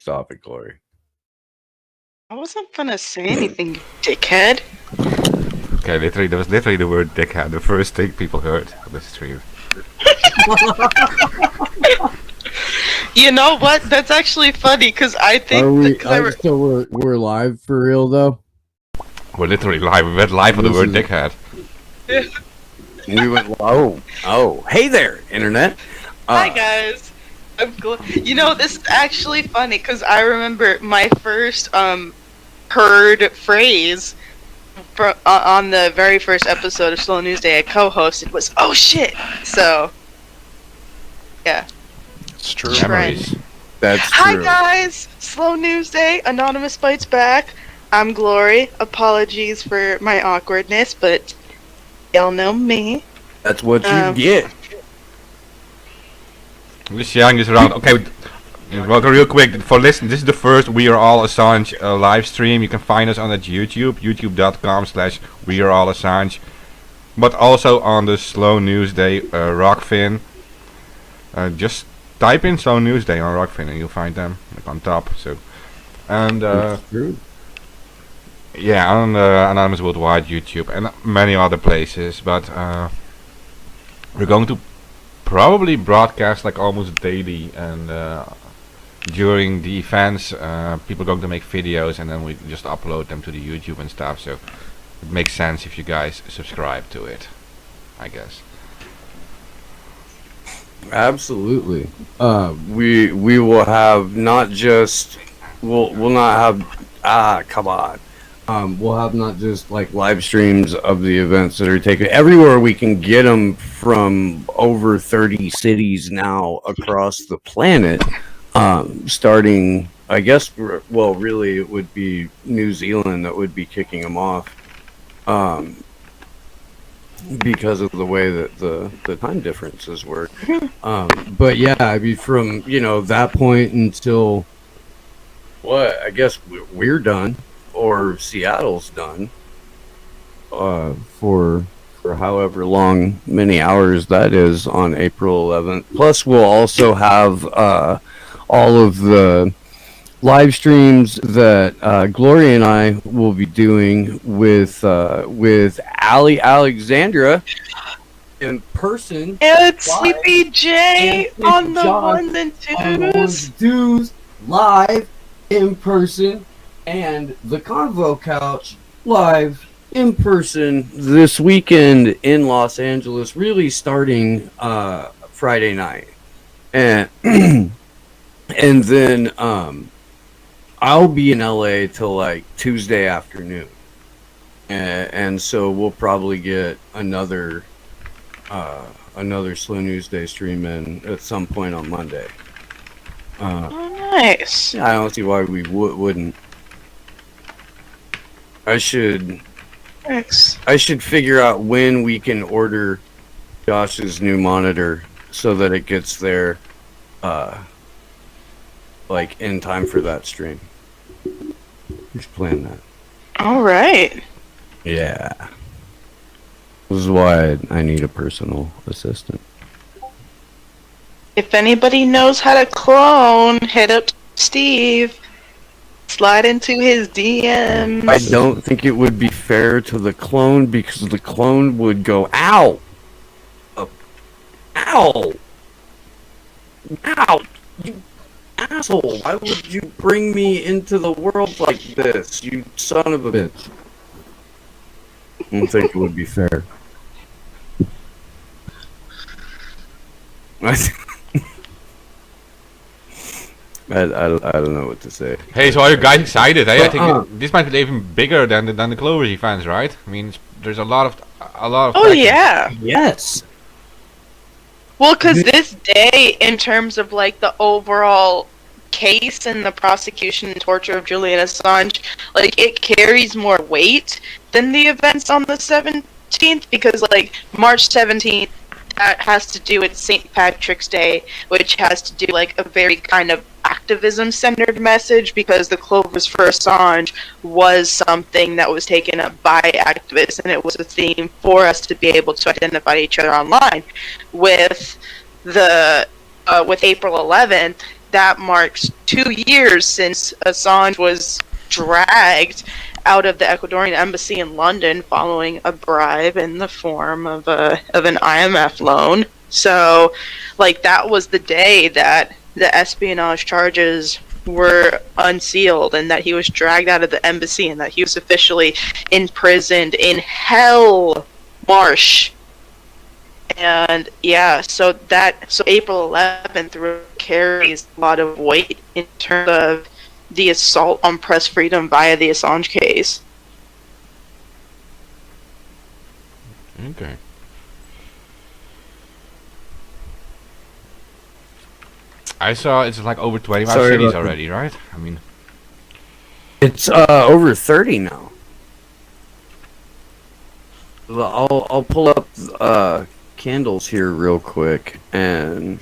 Stop it, Glory. I wasn't gonna say anything, you dickhead. Okay, literally, that was literally the word dickhead, the first thing people heard on the stream. You know what? That's actually funny because I think So we're live for real though? We're literally live. We went live on the word dickhead. We went, oh, hey there, internet. Hi guys. You know, this is actually funny because I remember my first heard phrase on the very first episode of Slow News Day I co-hosted was "oh shit." So yeah, it's true. Memories. That's Hi true. guys, Slow News Day. Anonymous Bites back. I'm Glory. Apologies for my awkwardness, but y'all know me. That's what you get. I'm just sharing this around. Okay, well, real quick for listen. This is the first We Are All Assange live stream. You can find us on that YouTube, youtube.com/WeAreAllAssange, but also on the Slow News Day Rockfin. Just type in Slow News Day on Rockfin and you'll find them like on top. So, and yeah, on Anonymous Worldwide YouTube and many other places. But we're going to probably broadcast like almost daily, and during the events people are going to make videos and then we just upload them to the YouTube and stuff, so it makes sense if you guys subscribe to it, I guess. Absolutely. We will have not just we'll not have come on. We'll have not just like Live streams of the events that are taken everywhere. We can get them from over 30 cities now across the planet. Starting, I guess, well, really, it would be New Zealand that would be kicking them off, because of the way that the time differences work. but yeah, I mean, from that point until What? I guess we're done, or Seattle's done, for however long, many hours that is on April 11th. Plus, we'll also have all of the live streams that Gloria and I will be doing with Ali Alexandra in person. And Sleepy J on the ones and twos. live in person, and the Convo Couch live In person this weekend in Los Angeles, really starting Friday night, and and then I'll be in LA till like Tuesday afternoon, and so we'll probably get another Slow News Day stream in at some point on Monday. Oh, nice. I don't see why we wouldn't. I should figure out when we can order Josh's new monitor so that it gets there like in time for that stream. We should plan that. All right. Yeah. This is why I need a personal assistant. If anybody knows how to clone, hit up Steve. Slide into his DMs. I don't think it would be fair to the clone because the clone would go, ow! Ow! Ow! You asshole! Why would you bring me into the world like this, you son of a bitch? I don't think it would be fair. I don't know what to say. Hey, so are you guys excited? Hey, I think this might be even bigger than the Clover events, right? I mean, there's a lot of. Oh factions. yeah. yes. Well, because this day, in terms of like the overall case and the prosecution and torture of Julian Assange, like it carries more weight than the events on the 17th, because like March 17th that has to do with St. Patrick's Day, which has to do like a very kind of activism-centered message, because the Clovers for Assange was something that was taken up by activists, and it was a theme for us to be able to identify each other online. With the with April 11th, that marks 2 years since Assange was dragged out of the Ecuadorian embassy in London following a bribe in the form of an IMF loan. So, like, that was the day that the espionage charges were unsealed and that he was dragged out of the embassy and that he was officially imprisoned in Hell Marsh. And yeah, so April 11th carries a lot of weight in terms of the assault on press freedom via the Assange case. Okay. I saw it's like over 25 Sorry cities about that. already, right? I mean, It's over 30 now. I'll pull up candles here real quick and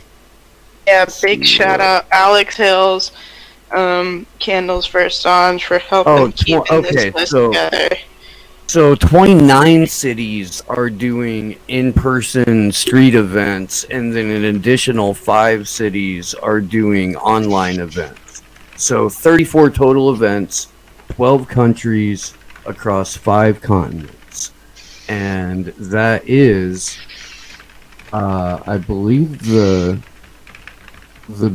Yeah, big shout out Alex Hills, Candles for Assange for helping keeping this list together. So 29 cities are doing in-person street events, and then an additional 5 cities are doing online events. So 34 total events, 12 countries across 5 continents. And that is, I believe, the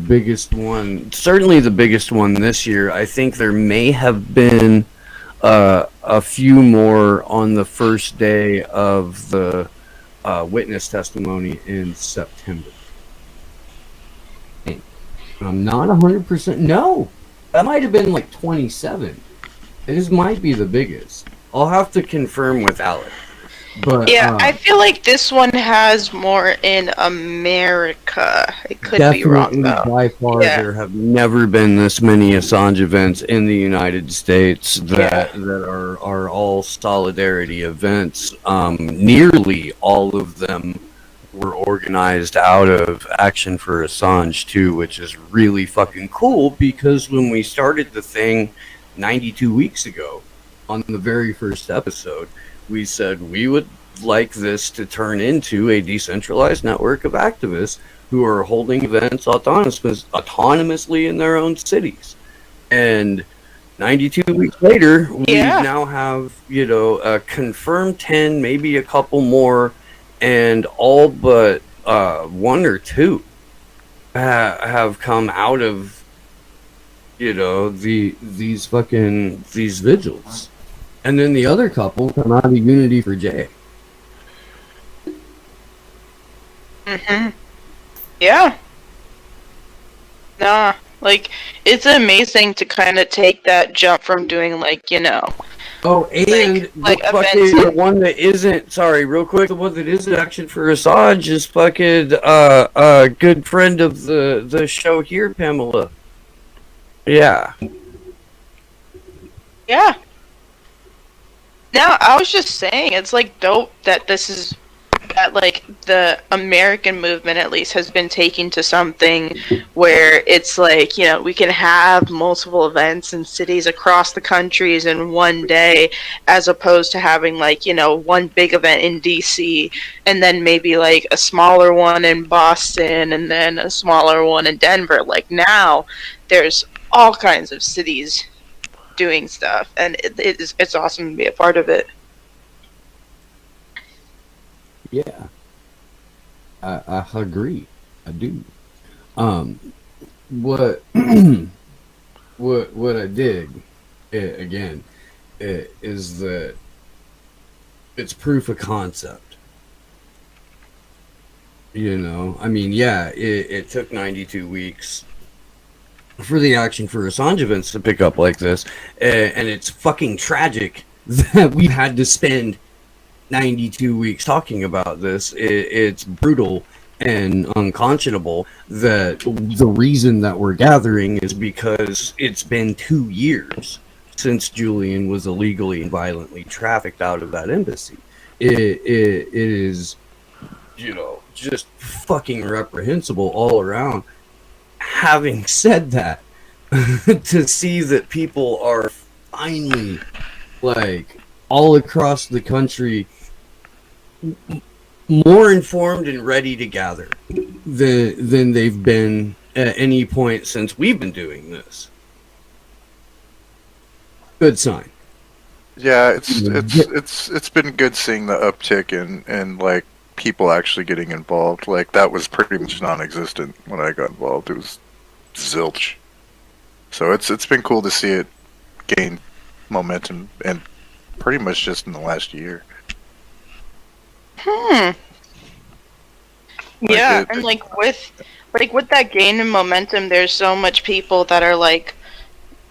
biggest one, certainly the biggest one this year. I think there may have been a few more on the first day of the witness testimony in September. I'm not 100%. No, that might have been like 27. This might be the biggest. I'll have to confirm with Alex. But yeah, I feel like this one has more in America. It could be wrong though. By far, there have never been this many Assange events in the United States that are all solidarity events. Nearly all of them were organized out of Action for Assange too, which is really fucking cool because when we started the thing 92 weeks ago on the very first episode, we said we would like this to turn into a decentralized network of activists who are holding events autonomously in their own cities. And 92 weeks later, we now have, a confirmed 10, maybe a couple more, and all but 1 or 2 have come out of, these vigils. And then the other couple come out of Unity for Jay. Mm-hmm. Yeah. Nah, like, it's amazing to kind of take that jump from doing, Oh, and the one that isn't, sorry, real quick, the one that isn't Action for Assange is fucking a good friend of the show here, Pamela. Yeah. Yeah. Now, I was just saying, it's, dope that this is, that, the American movement, at least, has been taken to something where it's, we can have multiple events in cities across the countries in one day, as opposed to having, one big event in D.C., and then maybe, a smaller one in Boston, and then a smaller one in Denver. Now, there's all kinds of cities doing stuff, and it's awesome to be a part of it. Yeah, I agree. I do. What I dig again is that it's proof of concept. I mean, it took 92 weeks for the Action for Assange events to pick up like this, and it's fucking tragic that we've had to spend 92 weeks talking about this. It's brutal and unconscionable that the reason that we're gathering is because it's been 2 years since Julian was illegally and violently trafficked out of that embassy. It is, just fucking reprehensible all around. Having said that, to see that people are finally, all across the country, more informed and ready to gather than they've been at any point since we've been doing this. Good sign. Yeah, it's been good seeing the uptick in like people actually getting involved. Like that was pretty much non-existent when I got involved. It was zilch. So it's been cool to see it gain momentum, and pretty much just in the last year. Yeah, and with that gain in momentum, there's so much people that are like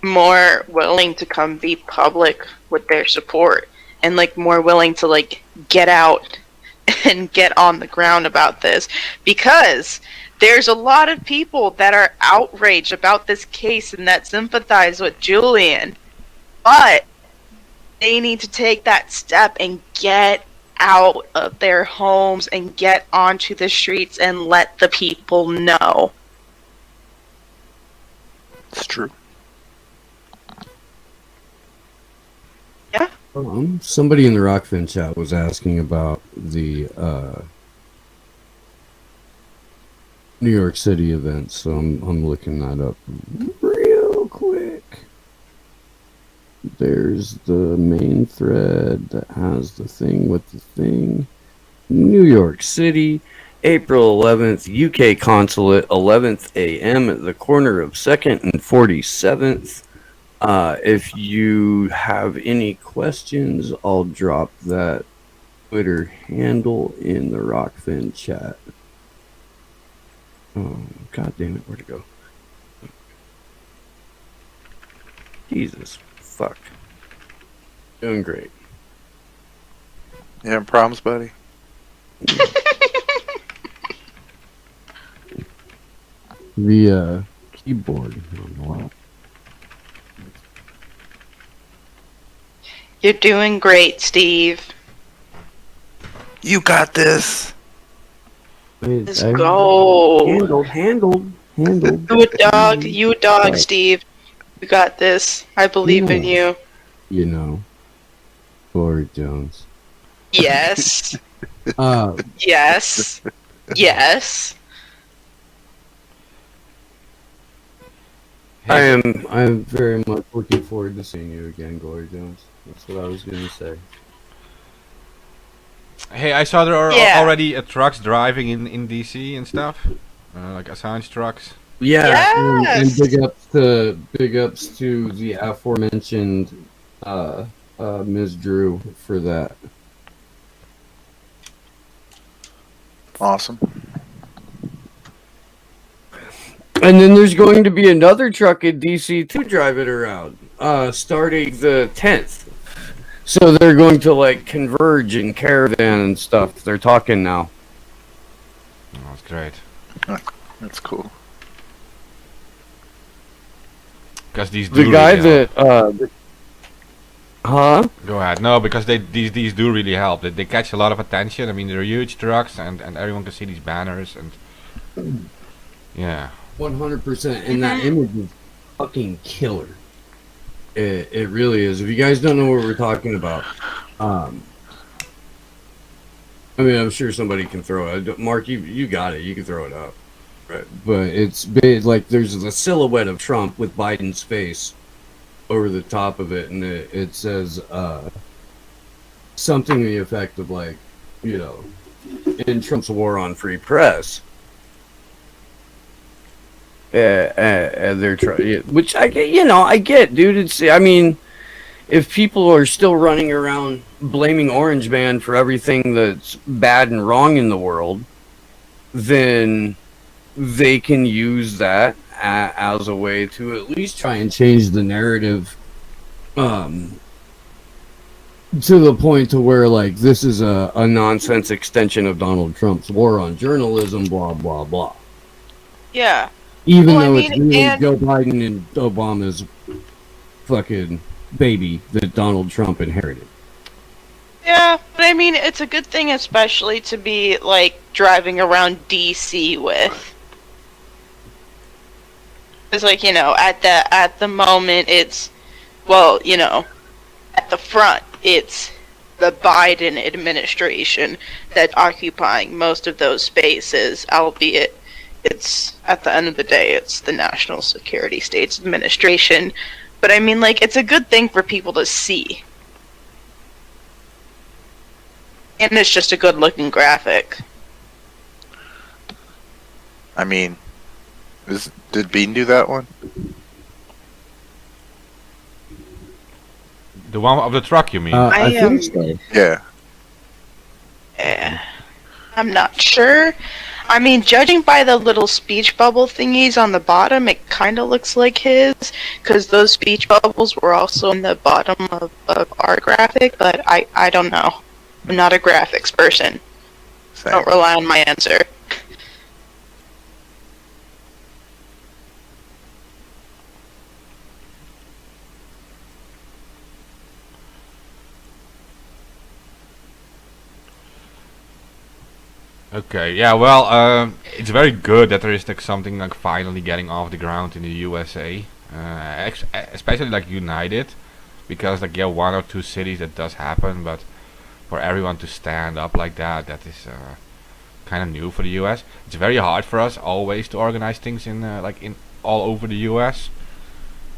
more willing to come be public with their support, and like more willing to like get out and get on the ground about this, because there's a lot of people that are outraged about this case and that sympathize with Julian, but they need to take that step and get out of their homes and get onto the streets and let the people know. It's true. Yeah. Somebody in the Rockfin chat was asking about the New York City event, so I'm looking that up real quick. There's the main thread that has the thing with the thing. New York City, April 11th, UK Consulate, 11th a.m. at the corner of 2nd and 47th. If you have any questions, I'll drop that Twitter handle in the Rockfin chat. Oh, god damn it, where'd it go? Jesus, fuck. Doing great. You having problems, buddy? The keyboard. Wow. You're doing great, Steve. You got this. Let's go. Handled. You a dog, Steve. You got this. I believe in you. You know, Corey Jones. Yes. Uh, Yes. Yes. I am very much looking forward to seeing you again, Glory Jones. That's what I was gonna say. Hey, I saw there are Yeah. already trucks driving in DC and stuff, like Assange trucks. Yeah, and Yes. big ups to the aforementioned Ms. Drew for that. Awesome. And then there's going to be another truck in DC to drive it around, starting the 10th. So they're going to like converge and caravan and stuff. They're talking now. Oh, that's great. That's cool. Because these The do guy really help. that, huh? Go ahead. No, because these do really help. They catch a lot of attention. I mean, they're huge trucks, and everyone can see these banners, and yeah. 100%, and that image is fucking killer. It really is. If you guys don't know what we're talking about, I mean, I'm sure somebody can throw it. Mark, you got it. You can throw it up. Right. But it's big, like there's a silhouette of Trump with Biden's face over the top of it, and it says something to the effect of like, you know, in Trump's war on free press. And they're trying, which I get, I get, dude. It's, I mean, if people are still running around blaming Orange Man for everything that's bad and wrong in the world, then they can use that as a way to at least try and change the narrative, to the point to where like this is a nonsense extension of Donald Trump's war on journalism, blah blah blah. Yeah. Even Well, I though mean, it's really and- Joe Biden and Obama's fucking baby that Donald Trump inherited. Yeah, but I mean, it's a good thing, especially to be like driving around DC with. It's like, at the moment, it's, well, at the front, it's the Biden administration that's occupying most of those spaces, albeit, it's at the end of the day, it's the National Security States Administration. But I mean, like, it's a good thing for people to see. And it's just a good looking graphic. I mean, did Bean do that one? The one of the truck, you mean? I am- think so. Yeah. I'm not sure. I mean, judging by the little speech bubble thingies on the bottom, it kind of looks like his, because those speech bubbles were also in the bottom of our graphic, but I don't know. I'm not a graphics person. Same. Don't rely on my answer. Okay, yeah, well, it's very good that there is like something like finally getting off the ground in the USA, especially like United, because like yeah, one or two cities that does happen, but for everyone to stand up like that, that is kind of new for the US. It's very hard for us always to organize things in like in all over the US.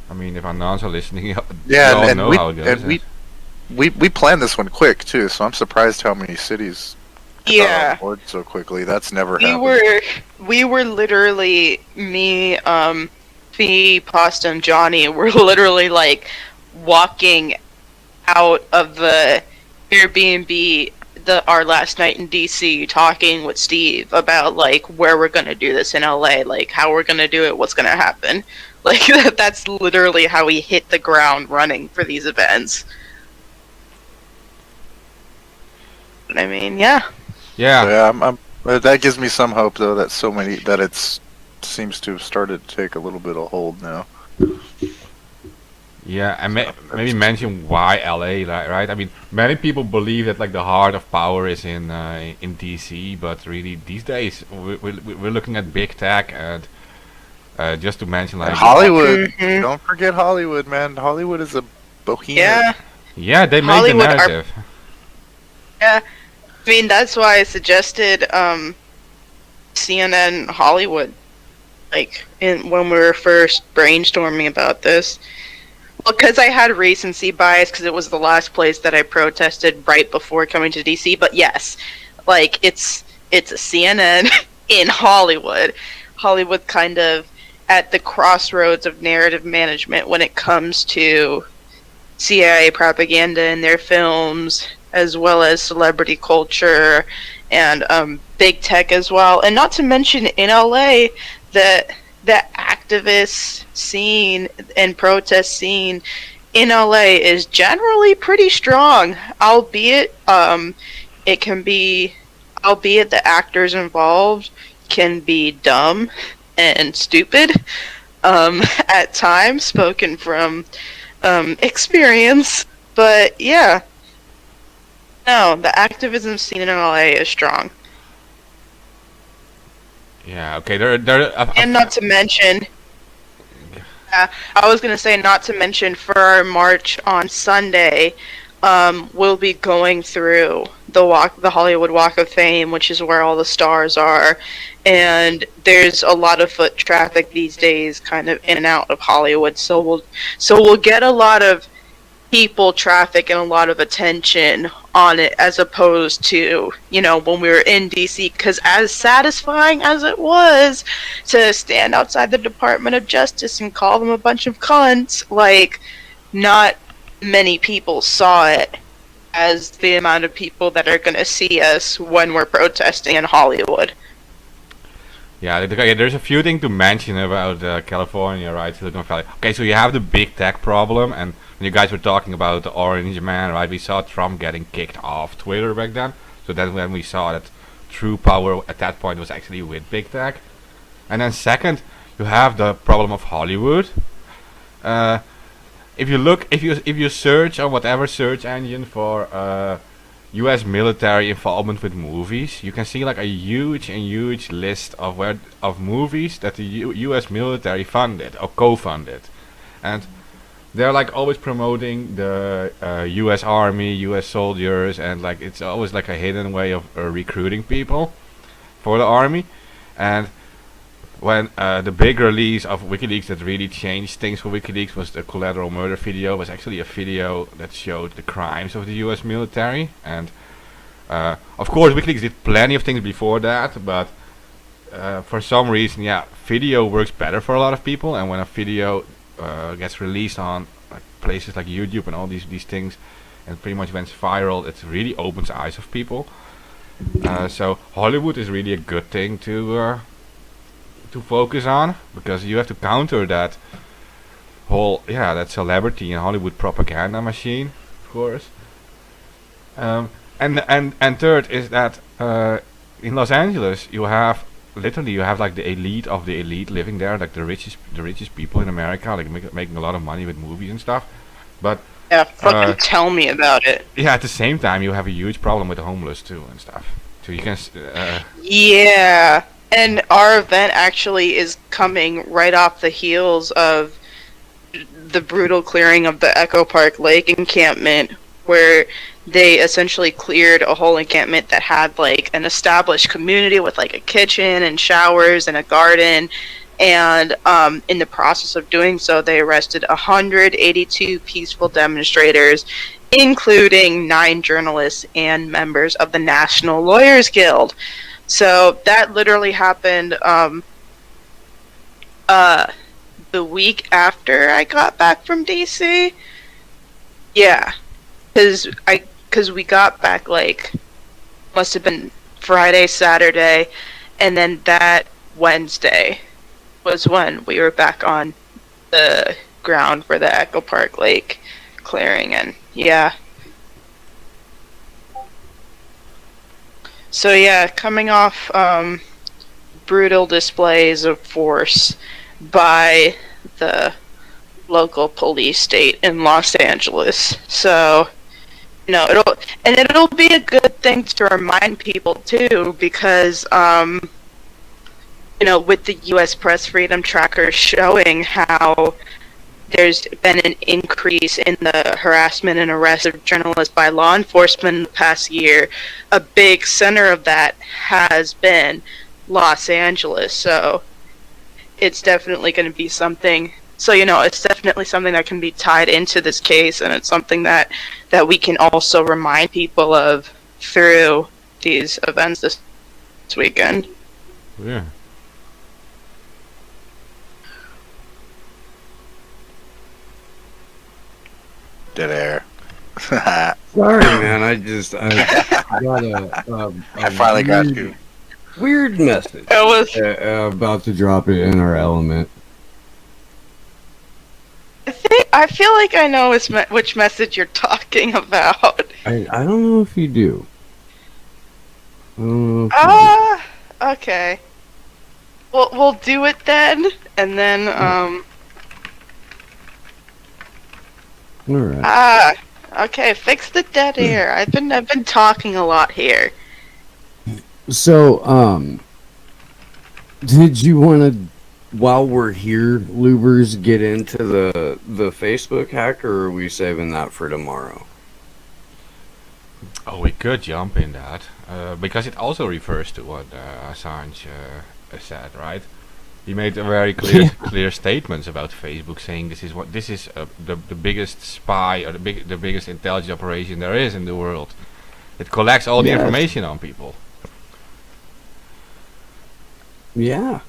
I mean, if our nuns are listening, Yeah, they all and know how it goes. we planned this one quick too, so I'm surprised how many cities got Yeah. on board so quickly. That's never We happened. we were literally me, Fee, Pasta, and Johnny were literally like walking out of the Airbnb our last night in DC, talking with Steve about like where we're gonna do this in LA, like how we're gonna do it, what's gonna happen. Like that's literally how we hit the ground running for these events. I mean, yeah. Yeah, So, yeah, that gives me some hope though that it seems to have started to take a little bit of hold now. yeah, and maybe mention why LA, right? I mean, many people believe that like the heart of power is in DC, but really these days we're looking at big tech and just to mention like And Hollywood, Mhm. don't forget Hollywood, man. Hollywood is a bohemian. Yeah. yeah, they make Hollywood the are- narrative. I mean, that's why I suggested CNN Hollywood, like when we were first brainstorming about this. Well, because I had recency bias, because it was the last place that I protested right before coming to DC. But yes, like it's a CNN in Hollywood. Hollywood kind of at the crossroads of narrative management when it comes to CIA propaganda in their films, as well as celebrity culture and big tech as well. And not to mention in LA, the activist scene and protest scene in LA is generally pretty strong, albeit it can be, albeit the actors involved can be dumb and stupid at times, spoken from experience. But yeah, no, the activism scene in LA is strong. Yeah, okay, there. And not to mention, I was gonna say, not to mention, for our march on Sunday, we'll be going through the Hollywood Walk of Fame, which is where all the stars are, and there's a lot of foot traffic these days, kind of in and out of Hollywood. So we'll get a lot of people traffic and a lot of attention on it, as opposed to, you know, when we were in DC, because as satisfying as it was to stand outside the Department of Justice and call them a bunch of cunts, like, not many people saw it as the amount of people that are going to see us when we're protesting in Hollywood. Yeah, there's a few things to mention about California, right? Silicon Valley. Okay, so you have the big tech problem, and when you guys were talking about the Orange Man, right? We saw Trump getting kicked off Twitter back then. So that's when we saw that true power at that point was actually with big tech. And then second, you have the problem of Hollywood. If you search on whatever search engine for U.S. military involvement with movies, you can see like a huge list of movies that the U.S. military funded or co-funded, and they're like always promoting the U.S. Army, U.S. soldiers, and like it's always like a hidden way of recruiting people for the army. And when the big release of WikiLeaks that really changed things for WikiLeaks was the collateral murder video. Was actually a video that showed the crimes of the U.S. military, and of course WikiLeaks did plenty of things before that, but for some reason, yeah, video works better for a lot of people, and when a video gets released on like places like YouTube and all these things, and pretty much went viral, it really opens eyes of people. So Hollywood is really a good thing to focus on, because you have to counter that whole that celebrity and Hollywood propaganda machine, of course. And third is that in Los Angeles you have like the elite of the elite living there, like the richest people in America, like making a lot of money with movies and stuff. But Yeah, fucking tell me about it. yeah, at the same time you have a huge problem with the homeless too and stuff. So you can Yeah, and our event actually is coming right off the heels of the brutal clearing of the Echo Park Lake encampment, where they essentially cleared a whole encampment that had like an established community with like a kitchen and showers and a garden. And in the process of doing so, they arrested 182 peaceful demonstrators, including 9 journalists and members of the National Lawyers Guild. So that literally happened the week after I got back from DC. Yeah, because we got back like, must have been Friday, Saturday, and then that Wednesday was when we were back on the ground for the Echo Park Lake clearing, and yeah. So yeah, coming off brutal displays of force by the local police state in Los Angeles. So, you know, it'll be a good thing to remind people too, because you know, with the U.S. Press Freedom Tracker showing how there's been an increase in the harassment and arrest of journalists by law enforcement in the past year, a big center of that has been Los Angeles. So it's definitely going to be something. So, you know, it's definitely something that can be tied into this case, and it's something that we can also remind people of through these events this weekend. yeah. Dead air. Sorry, man. I got I finally got you. weird message. It was. About to drop it in our element. I feel like I know which message you're talking about. I don't know if you do. I don't know if Okay. We'll do it then, and then you do. All right. okay. Fix the dead air. I've been talking a lot here. So, did you want to, while we're here, Lubers, get into the Facebook hack, or are we saving that for tomorrow? Oh, we could jump in that, because it also refers to what Assange said, right? He made a very clear statements about Facebook, saying this is the biggest spy, or the biggest intelligence operation there is in the world. It collects all the Yes. information on people. Yeah.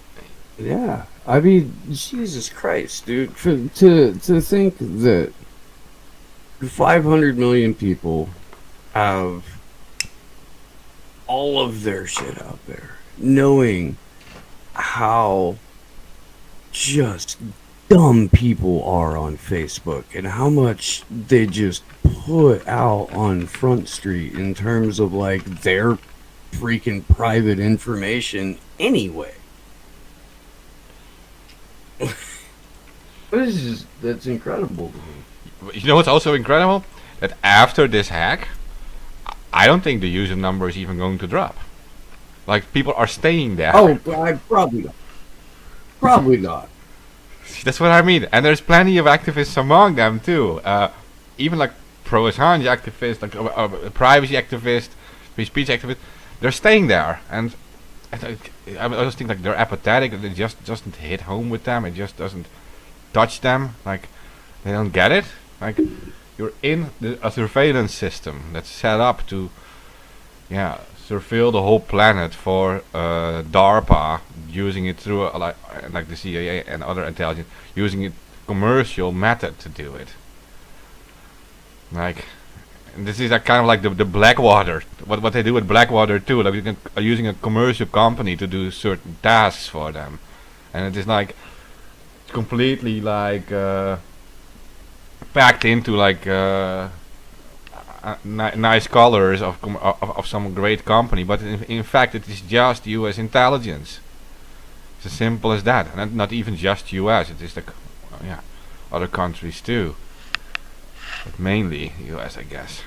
I mean, Jesus Christ, dude. To think that 500 million people have all of their shit out there, knowing how just dumb people are on Facebook and how much they just put out on Front Street in terms of like their freaking private information anyway. That's incredible to me. You know what's also incredible? That after this hack, I don't think the user number is even going to drop. Like, people are staying there. Oh, probably not. Probably not. That's what I mean. And there's plenty of activists among them too. Even like pro-Assange activists, like privacy activists, free speech activists, they're staying there. And I just think like they're apathetic. It just doesn't hit home with them. It just doesn't touch them. Like they don't get it. Like you're in a surveillance system that's set up to, surveil the whole planet for DARPA, using it through like the CIA and other intelligence, using it commercial method to do it. Like, and this is like kind of like the Blackwater. What they do with Blackwater too. Like you are using a commercial company to do certain tasks for them, and it is like it's completely like packed into like nice colors of some great company, but in fact it is just U.S. intelligence. It's as simple as that, and not even just U.S. It is like other countries too, but mainly U.S. I guess.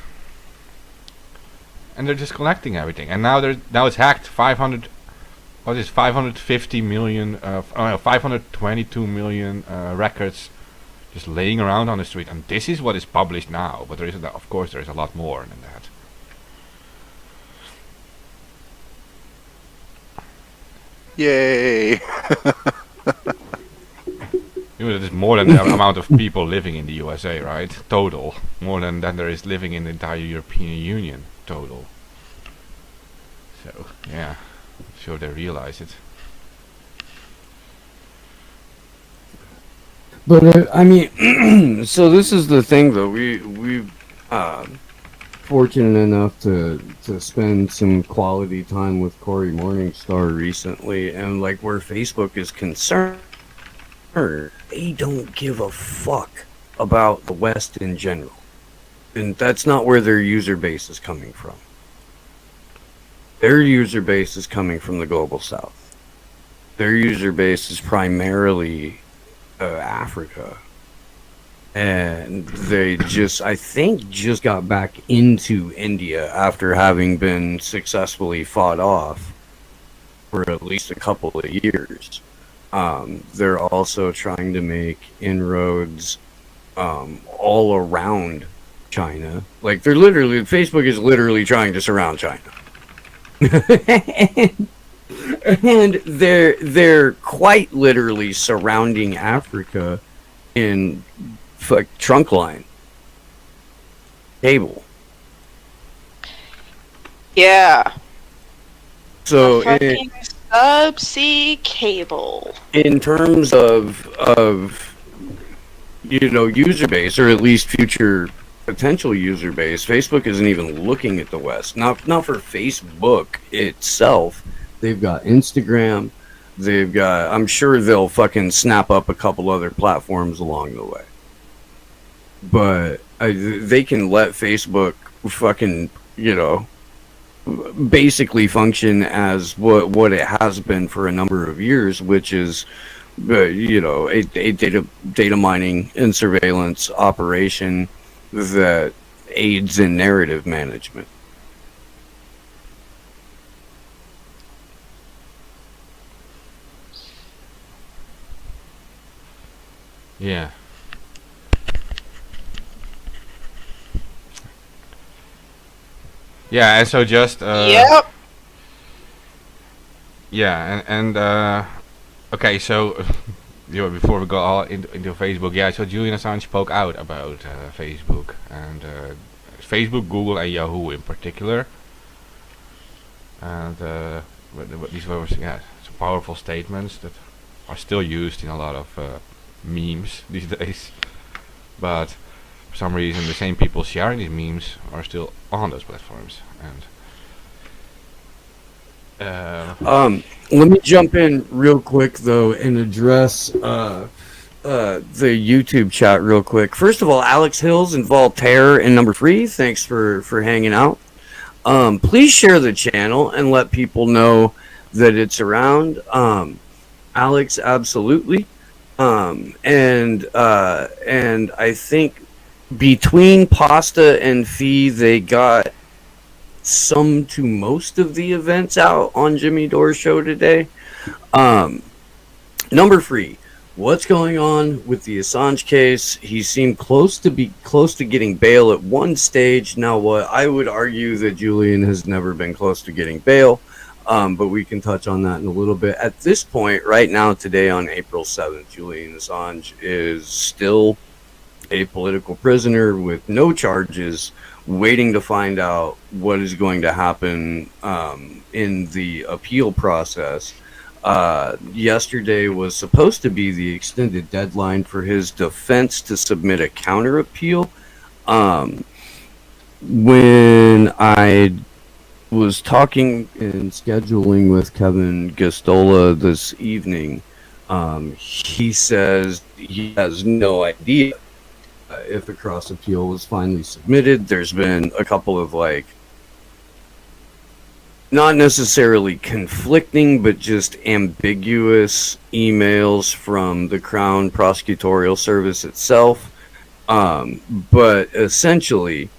And they're just collecting everything, and now it's hacked. 550 million, 522 million records just laying around on the street, and this is what is published now. But of course, there is a lot more than that. Yay! There's more than the amount of people living in the USA, right? Total. More than there is living in the entire European Union. Total. So, yeah. I'm sure they realize it. But I mean, so this is the thing though. We fortunate enough to spend some quality time with Cory Morningstar recently, and like where Facebook is concerned, they don't give a fuck about the West in general, and that's not where their user base is coming from. Their user base is coming from the global South. Their user base is primarily Africa, and they I think just got back into India after having been successfully fought off for at least a couple of years. They're also trying to make inroads all around China. Like Facebook is literally trying to surround China. And they're quite literally surrounding Africa in trunk line cable. Yeah. So fucking subsea cable. In terms of user base, or at least future potential user base, Facebook isn't even looking at the West. Not for Facebook itself. They've got Instagram. They've got. I'm sure they'll fucking snap up a couple other platforms along the way. But they can let Facebook fucking basically function as what it has been for a number of years, which is a data mining and surveillance operation that aids in narrative management. Yeah. Yeah, and so just Yep. yeah, and okay, so before we go all into Facebook, yeah, so Julian Assange spoke out about Facebook and Facebook, Google, and Yahoo in particular, and these were some powerful statements that are still used in a lot of memes these days, but for some reason the same people sharing these memes are still on those platforms. And let me jump in real quick though and address the YouTube chat real quick. First of all, Alex Hills and Voltaire and Number 3, thanks for hanging out. Please share the channel and let people know that it's around. Alex, absolutely. And I think between Pasta and Fee, they got some to most of the events out on Jimmy Dore's show today. Number 3, what's going on with the Assange case? He seemed close to getting bail at one stage. Now, what I would argue that Julian has never been close to getting bail. But we can touch on that in a little bit. At this point, right now, today on April 7th, Julian Assange is still a political prisoner with no charges, waiting to find out what is going to happen in the appeal process. Yesterday was supposed to be the extended deadline for his defense to submit a counter appeal. When I was talking and scheduling with Kevin Gastola this evening, he says he has no idea if a cross appeal was finally submitted. There's been a couple of not necessarily conflicting, but just ambiguous emails from the Crown Prosecutorial Service itself. But essentially,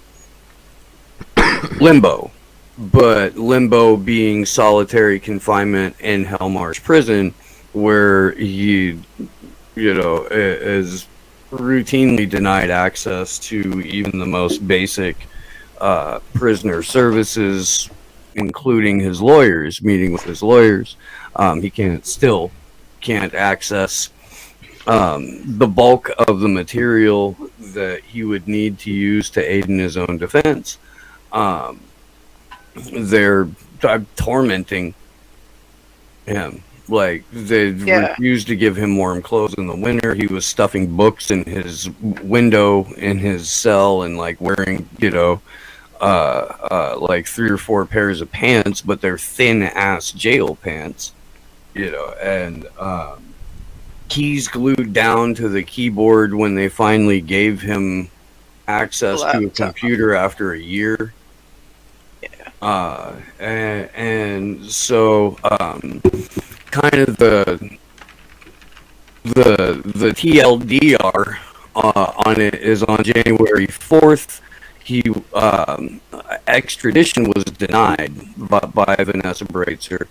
limbo. But limbo being solitary confinement in Hellmarsh Prison, where he, is routinely denied access to even the most basic prisoner services, including his lawyers, meeting with his lawyers. He can't access the bulk of the material that he would need to use to aid in his own defense. They're tormenting him. Like, they refused to give him warm clothes in the winter. He was stuffing books in his window in his cell and wearing, like 3 or 4 pairs of pants, but they're thin ass jail pants, and keys glued down to the keyboard when they finally gave him access to a computer after a year. And so kind of the TLDR on it is on January 4th. He extradition was denied by Vanessa Breitzer.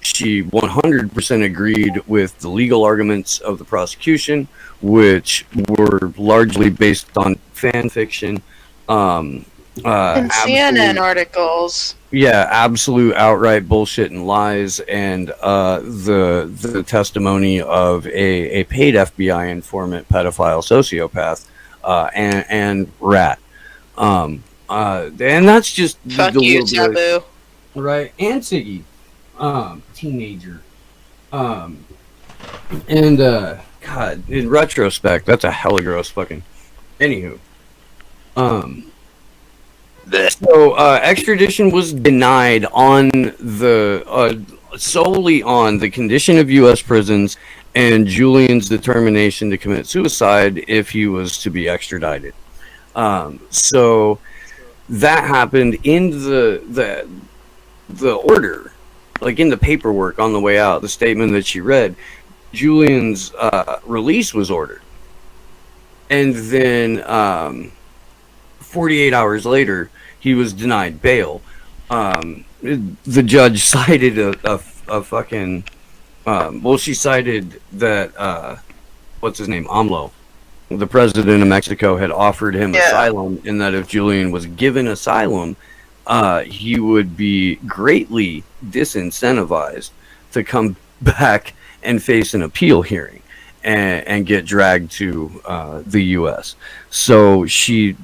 She 100% agreed with the legal arguments of the prosecution, which were largely based on fan fiction. And CNN articles. Yeah, absolute outright bullshit and lies, and the testimony of a paid FBI informant, pedophile, sociopath, and rat. And that's just fuck you, Taboo. Right, and Siggy, teenager. And God, in retrospect, that's a hella gross fucking. Anywho, so extradition was denied on the solely on the condition of U.S. prisons and Julian's determination to commit suicide if he was to be extradited. So that happened in the order, like in the paperwork on the way out, the statement that she read. Julian's release was ordered, and then 48 hours later, he was denied bail. The judge cited a fucking... she cited that... what's his name? AMLO. The president of Mexico had offered him asylum, and that if Julian was given asylum, he would be greatly disincentivized to come back and face an appeal hearing and get dragged to the U.S. So she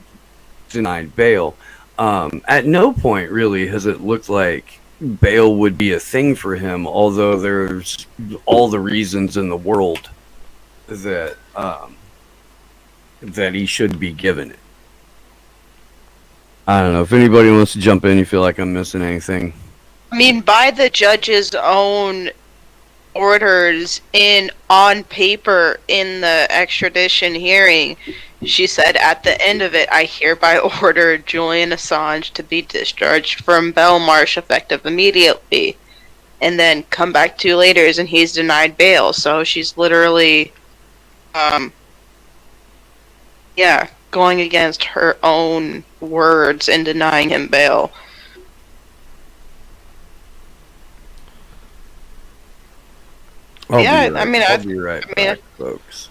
denied bail. At no point really has it looked like bail would be a thing for him, although there's all the reasons in the world that that he should be given it. I don't know if anybody wants to jump in. You feel like I'm missing anything? I mean, by the judge's own orders on paper in the extradition hearing, she said at the end of it, I hereby order Julian Assange to be discharged from Belmarsh effective immediately, and then come back 2 later and he's denied bail. So she's literally going against her own words and denying him bail. I'll be right back, folks.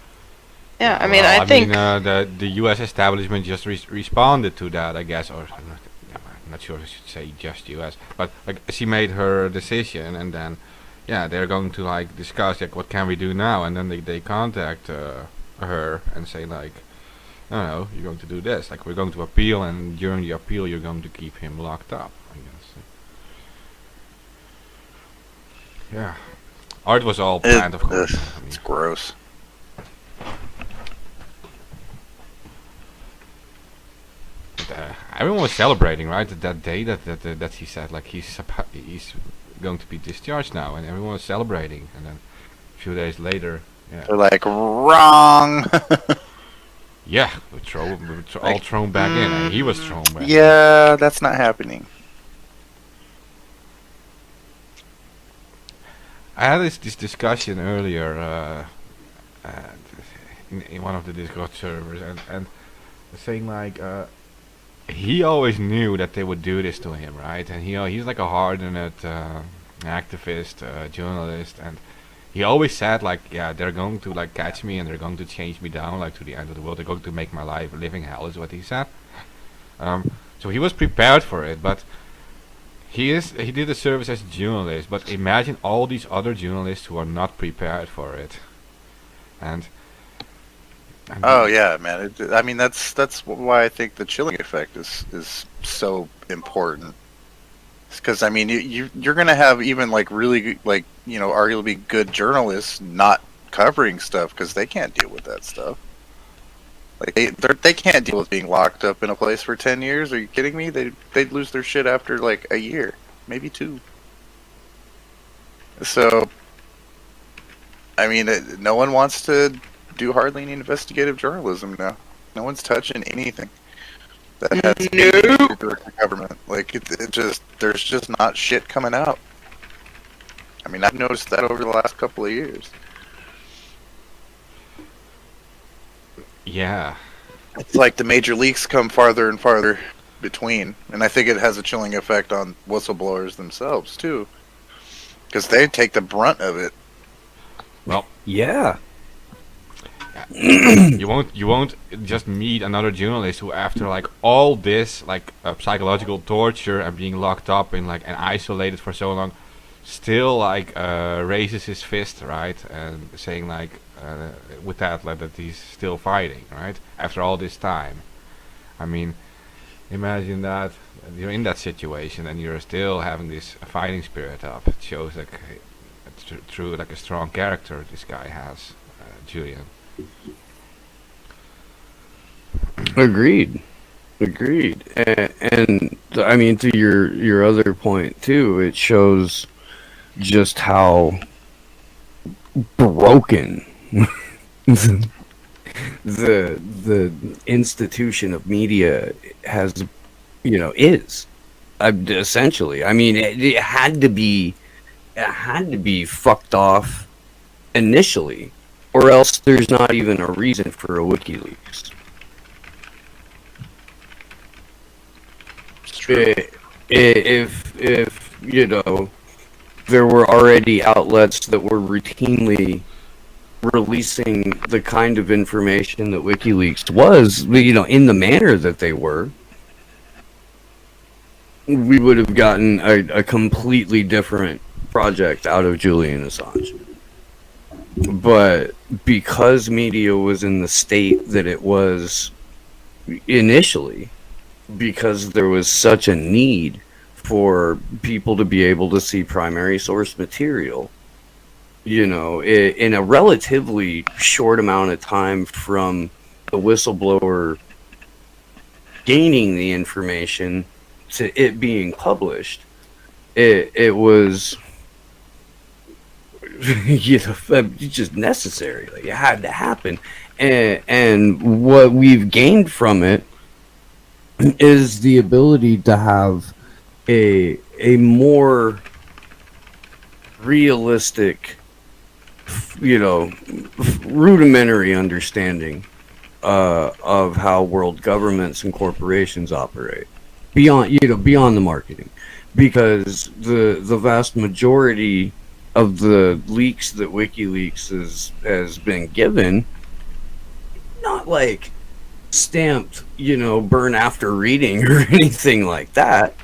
Yeah, I think the U.S. establishment just responded to that, I guess, or not sure if I should say just U.S., but like she made her decision, and then yeah, they're going to like discuss like what can we do now, and then they contact her and say like, no, you're going to do this. Like we're going to appeal, and during the appeal, you're going to keep him locked up. I guess. Yeah, art was all planned, of course. I mean, It's gross. everyone was celebrating, right? That day that he said like he's going to be discharged now, and everyone was celebrating. And then a few days later, yeah, They're like, wrong. yeah, we all thrown back in, and he was thrown back. Yeah, that's not happening. I had this discussion earlier in one of the Discord servers, and saying like he always knew that they would do this to him, right? And he's like a hardened activist, journalist, and he always said like, yeah, they're going to like catch me and they're going to change me down like to the end of the world. They're going to make my life a living hell, is what he said. So he was prepared for it, but he did a service as a journalist. But imagine all these other journalists who are not prepared for it, and Oh yeah, man. I mean, that's why I think the chilling effect is so important. Because I mean, you're gonna have even like really like arguably good journalists not covering stuff because they can't deal with that stuff. Like they can't deal with being locked up in a place for 10 years. Are you kidding me? They'd lose their shit after like a year, maybe 2. So, I mean, no one wants to do hardly any investigative journalism now. No one's touching anything that has to do with the government. Like it just there's just not shit coming out. I mean, I've noticed that over the last couple of years. yeah, It's like the major leaks come farther and farther between, and I think it has a chilling effect on whistleblowers themselves too, because they take the brunt of it. well, Yeah. you won't just meet another journalist who after like all this like psychological torture and being locked up in like and isolated for so long still like raises his fist, right, and saying like with that like that he's still fighting, right, after all this time. I mean, imagine that you're in that situation and you're still having this fighting spirit up. It shows like true like a strong character this guy has, Julian. Agreed. And I mean, to your other point too, it shows just how broken the institution of media has, is. Essentially, I mean, it had to be fucked off initially, or else there's not even a reason for a WikiLeaks. It's true. If there were already outlets that were routinely releasing the kind of information that WikiLeaks was, in the manner that they were, we would have gotten a completely different project out of Julian Assange. But because media was in the state that it was initially, because there was such a need for people to be able to see primary source material, in a relatively short amount of time from the whistleblower gaining the information to it being published, it was just necessary. Like, it had to happen, and what we've gained from it is the ability to have a more realistic, rudimentary understanding of how world governments and corporations operate beyond the marketing, because the vast majority of the leaks that WikiLeaks has been given, not like stamped, burn after reading or anything like that.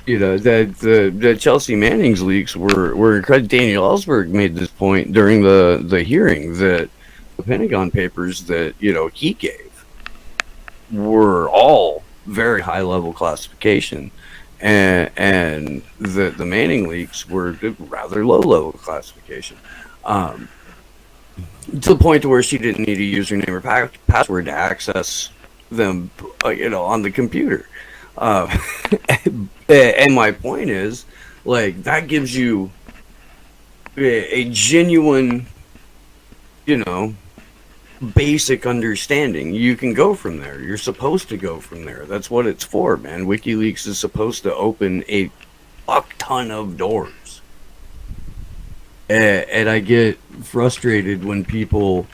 That the Chelsea Manning's leaks were incredible. Daniel Ellsberg made this point during the hearing that the Pentagon papers that he gave were all very high level classification, and the Manning leaks were rather low level classification. To the point to where she didn't need a username or password to access them, on the computer. And my point is, like, that gives you a genuine, basic understanding. You can go from there. You're supposed to go from there. That's what it's for, man. WikiLeaks is supposed to open a fuck ton of doors. And I get frustrated when people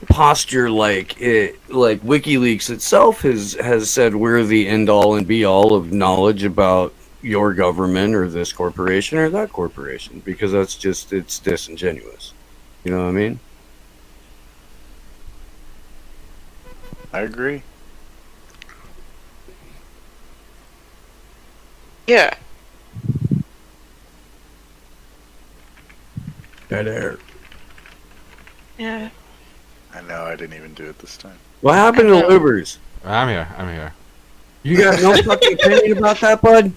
posture like WikiLeaks itself has said we're the end all and be all of knowledge about your government or this corporation or that corporation, because it's disingenuous. You know what I mean? I agree. Yeah. Dead air. Yeah. I know, I didn't even do it this time. What happened to Lubers? I'm here. You got no fucking opinion about that, bud?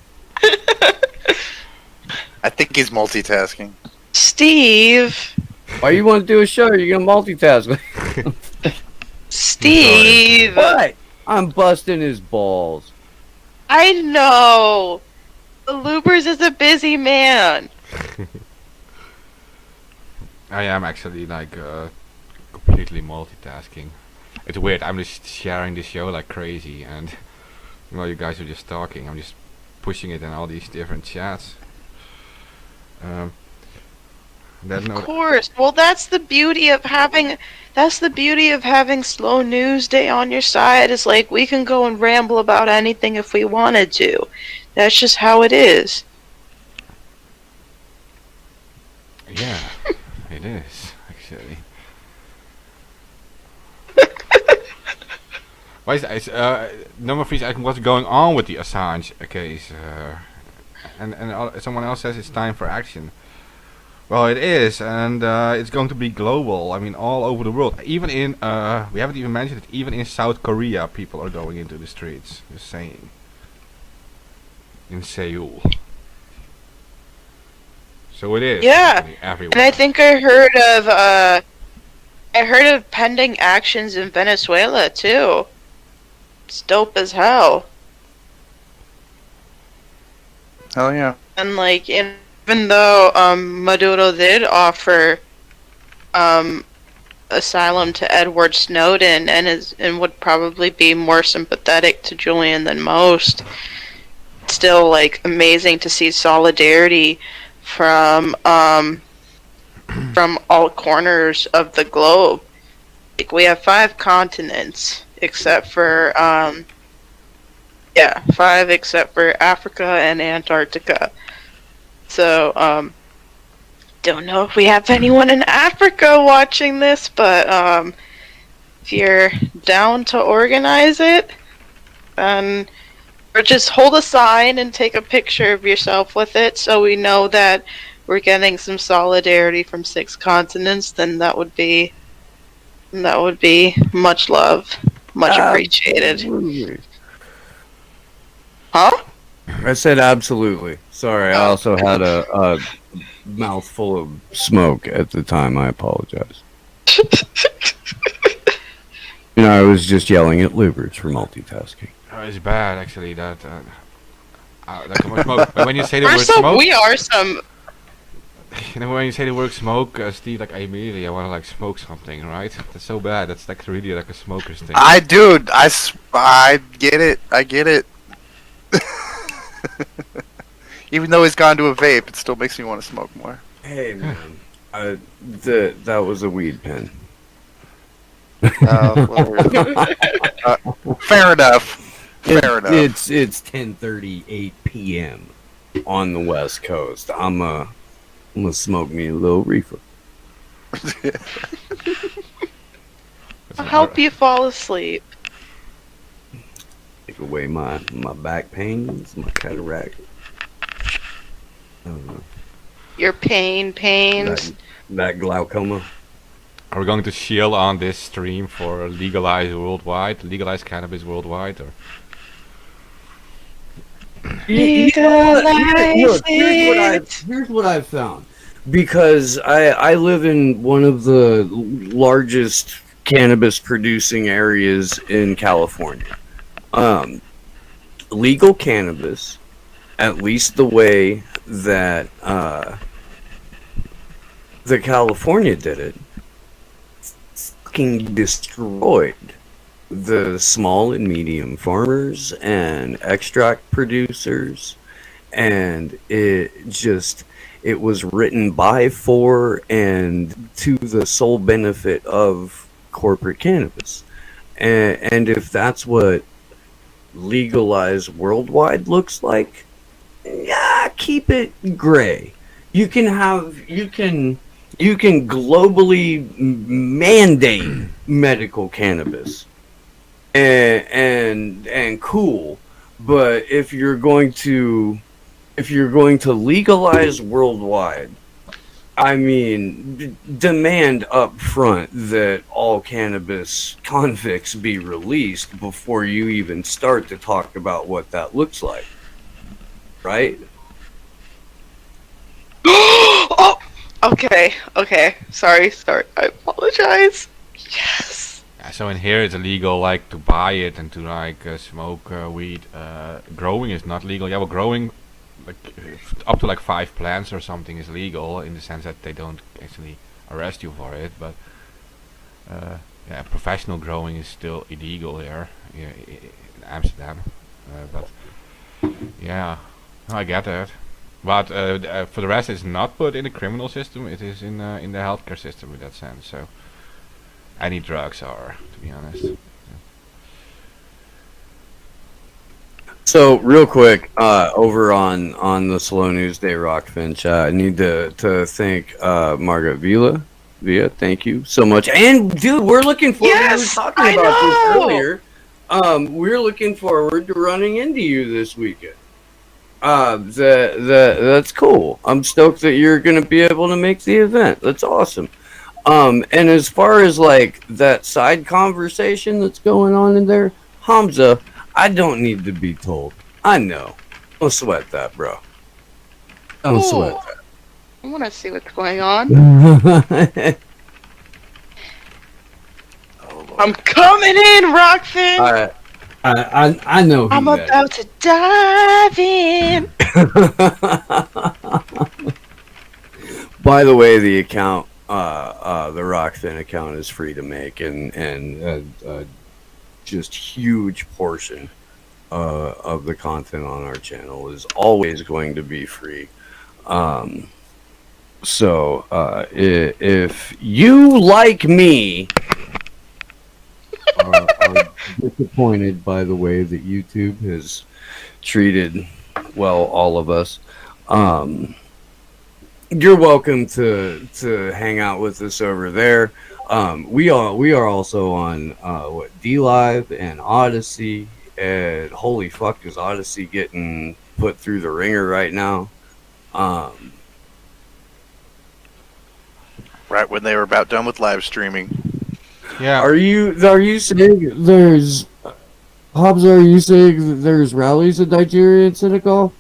I think he's multitasking. Steve. Why you want to do a show? You're gonna multitask. Steve. What? I'm busting his balls. I know. The Lubers is a busy man. I am actually like completely multitasking. It's weird. I'm just sharing the show like crazy, and while you guys are just talking, I'm just pushing it in all these different chats. Of course. Well, that's the beauty of having Slow News Day on your side. Is like we can go and ramble about anything if we wanted to. That's just how it is. Yeah, it is actually. Why is that? Number 3 is asking what's going on with the Assange case, and someone else says it's time for action. Well, it is, and it's going to be global. I mean, all over the world. Even in we haven't even mentioned it. Even in South Korea, people are going into the streets. Just saying. In Seoul. So it is. Yeah, Everywhere. and I think I heard of pending actions in Venezuela too. It's dope as hell. Hell yeah. And like, even though Maduro did offer asylum to Edward Snowden and would probably be more sympathetic to Julian than most, it's still like amazing to see solidarity from all corners of the globe. Like, we have 5 continents except for 5 except for Africa and Antarctica. So don't know if we have anyone in Africa watching this, but if you're down to organize it, then or just hold a sign and take a picture of yourself with it so we know that we're getting some solidarity from 6 continents, then that would be much love, much appreciated. Absolutely. Huh? I said absolutely. Sorry, I also had a mouthful of smoke at the time. I apologize. I was just yelling at Lubers for multitasking. It's bad actually that kind of smoke. But when you say the word smoke, we are some. When you say the word smoke, Steve, like immediately I want to like smoke something, right? That's so bad. That's like really like a smoker's thing. I get it. I get it. Even though he's gone to a vape, it still makes me want to smoke more. Hey man, that was a weed pen. Fair enough. Fair enough. It's 10:38 p.m. on the West Coast. I'm gonna smoke me a little reefer. I'll help you fall asleep. Take away my back pains, my cataract. Your pains. That glaucoma. Are we going to shield on this stream for legalize cannabis worldwide, or? Look, here's what I've found. Because I live in one of the largest cannabis producing areas in California. Legal cannabis, at least the way that the California did it, fucking destroyed the small and medium farmers and extract producers, and it was written by, for, and to the sole benefit of corporate cannabis. And if that's what legalized worldwide looks like, yeah, keep it gray. You can globally mandate medical cannabis and cool, but if you're going to legalize worldwide, I mean, demand up front that all cannabis convicts be released before you even start to talk about what that looks like, right? Oh, okay. Sorry. I apologize. Yes. So in here it's illegal, like, to buy it and to smoke weed. Growing is not legal. Yeah, well, growing up to 5 plants or something is legal in the sense that they don't actually arrest you for it. But yeah, professional growing is still illegal here in Amsterdam. But yeah, I get that. But for the rest, it's not put in the criminal system. It is in the healthcare system in that sense. So any drugs are, to be honest. So real quick, over on the Slow News Day Rockfin chat, I need to thank Margaret Villa. Thank you so much. And dude, we're looking forward. Yes, we were talking I about this know. earlier. We're looking forward to running into you this weekend. That's cool. I'm stoked that you're gonna be able to make the event. That's awesome. And as far as that side conversation that's going on in there, Hamza, I don't need to be told. I know. Don't sweat that, bro. Don't sweat I want to see what's going on. that. I'm coming in, Rockfin. Alright. I know who I'm that about to dive in. is. By the way, the account, the Rockfin account is free to make, and just huge portion of the content on our channel is always going to be free. So if you, like me, are disappointed by the way that YouTube has treated, well, all of us, you're welcome to hang out with us over there. We are also on D-Live and Odyssey, and holy fuck, is Odyssey getting put through the ringer right now. Right when they were about done with live streaming. Yeah. Are you saying there's Hobbs? Are you saying that there's rallies in Nigeria and Senegal?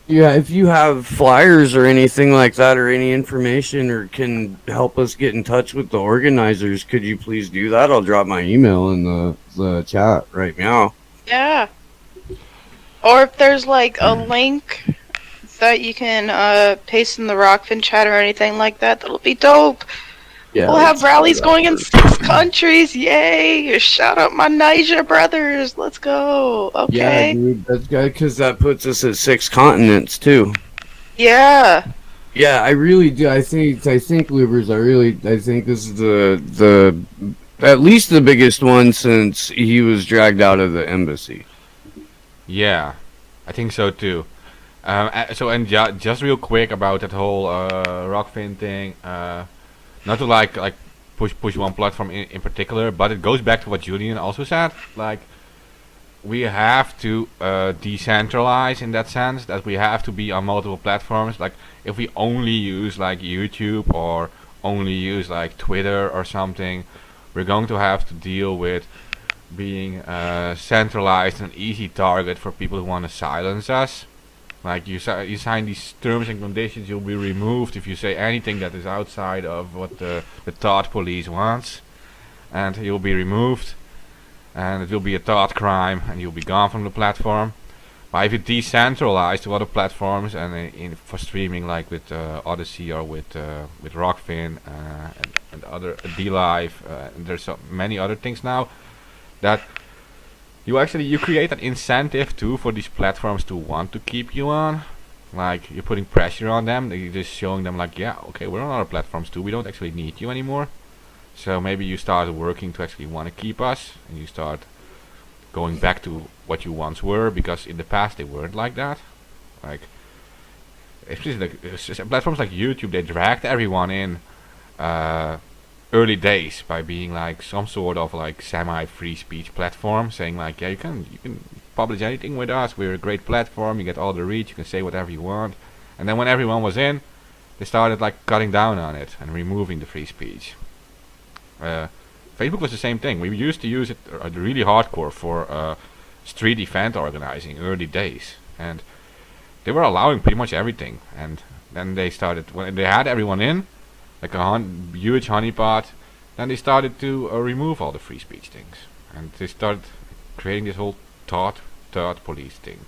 Yeah, if you have flyers or anything like that, or any information, or can help us get in touch with the organizers, could you please do that? I'll drop my email in the chat right now. Yeah. Or if there's a link that you can paste in the Rockfin chat or anything like that, that'll be dope. Yeah, We'll have rallies going in 6 countries. Yay! Shout out my Niger brothers. Let's go. Okay. Yeah, dude, that's good, because that puts us at 6 continents too. Yeah. Yeah, I really do. I think Livers. I think this is the at least the biggest one since he was dragged out of the embassy. Yeah, I think so too. So just real quick about that whole Rockfin thing. not to like push one platform in particular, but it goes back to what Julian also said. Like, we have to decentralize in that sense, that we have to be on multiple platforms. Like, if we only use like YouTube or only use like Twitter or something, we're going to have to deal with being centralized and easy target for people who want to silence us. Like, you sign these terms and conditions, you'll be removed if you say anything that is outside of what the thought police wants, and you'll be removed, and it will be a thought crime, and you'll be gone from the platform. But if you decentralize to other platforms, and for streaming, like with Odyssey or with Rockfin and other DLive, and there's so many other things now, that you create an incentive too for these platforms to want to keep you on. Like, you're putting pressure on them. You're just showing them like, yeah, okay, we're on other platforms too. We don't actually need you anymore. So maybe you start working to actually want to keep us, and you start going back to what you once were, because in the past they weren't like that. Like, especially like platforms like YouTube, they dragged everyone in early days by being like some sort of like semi-free speech platform, saying like, yeah, you can publish anything with us. We're a great platform. You get all the reach. You can say whatever you want. And then when everyone was in, they started like cutting down on it and removing the free speech. Facebook was the same thing. We used to use it really hardcore for street event organizing early days, and they were allowing pretty much everything. And then they started, when they had everyone in, like a huge honeypot, then they started to remove all the free speech things, and they started creating this whole thought police thing.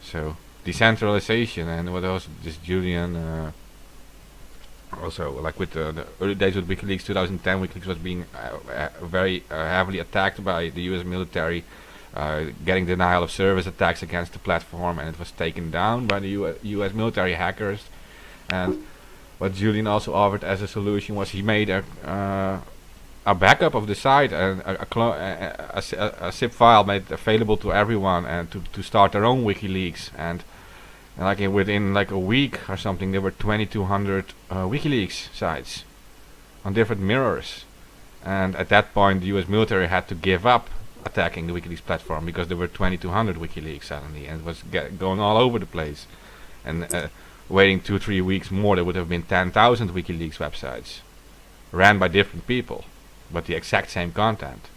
So decentralization, and what else? This Julian. Also, like with the early days with WikiLeaks, 2010, WikiLeaks was being very heavily attacked by the U.S. military, getting denial of service attacks against the platform, and it was taken down by the U.S. military hackers. And what Julian also offered as a solution was he made a backup of the site, and a zip file made available to everyone, and to start their own WikiLeaks. And like within like a week or something, there were 2,200 WikiLeaks sites on different mirrors. And at that point, the U.S. military had to give up attacking the WikiLeaks platform, because there were 2,200 WikiLeaks suddenly, and it was going all over the place. And waiting 2-3 weeks more, there would have been 10,000 WikiLeaks websites, ran by different people, but the exact same content.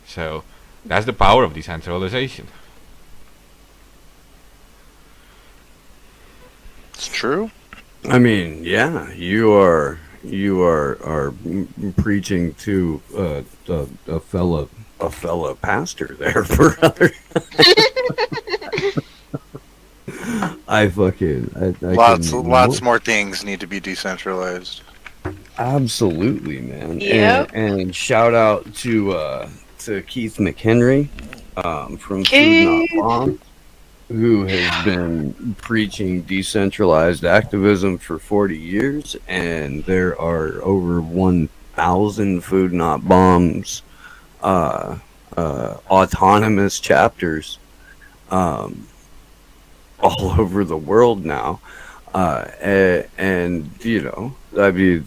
So that's the power of decentralization. It's true. I mean, yeah, you are preaching to a fella pastor there, brother. I Lots more things need to be decentralized. Absolutely, man. Yep. And shout out to Keith McHenry from Food Not Bomb, who has been preaching decentralized activism for 40 years, and there are over 1,000 Food Not Bombs autonomous chapters all over the world now. And you know, I mean,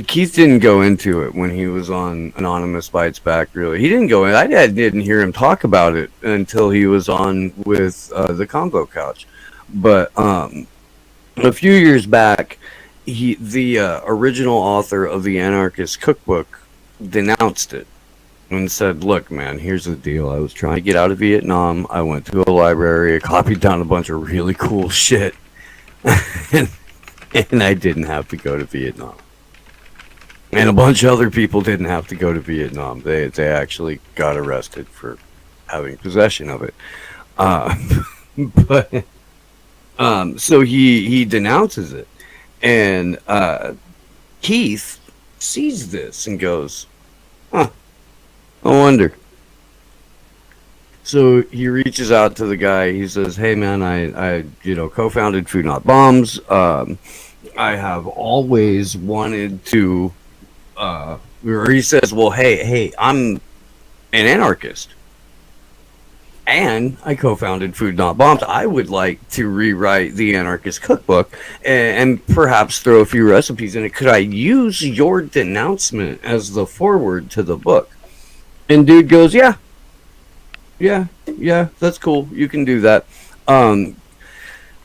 Keith didn't go into it when he was on Anonymous Bites Back. Really, he didn't go in. I didn't hear him talk about it until he was on with the Combo Couch. But a few years back, the original author of the Anarchist Cookbook denounced it and said, "Look, man, here's the deal. I was trying to get out of Vietnam. I went to a library. I copied down a bunch of really cool shit, and I didn't have to go to Vietnam." And a bunch of other people didn't have to go to Vietnam. They actually got arrested for having possession of it. But so he denounces it, and Keith sees this and goes, "Huh, I wonder." So he reaches out to the guy. He says, "Hey, man, I co-founded Food Not Bombs. I have always wanted to." Or he says, "Well, hey, I'm an anarchist, and I co-founded Food Not Bombs. I would like to rewrite the Anarchist Cookbook and perhaps throw a few recipes in it. Could I use your denouncement as the foreword to the book? And dude goes, yeah, that's cool. You can do that.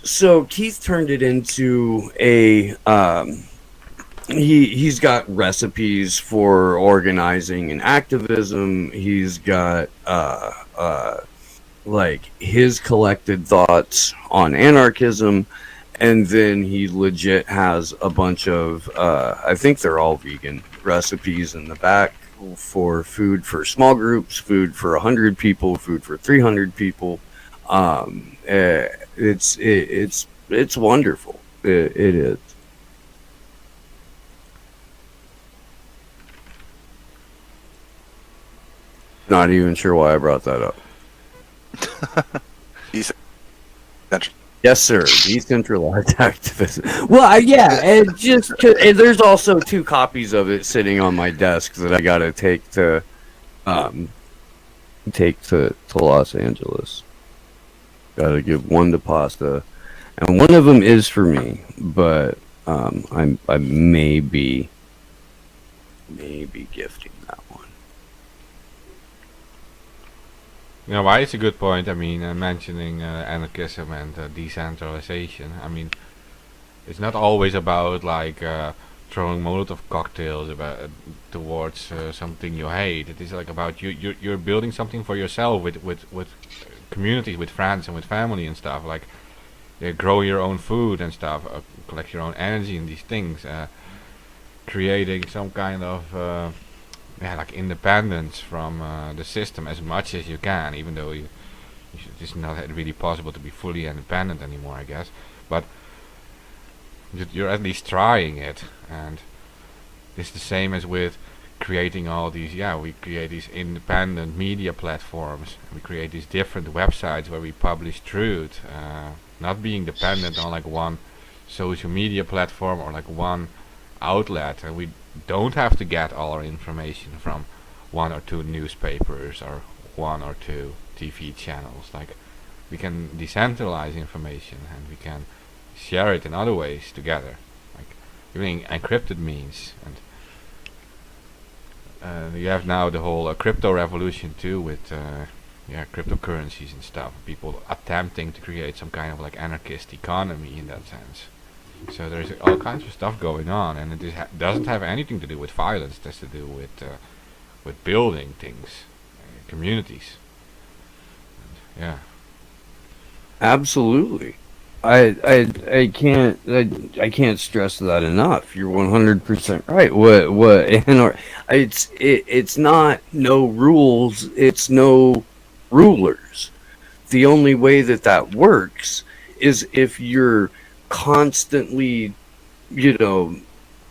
So Keith turned it into a he's got recipes for organizing and activism. He's got like his collected thoughts on anarchism, and then he legit has a bunch of I think they're all vegan recipes in the back for food for small groups, food for 100 people, food for 300 people. It's wonderful. It is. Not even sure why I brought that up. Yes, sir. Decentralized activism. Well, yeah, and and there's also 2 copies of it sitting on my desk that I gotta take to Los Angeles. Gotta give one to Pasta, and one of them is for me. But I may be gifting that one. You know, why it's a good point. I mean, mentioning anarchism and decentralization. I mean, it's not always about like throwing Molotov cocktails towards something you hate. It is like about you're building something for yourself with community, with friends and with family and stuff. Like grow your own food and stuff, collect your own energy in these things, creating some kind of like independence from the system as much as you can, even though it's not really possible to be fully independent anymore, I guess. But you're at least trying it, and it's the same as with creating all these. We create these independent media platforms. We create these different websites where we publish truth, not being dependent on like one social media platform or like one outlet, and we don't have to get all our information from 1 or 2 newspapers or 1 or 2 TV channels. Like, we can decentralize information and we can share it in other ways together, like using encrypted means. And you have now the whole crypto revolution too, with cryptocurrencies and stuff. People attempting to create some kind of like anarchist economy in that sense. So there's all kinds of stuff going on, and it doesn't have anything to do with violence. It has to do with building things, communities. And, yeah. Absolutely. I can't stress that enough. You're 100% right. It's not no rules. It's no rulers. The only way that works is if you're constantly,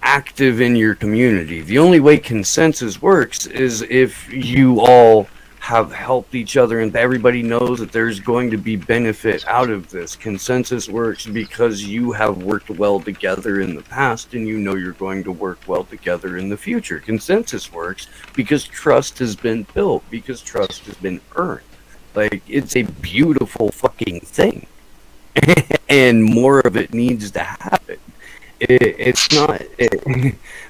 active in your community. The only way consensus works is if you all have helped each other and everybody knows that there's going to be benefit out of this. Consensus works because you have worked well together in the past and you know you're going to work well together in the future. Consensus works because trust has been built, because trust has been earned. Like, it's a beautiful fucking thing. And more of it needs to happen. It's not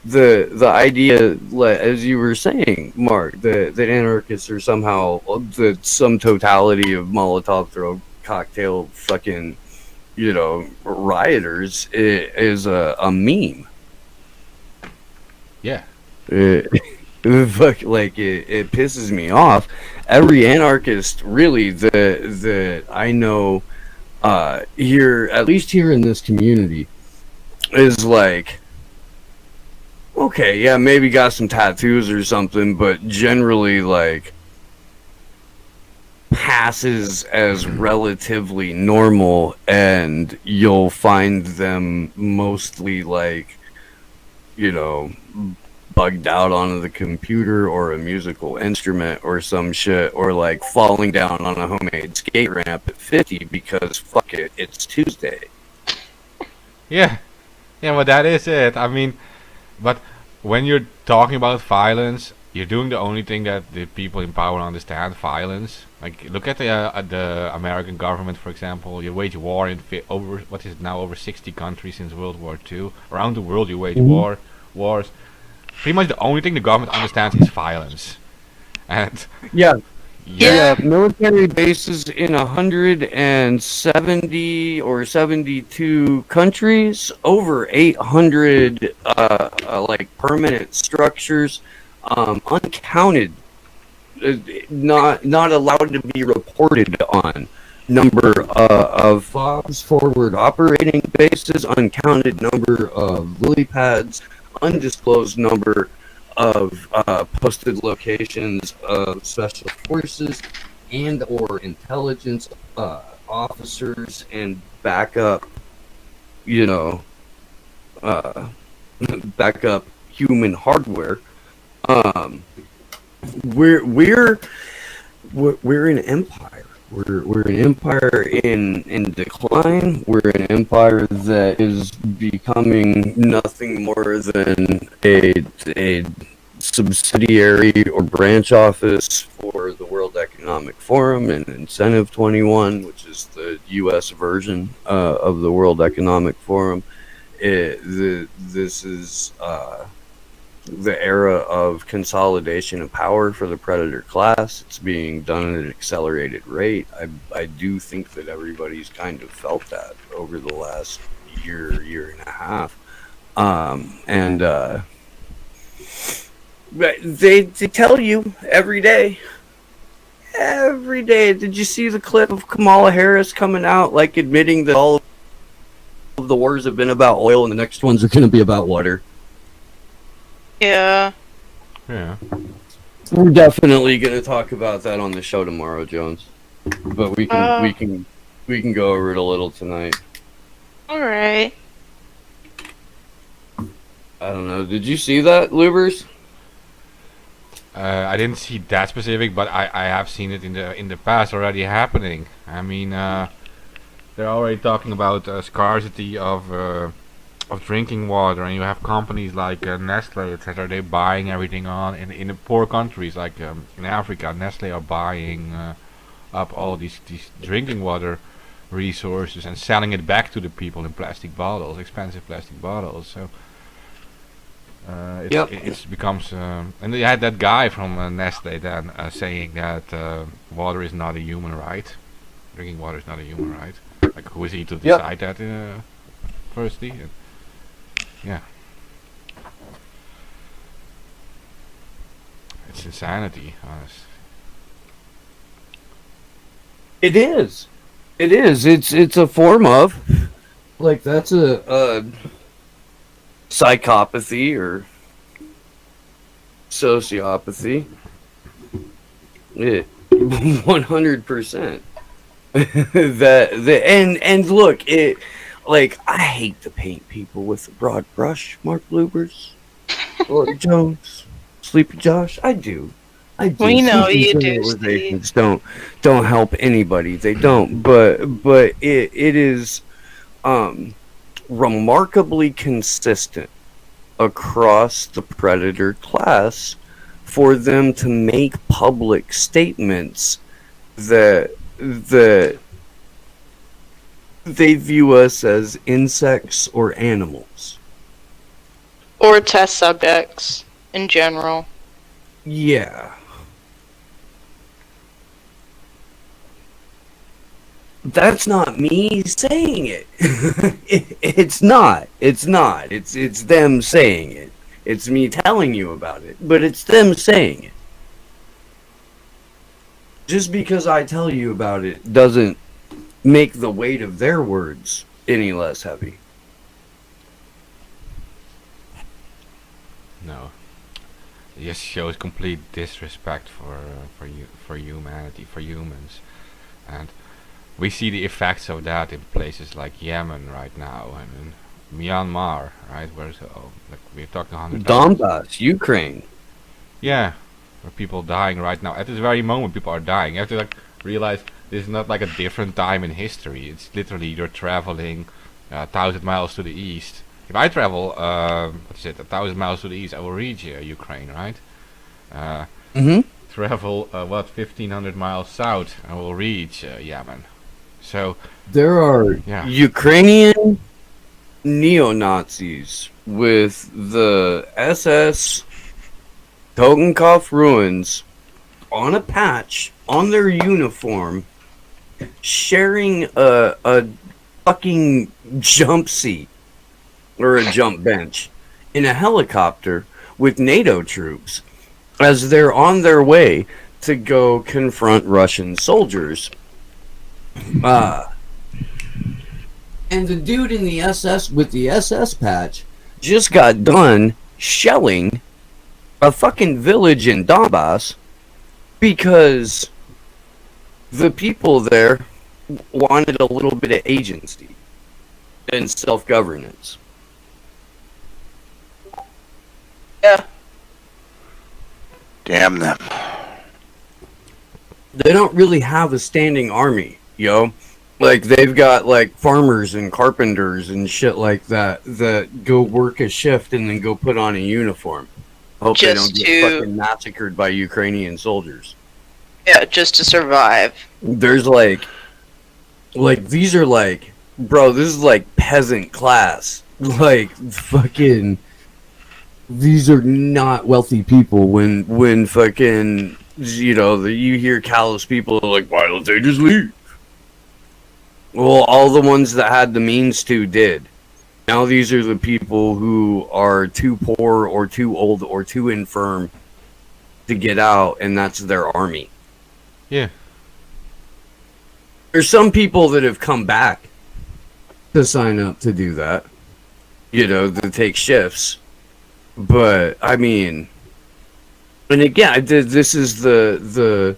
the idea, as you were saying, Mark, that anarchists are somehow the sum totality of Molotov throw cocktail fucking rioters is a meme. Yeah. It pisses me off. Every anarchist really that I know here, at least here in this community, is like, okay, yeah, maybe got some tattoos or something, but generally like passes as relatively normal, and you'll find them mostly like, bugged out on the computer or a musical instrument or some shit, or like falling down on a homemade skate ramp at 50 because fuck it, it's Tuesday. Yeah, well, that is it. I mean, but when you're talking about violence, you're doing the only thing that the people in power understand: violence. Like, look at the American government, for example. You wage war in over, what is it now, over 60 countries since World War II. Around the world, you wage wars. Pretty much the only thing the government understands is violence. And Yeah, Yeah. military bases in 170 or 72 countries, over 800 like permanent structures, uncounted, not allowed to be reported on. Number of FOBs, forward operating bases, uncounted number of lily pads, undisclosed number of posted locations of special forces and or intelligence officers and backup, you know, uh, backup human hardware. Um, we're an empire. We're an empire in decline. We're an empire that is becoming nothing more than a subsidiary or branch office for the World Economic Forum and Incentive 21, which is the U.S. version of the World Economic Forum. This is the era of consolidation of power for the predator class. It's being done at an accelerated rate. I do think that everybody's kind of felt that over the last year and a half. They tell you every day. Every day. Did you see the clip of Kamala Harris coming out, like, admitting that all of the wars have been about oil and the next ones are going to be about water? Yeah. yeah, We're definitely going to talk about that on the show tomorrow, Jones. But we can go over it a little tonight. All right. I don't know. Did you see that, Lubers? I didn't see that specific, but I have seen it in the past already happening. I mean, they're already talking about scarcity of drinking water, and you have companies like Nestle, etc. They're buying everything on in the poor countries, like in Africa. Nestle are buying up all these drinking water resources and selling it back to the people in plastic bottles, expensive plastic bottles. So it becomes, and you had that guy from Nestle then saying that water is not a human right. Drinking water is not a human right. Like, who is he to decide that? Firstly. Yeah. It's insanity, honest. It is. It is. It's a form of, like, that's a psychopathy or sociopathy. 100%. And look, it, like, I hate to paint people with a broad brush, Mark Bloopers, or Jones, Sleepy Josh. I do. We know Sleepy you do, generalizations don't help anybody. They don't. But it is remarkably consistent across the predator class for them to make public statements that they view us as insects or animals. Or test subjects in general. Yeah. That's not me saying it. It's not. It's not. It's them saying it. It's me telling you about it, but it's them saying it. Just because I tell you about it doesn't make the weight of their words any less heavy. No. It just shows complete disrespect for humanity, for humans, and we see the effects of that in places like Yemen right now, and in Myanmar, right? Where's like we're talking 100. Donbass, Ukraine. Yeah, where people dying right now. At this very moment, people are dying. You have to like realize this is not like a different time in history. It's literally you're traveling 1,000 miles to the east. If I travel, 1,000 miles to the east, I will reach Ukraine, right? Travel 1,500 miles south, and we'll reach Yemen. So There are yeah, Ukrainian neo-Nazis with the SS Totenkopf ruins on a patch on their uniform, sharing a fucking jump seat or a jump bench in a helicopter with NATO troops as they're on their way to go confront Russian soldiers. And the dude in the SS with the SS patch just got done shelling a fucking village in Donbass because the people there wanted a little bit of agency and self-governance. Yeah. Damn them. They don't really have a standing army, yo. Like, they've got, like, farmers and carpenters and shit like that that go work a shift and then go put on a uniform. Hope they don't get fucking massacred by Ukrainian soldiers. Yeah, just to survive. There's, like, these are, like, bro, this is, like, peasant class. Like, fucking, these are not wealthy people when fucking, you know, you hear callous people like, why don't they just leave? Well, all the ones that had the means to did. Now these are the people who are too poor or too old or too infirm to get out, and that's their army. yeah. There's some people that have come back to sign up to do that, you know, to take shifts. But, I mean, and again, this is the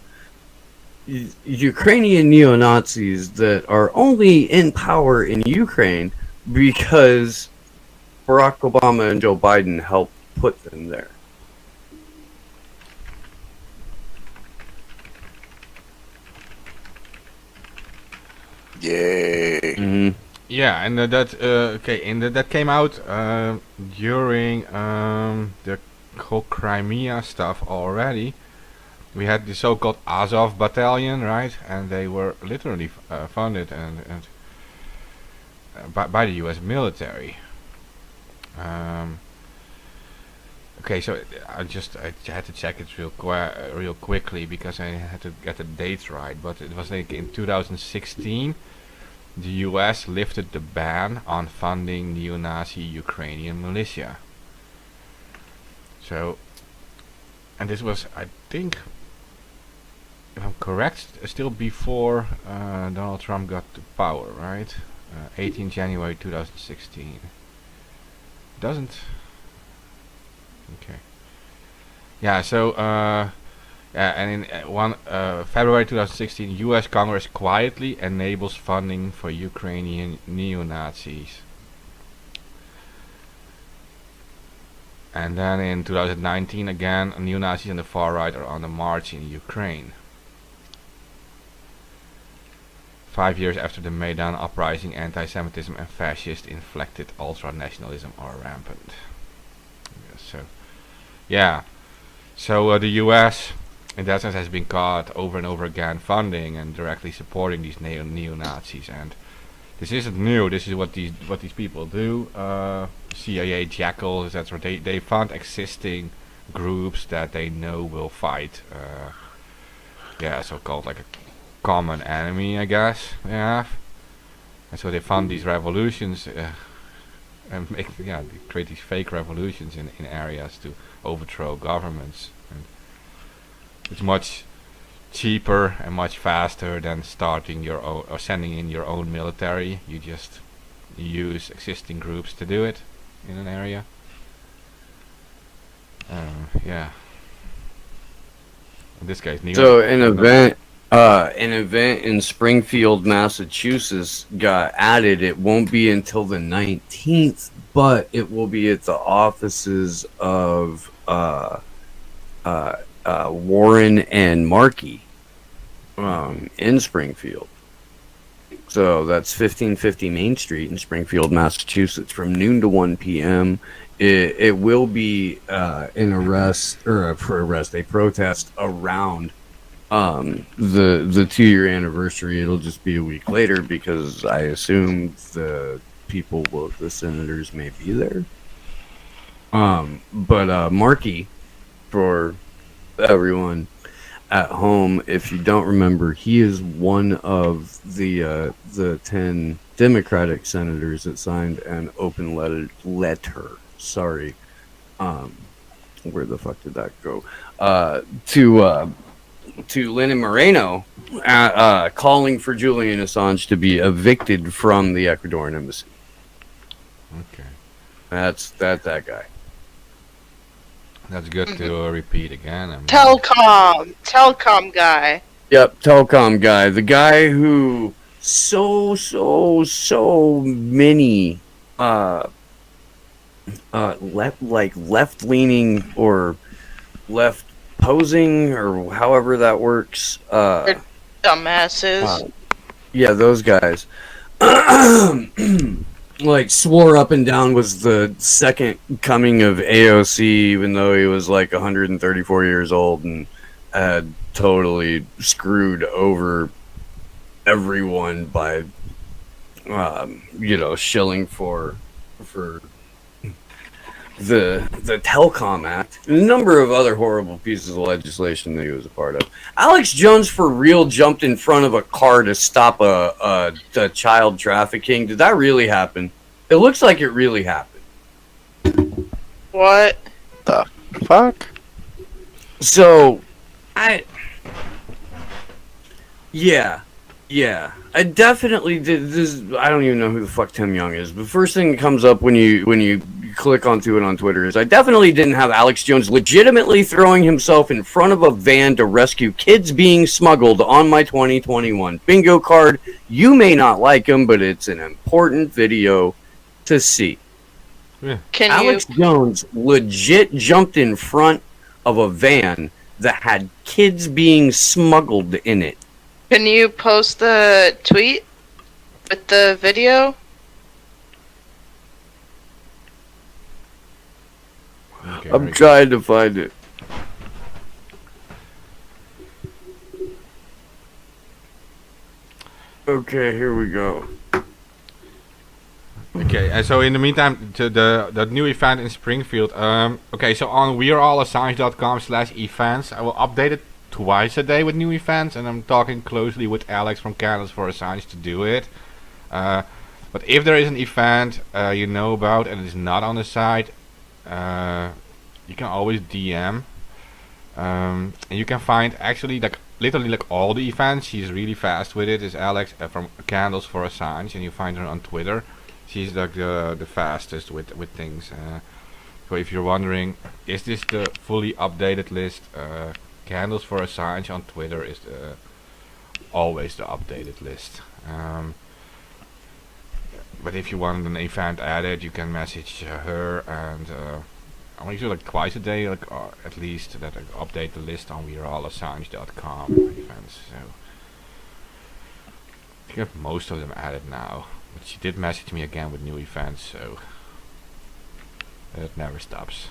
Ukrainian neo-Nazis that are only in power in Ukraine because Barack Obama and Joe Biden helped put them there. Yay. Mm-hmm. Yeah, and that came out during the whole Crimea stuff already. We had the so-called Azov battalion, right? And they were literally funded and by the U.S. military. Okay, so I had to check it real quickly because I had to get the dates right. But it was like in 2016, the U.S. lifted the ban on funding neo-Nazi Ukrainian militia. So, and this was, I think, if I'm correct, still before Donald Trump got to power, right? 18 January 2016. Doesn't. Okay. Yeah. So, and in February 2016, U.S. Congress quietly enables funding for Ukrainian neo-Nazis. And then in 2019, again, neo-Nazis and the far right are on the march in Ukraine. 5 years after the Maidan uprising, anti-Semitism and fascist-inflected ultra-nationalism are rampant. So the U.S. in that sense has been caught over and over again funding and directly supporting these neo-Nazis, and this isn't new. This is what these people do. CIA jackals, etc. They fund existing groups that they know will fight. So-called like a common enemy, I guess. Yeah, and so they fund these revolutions and they create these fake revolutions in areas to overthrow governments. And it's much cheaper and much faster than starting your own or sending in your own military. You just use existing groups to do it in an area. Yeah. In this case, So an event in Springfield, Massachusetts got added. It won't be until the 19th, but it will be at the offices of Warren and Markey in Springfield. So that's 1550 Main Street in Springfield, Massachusetts, from noon to 1 p.m. It will be an arrest or a protest around the 2-year anniversary. It'll just be a week later because I assume the senators may be there. But Markey, for everyone at home, if you don't remember, he is one of the 10 Democratic senators that signed an open letter. Sorry, where the fuck did that go? To Lenin Moreno, calling for Julian Assange to be evicted from the Ecuadorian embassy. Okay. That's that guy. That's good to repeat again. I mean, Telcom guy. Yep, telecom guy. The guy who so many left leaning or left posing or however that works. Dumbasses. Yeah, those guys. Like swore up and down was the second coming of AOC, even though he was like 134 years old and had totally screwed over everyone by, shilling for the Telecom Act, and a number of other horrible pieces of legislation that he was a part of. Alex Jones for real jumped in front of a car to stop a child trafficking. Did that really happen? It looks like it really happened. What? The fuck? So, yeah. I definitely did this. I don't even know who the fuck Tim Young is. But first thing that comes up when you click onto it on Twitter is I definitely didn't have Alex Jones legitimately throwing himself in front of a van to rescue kids being smuggled on my 2021 bingo card. You may not like him, but it's an important video to see. yeah. Alex Jones legit jumped in front of a van that had kids being smuggled in it. Can you post the tweet with the video? Okay, I'm trying to find it. Okay, here we go. Okay, and so in the meantime, to the new event in Springfield. Okay, so on weareallassange.com/events, I will update it twice a day with new events, and I'm talking closely with Alex from Candles for Assange to do it. But if there is an event you know about and it's not on the site, you can always DM. And you can find actually literally all the events. She's really fast with it. Is Alex from Candles for Assange, and you find her on Twitter. She's like the fastest with things. So if you're wondering, is this the fully updated list? Candles for Assange on Twitter is always the updated list. But if you want an event added, you can message her, and I make sure like twice a day, at least, that I update the list on weareallassange.com events. So I think I have most of them added now. But she did message me again with new events, so it never stops.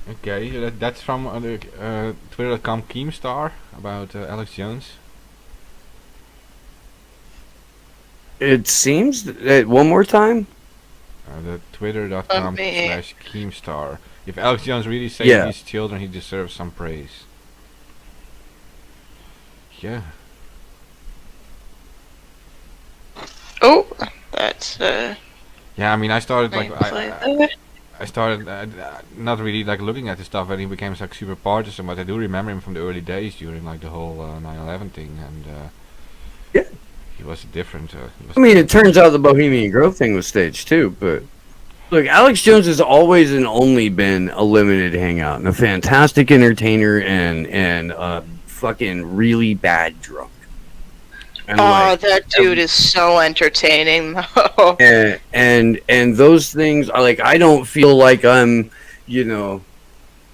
Okay, so that's from Twitter.com Keemstar about Alex Jones. It seems that one more time. The Twitter.com/Keemstar. If Alex Jones really saved these children, he deserves some praise. Yeah. Oh, that's Yeah, I mean, I started I started not really looking at the stuff when he became super partisan, but I do remember him from the early days during the whole 9/11 thing, and he was different. I mean, it turns out the Bohemian Grove thing was staged too, but look, Alex Jones has always and only been a limited hangout and a fantastic entertainer and a fucking really bad drunk. And that dude is so entertaining though. And those things are I don't feel like I'm,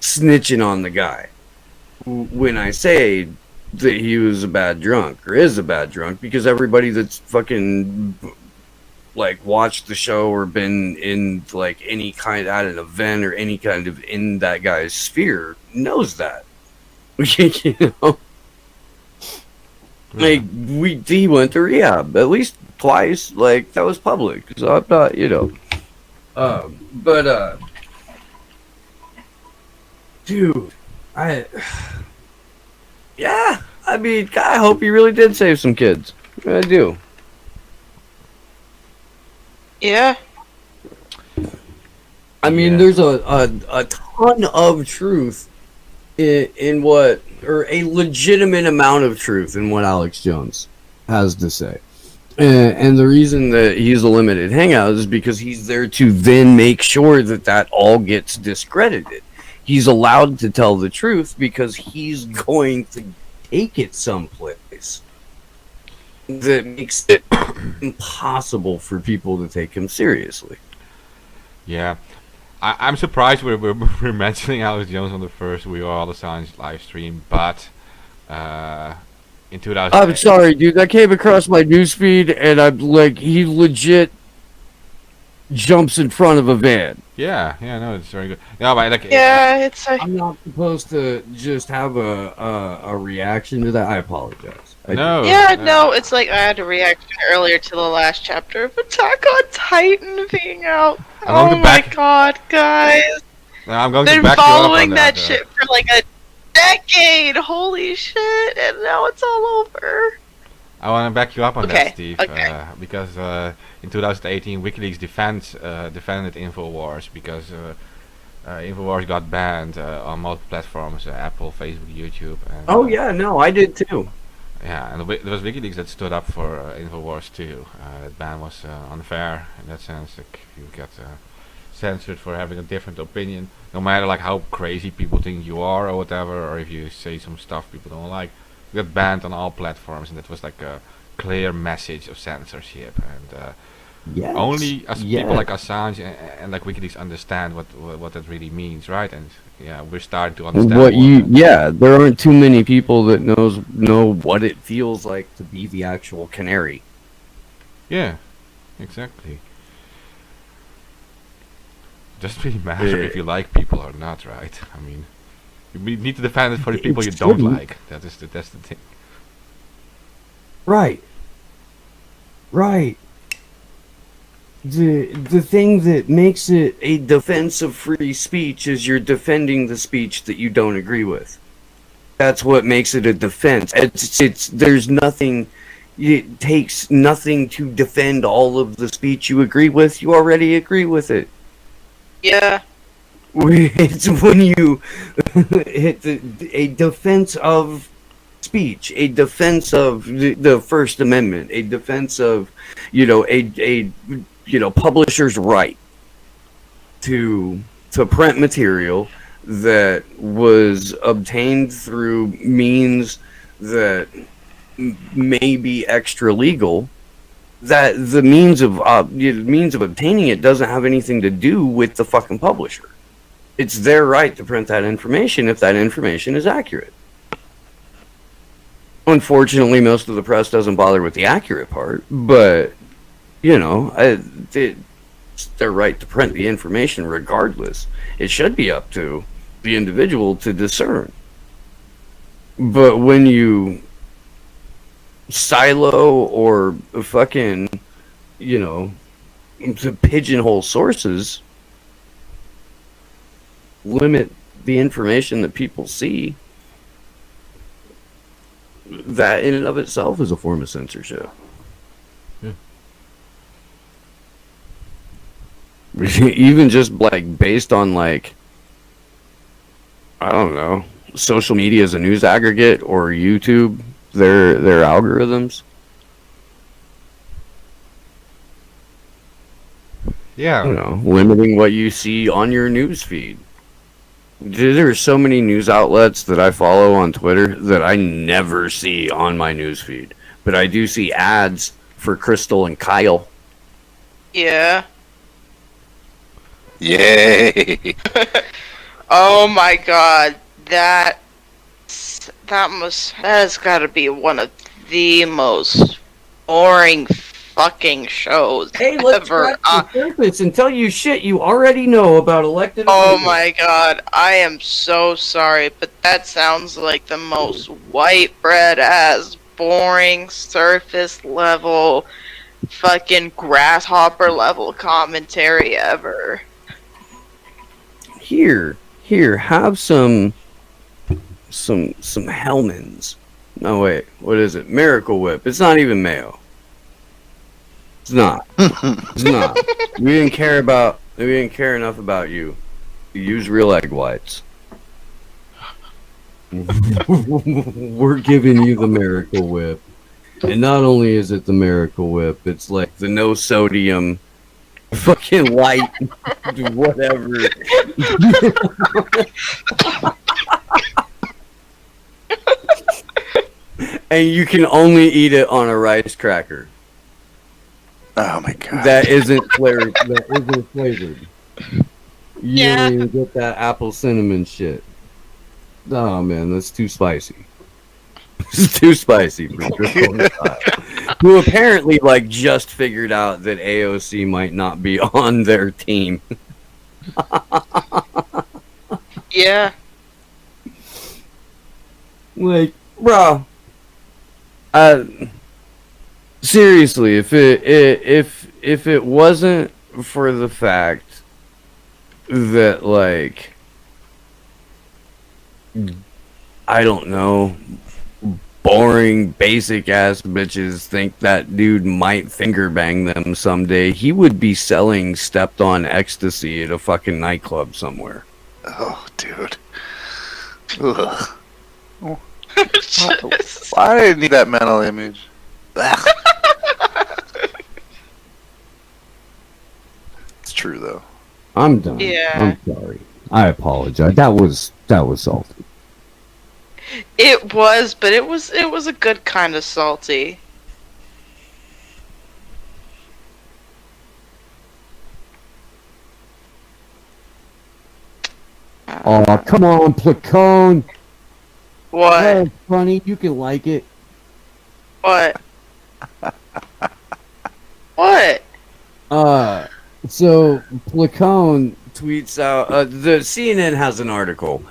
snitching on the guy. When I say that he was a bad drunk or is a bad drunk, because everybody that's fucking like watched the show or been in like any kind at an event or any kind of in that guy's sphere knows that. You know, like he went to rehab at least twice. Like that was public, so I'm not, you know. Dude, yeah. I mean, I hope he really did save some kids. I do. Yeah. I mean, there's a ton of truth in what, or a legitimate amount of truth in what Alex Jones has to say. And the reason that he's a limited hangout is because he's there to then make sure that that all gets discredited. He's allowed to tell the truth because he's going to take it someplace that makes it impossible for people to take him seriously. Yeah. I'm surprised we're mentioning Alex Jones on the first We Are All Assange live stream, but in 2000. I'm sorry, dude. That came across my newsfeed, and I'm like, he legit jumps in front of a van. Yeah, no, it's very good. No, but like, Yeah, it's a... I'm not supposed to just have a reaction to that. I apologize. no. Yeah, no, it's like I had a reaction earlier to the last chapter of Attack on Titan being out. Oh my god, guys. No, I'm going They're to back you up following on that shit for like a decade. Holy shit, and now it's all over. I want to back you up on that, Steve, Okay. because in 2018 WikiLeaks defended Infowars because Infowars got banned on multiple platforms, Apple, Facebook, YouTube. And, Oh yeah, no, I did too. yeah, and there was WikiLeaks that stood up for Infowars too. That ban was unfair in that sense. Like you get censored for having a different opinion, no matter like how crazy people think you are or whatever, or if you say some stuff people don't like. You got banned on all platforms, and that was like a clear message of censorship. And Yes. only people Yes. like Assange and like WikiLeaks understand what that really means, right? And yeah, we're starting to understand What more you? of that. Yeah, there aren't too many people that know what it feels like to be the actual canary. Yeah, exactly. Doesn't really matter if you like people or not, right? I mean, you need to defend it for the people you don't shouldn't. like. That's the thing. Right. Right. The thing that makes it a defense of free speech is you're defending the speech that you don't agree with. That's what makes it a defense. It's there's nothing. It takes nothing to defend all of the speech you agree with. You already agree with it. Yeah. It's when you hit a defense of speech, a defense of the First Amendment, a defense of, a publisher's right to print material that was obtained through means that may be extra legal. That the means of obtaining it doesn't have anything to do with the fucking publisher. It's their right to print that information if that information is accurate. Unfortunately, most of the press doesn't bother with the accurate part, but it's their right to print the information regardless. It should be up to the individual to discern. But when you silo or fucking, to pigeonhole sources, limit the information that people see, that in and of itself is a form of censorship. Yeah. Even just like based on like, I don't know, social media as a news aggregate or YouTube, their algorithms. Yeah. I don't know, limiting what you see on your news feed. There are so many news outlets that I follow on Twitter that I never see on my news feed, but I do see ads for Crystal and Kyle. Yeah. Yay! Oh my god, that has got to be one of the most boring fucking shows Hey, let's ever. scratch the surface and tell you shit you already know about elected Oh officials. my god, I am so sorry, but that sounds like the most white bread ass, boring, surface level, fucking grasshopper level commentary ever. Here, have some Hellmann's. No wait, what is it? Miracle Whip. It's not even mayo. It's not. It's not. We didn't care enough about you. You use real egg whites. We're giving you the Miracle Whip. And not only is it the Miracle Whip, it's like the no sodium fucking light whatever. And you can only eat it on a rice cracker. Oh my god. That isn't flavored. You Yeah. don't even get that apple cinnamon shit. Oh man, that's too spicy. It's too spicy for Chris. Who apparently like just figured out that AOC might not be on their team. Yeah. Like, bro. Seriously, if it wasn't for the fact that like I don't know, boring basic ass bitches think that dude might finger bang them someday, he would be selling stepped on ecstasy at a fucking nightclub somewhere. Oh, dude. Ugh. Just- I didn't need that mental image. It's true though. I'm done. Yeah. I'm sorry. I apologize. That was salty. It was, but it was a good kind of salty. Oh, come on, Placone. What? That's funny. You can like it. What? What? So Placone tweets out. The CNN has an article.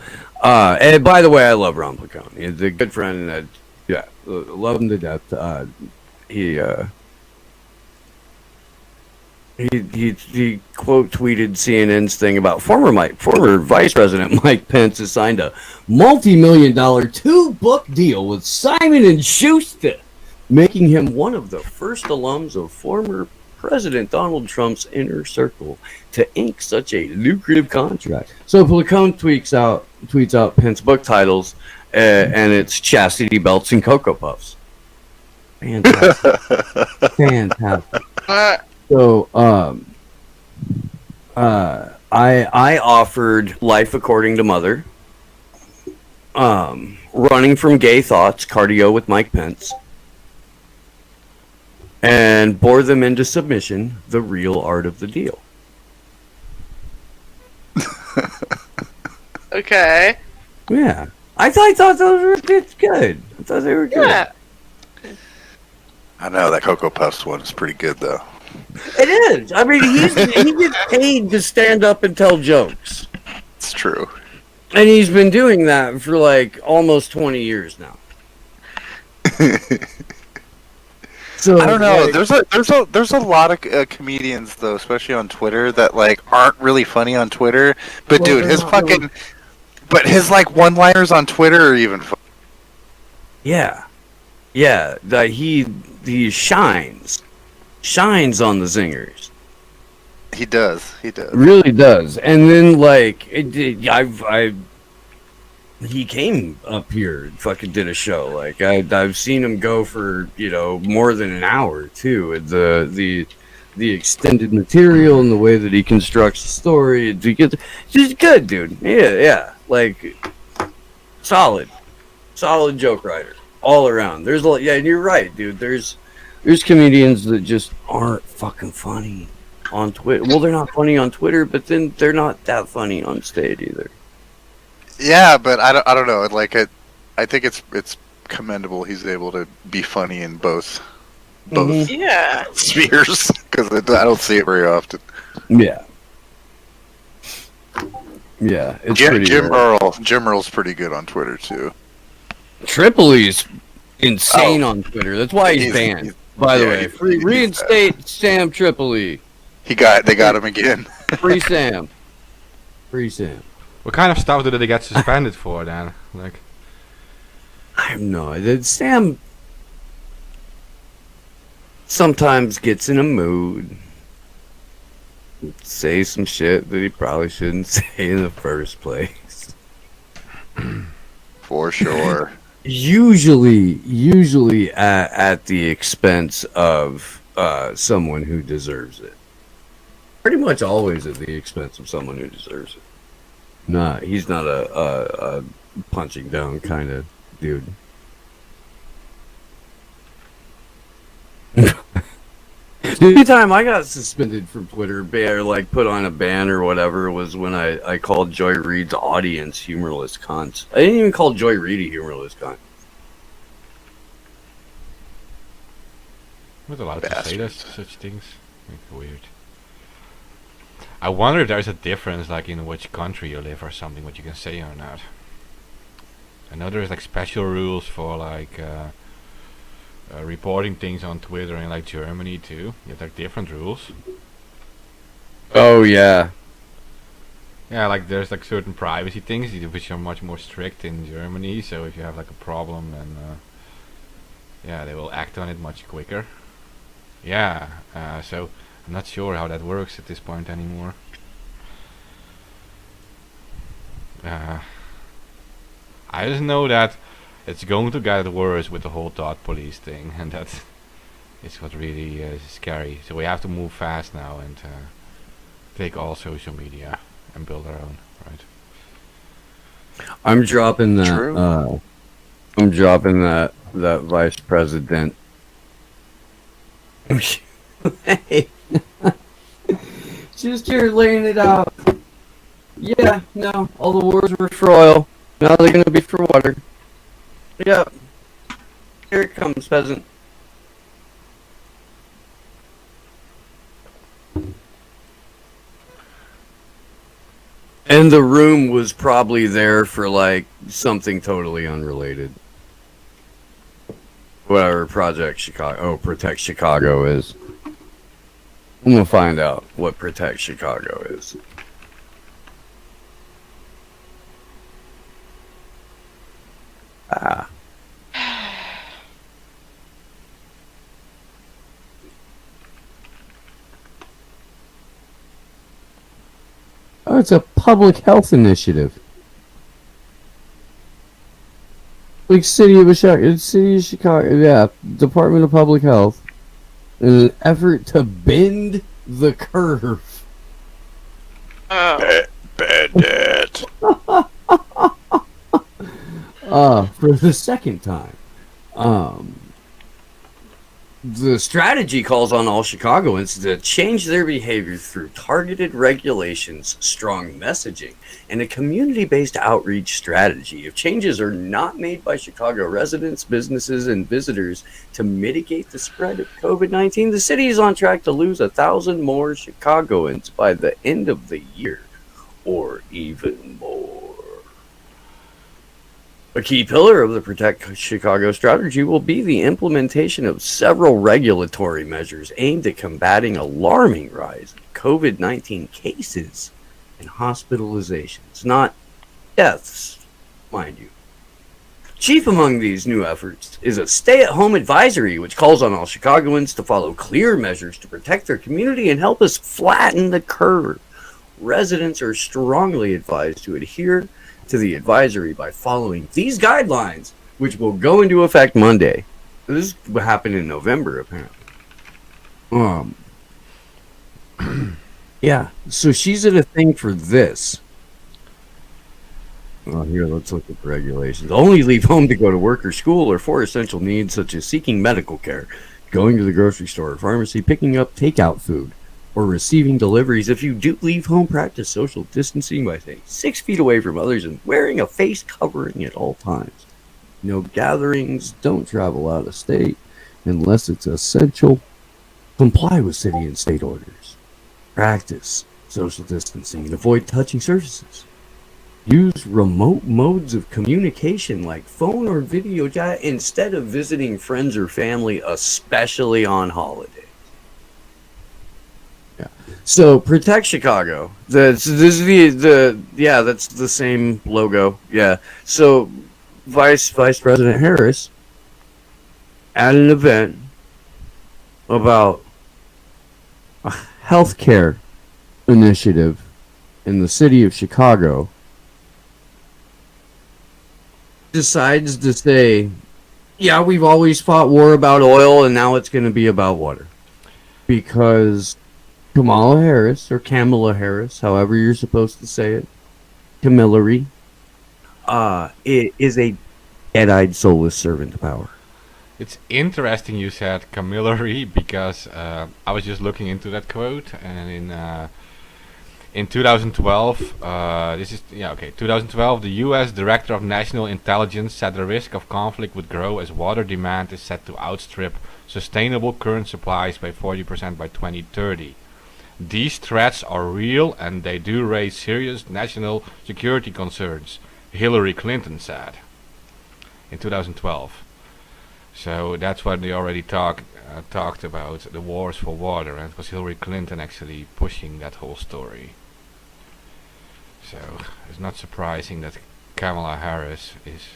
And by the way, I love Ron Placone. He's a good friend. And yeah, love him to death. He quote tweeted CNN's thing about former Vice President Mike Pence has signed a multi-million-dollar 2-book deal with Simon and Schuster, making him one of the first alums of former President Donald Trump's inner circle to ink such a lucrative contract. So Placone tweets out Pence book titles, and it's Chastity Belts and Cocoa Puffs. Fantastic. Fantastic. So, I offered Life According to Mother, Running from Gay Thoughts, Cardio with Mike Pence, and Bore Them into Submission, The Real Art of the Deal. Okay. Yeah. I thought those were good. I thought they were good. Yeah. I know that Cocoa Puffs one is pretty good though. It is. I mean, he gets paid to stand up and tell jokes. It's true. And he's been doing that for like almost 20 years now. So I don't know. like, There's a lot of comedians though, especially on Twitter, that like aren't really funny on Twitter. But Well, dude, they're his not fucking, really- but his like one-liners on Twitter are even. yeah, he shines on the zingers. He does. Really does. And then like he came up here and fucking did a show. Like I've seen him go for more than an hour too. The extended material and the way that he constructs the story, just good, dude. Yeah, like solid joke writer all around. There's and you're right, dude. There's comedians that just aren't fucking funny on Twitter. Well, they're not funny on Twitter, but then they're not that funny on stage either. Yeah, but I don't know. Like I think it's commendable he's able to be funny in both Yeah. spheres because I don't see it very often. Yeah. Yeah, it's pretty Jim Earl's pretty good on Twitter too. Tripoli's insane on Twitter. That's why he's banned. By the way, reinstate Sam Tripoli. They got him again. Free Sam. Free Sam. What kind of stuff did they get suspended for then? Like, I have no idea. Sam sometimes gets in a mood, say some shit that he probably shouldn't say in the first place. For sure. Usually at the expense of someone who deserves it. Pretty much always at the expense of someone who deserves it. He's not a punching down kind of dude. The only time I got suspended from Twitter, or like put on a ban or whatever, was when I called Joy Reid's audience humorless cunts. I didn't even call Joy Reid a humorless cunt. I'm not allowed to say such things. Like, weird. I wonder if there's a difference, like in which country you live or something, what you can say or not. I know there's like special rules for like reporting things on Twitter in like Germany too. You have like different rules. Oh yeah. Yeah, like there's like certain privacy things which are much more strict in Germany. So if you have like a problem, then yeah, they will act on it much quicker. Yeah. So I'm not sure how that works at this point anymore. I just know that it's going to get worse with the whole dot police thing, and that is what really is scary. So we have to move fast now and take all social media and build our own, right? I'm dropping that. True. I'm dropping that vice president. Hey. Just here laying it out. Yeah, no, all the wars were for oil. Now they're gonna be for water. Yep. Here it comes, peasant. And the room was probably there for like something totally unrelated. Whatever Project Chicago, Protect Chicago is. I'm gonna find out what Protect Chicago is. Ah. Oh, it's a public health initiative. Like City of Chicago, yeah, Department of Public Health, in an effort to bend the curve. Oh. Bandit. For the second time. The strategy calls on all Chicagoans to change their behavior through targeted regulations, strong messaging, and a community-based outreach strategy. If changes are not made by Chicago residents, businesses, and visitors to mitigate the spread of COVID-19, the city is on track to lose 1,000 more Chicagoans by the end of the year, or even more. A key pillar of the Protect Chicago strategy will be the implementation of several regulatory measures aimed at combating alarming rise in COVID-19 cases and hospitalizations, not deaths, mind you. Chief among these new efforts is a stay-at-home advisory, which calls on all Chicagoans to follow clear measures to protect their community and help us flatten the curve. Residents are strongly advised to adhere to the advisory by following these guidelines, which will go into effect Monday. This happened in November, apparently. Yeah, so she's at a thing for this. Oh, here, let's look at the regulations. Only leave home to go to work or school or for essential needs such as seeking medical care, going to the grocery store or pharmacy, picking up takeout food. or receiving deliveries. If you do leave home, practice social distancing by staying 6 feet away from others and wearing a face covering at all times. No gatherings. Don't travel out of state unless it's essential. Comply with city and state orders. Practice social distancing and avoid touching surfaces. Use remote modes of communication like phone or video chat instead of visiting friends or family, especially on holidays. Yeah. So protect Chicago. This is that's the same logo. Yeah. So Vice President Harris at an event about a healthcare initiative in the city of Chicago decides to say, yeah, we've always fought war about oil and now it's going to be about water. Because Kamala Harris, or Kamala Harris, however you're supposed to say it, Camillary, it is a dead-eyed soulless servant of power. It's interesting you said Camillary because I was just looking into that quote, and in 2012, 2012, the U.S. Director of National Intelligence said the risk of conflict would grow as water demand is set to outstrip sustainable current supplies by 40% by 2030. These threats are real and they do raise serious national security concerns, Hillary Clinton said in 2012. So that's what they already talked about, the wars for water, and it was Hillary Clinton actually pushing that whole story. So it's not surprising that Kamala Harris is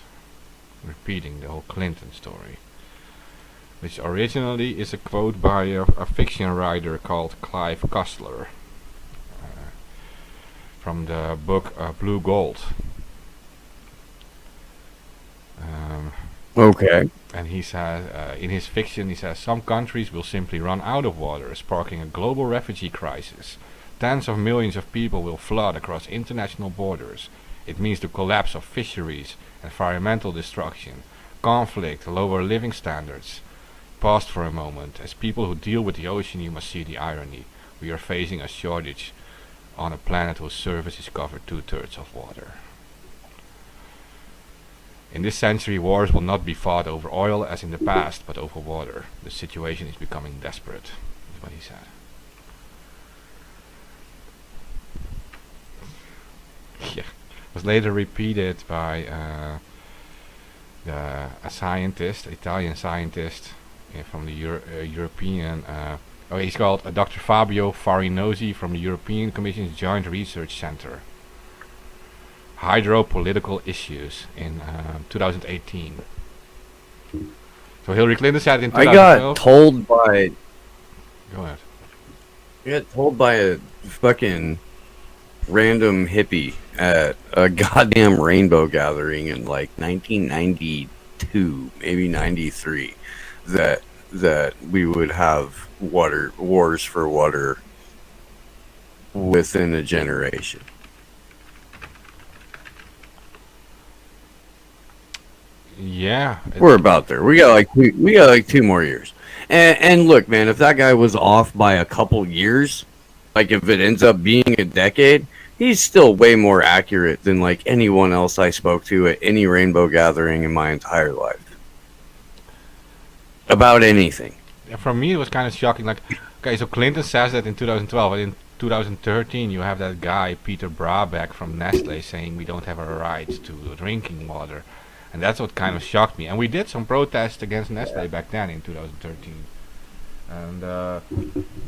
repeating the whole Clinton story, which originally is a quote by a fiction writer called Clive Cussler from the book Blue Gold. Okay. And he says, in his fiction, he says, some countries will simply run out of water, sparking a global refugee crisis. Tens of millions of people will flood across international borders. It means the collapse of fisheries, environmental destruction, conflict, lower living standards. Pause for a moment. As people who deal with the ocean, you must see the irony. We are facing a shortage on a planet whose surface is covered 2/3 of water. In this century, wars will not be fought over oil as in the past, but over water. The situation is becoming desperate, is what he said. Yeah, it was later repeated by a scientist, Italian scientist from the European. He's called Dr. Fabio Farinosi from the European Commission's Joint Research Center. Hydropolitical issues in 2018. So Hillary Clinton said in 2012. I got told by. Go ahead. I got told by a fucking random hippie at a goddamn rainbow gathering in like 1992, maybe 93, that we would have wars for water within a generation. Yeah, We're about there. We got like 2 more years. And look, man, if that guy was off by a couple years, like if it ends up being a decade, he's still way more accurate than like anyone else I spoke to at any rainbow gathering in my entire life. About anything. Yeah, for me it was kind of shocking. Like, okay, so Clinton says that in 2012, and in 2013 you have that guy Peter Brabeck from Nestle saying we don't have a right to drinking water. And that's what kind of shocked me. And we did some protests against Nestle back then in 2013. And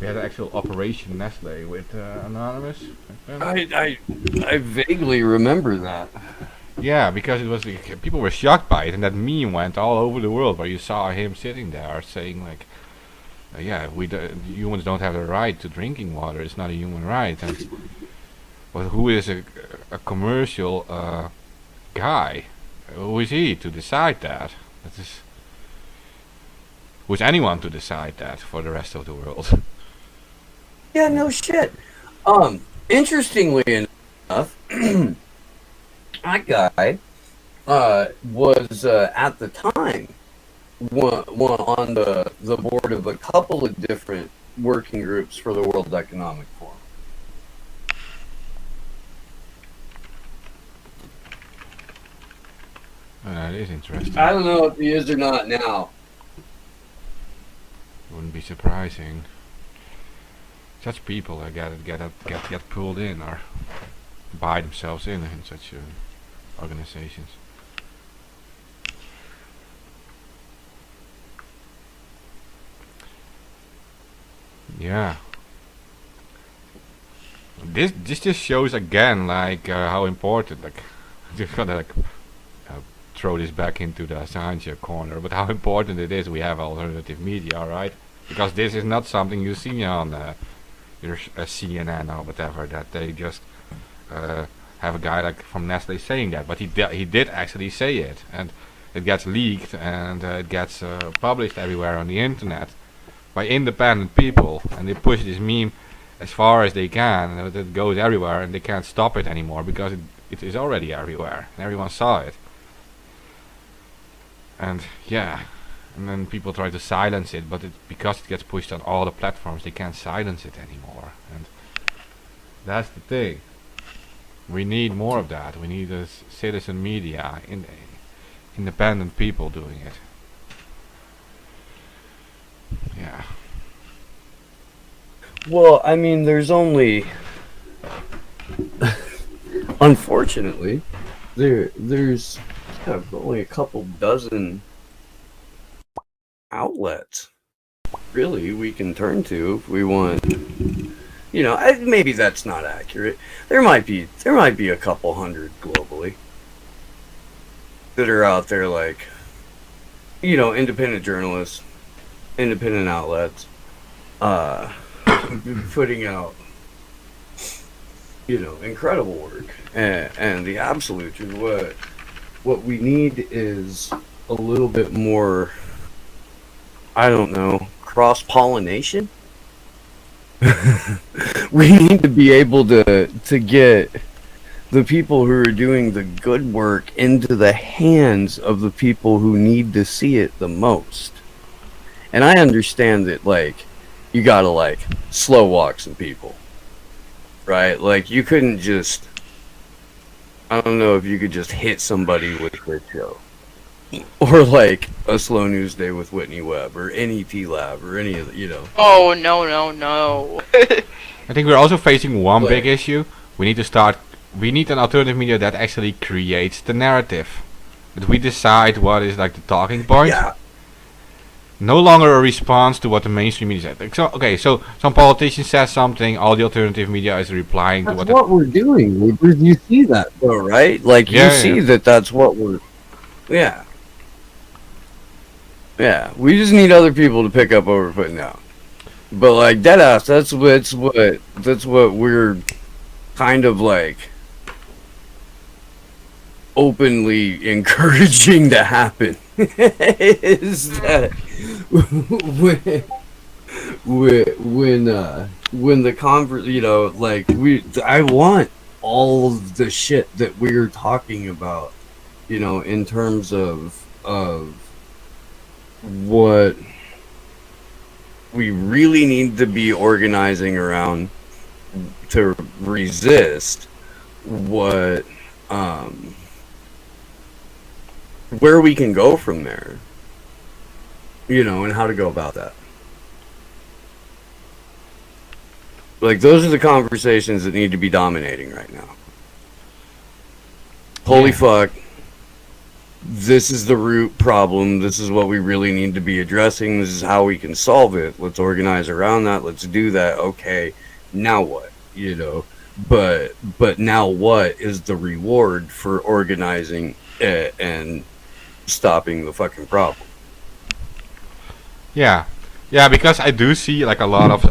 we had an actual Operation Nestle with Anonymous. I vaguely remember that. Yeah, because it was people were shocked by it, and that meme went all over the world where you saw him sitting there saying like, humans don't have the right to drinking water. It's not a human right. And well, who is a commercial guy? Who is he to decide that? Who is anyone to decide that for the rest of the world? Yeah, no shit. Interestingly enough, that guy was at the time one on the board of a couple of different working groups for the World Economic Forum. That is interesting. I don't know if he is or not now. Wouldn't be surprising. Such people get pulled in or buy themselves in such organizations. Yeah. This just shows again like how important, like just gotta like throw this back into the Assange corner, but how important it is we have alternative media, right? Because this is not something you see on your CNN or whatever, that they just have a guy like from Nestle saying that, but he did actually say it, and it gets leaked and it gets published everywhere on the internet by independent people, and they push this meme as far as they can, and it goes everywhere, and they can't stop it anymore because it is already everywhere, and everyone saw it. And yeah, and then people try to silence it, but because it gets pushed on all the platforms, they can't silence it anymore. And that's the thing. We need more of that. We need a citizen media, independent people doing it. Yeah. Well, I mean, there's only, unfortunately, there's only a couple dozen outlets really we can turn to if we want. You know, maybe that's not accurate. There might be a couple hundred globally that are out there, like, you know, independent journalists, independent outlets, putting out, you know, incredible work, and the absolute truth. What we need is a little bit more, I don't know, cross-pollination. We need to be able to get the people who are doing the good work into the hands of the people who need to see it the most. And I understand that, like, you gotta, like, slow walk some people, right? Like, you couldn't just, I don't know if you could just hit somebody with this show. Or like a Slow News Day with Whitney Webb or NET Lab or any of the, you know. Oh, no. I think we're also facing one big issue. We need an alternative media that actually creates the narrative. That we decide what is like the talking point. Yeah. No longer a response to what the mainstream media said. Like, so some politician says something, all the alternative media is replying to That's what what we're doing. You see that though, right? Like, you see that that's what we're... Yeah. Yeah, we just need other people to pick up what we're putting out. But like deadass, that's what we're kind of like openly encouraging to happen. Is that when the you know, like, I want all of the shit that we're talking about, you know, in terms of what we really need to be organizing around to resist, what where we can go from there, you know, and how to go about that. Like, those are the conversations that need to be dominating right now. Holy fuck, this is the root problem. This is what we really need to be addressing. This is how we can solve it. Let's organize around that. Let's do that. Okay, now what? You know, but now what is the reward for organizing and stopping the fucking problem? Yeah, because I do see like a lot of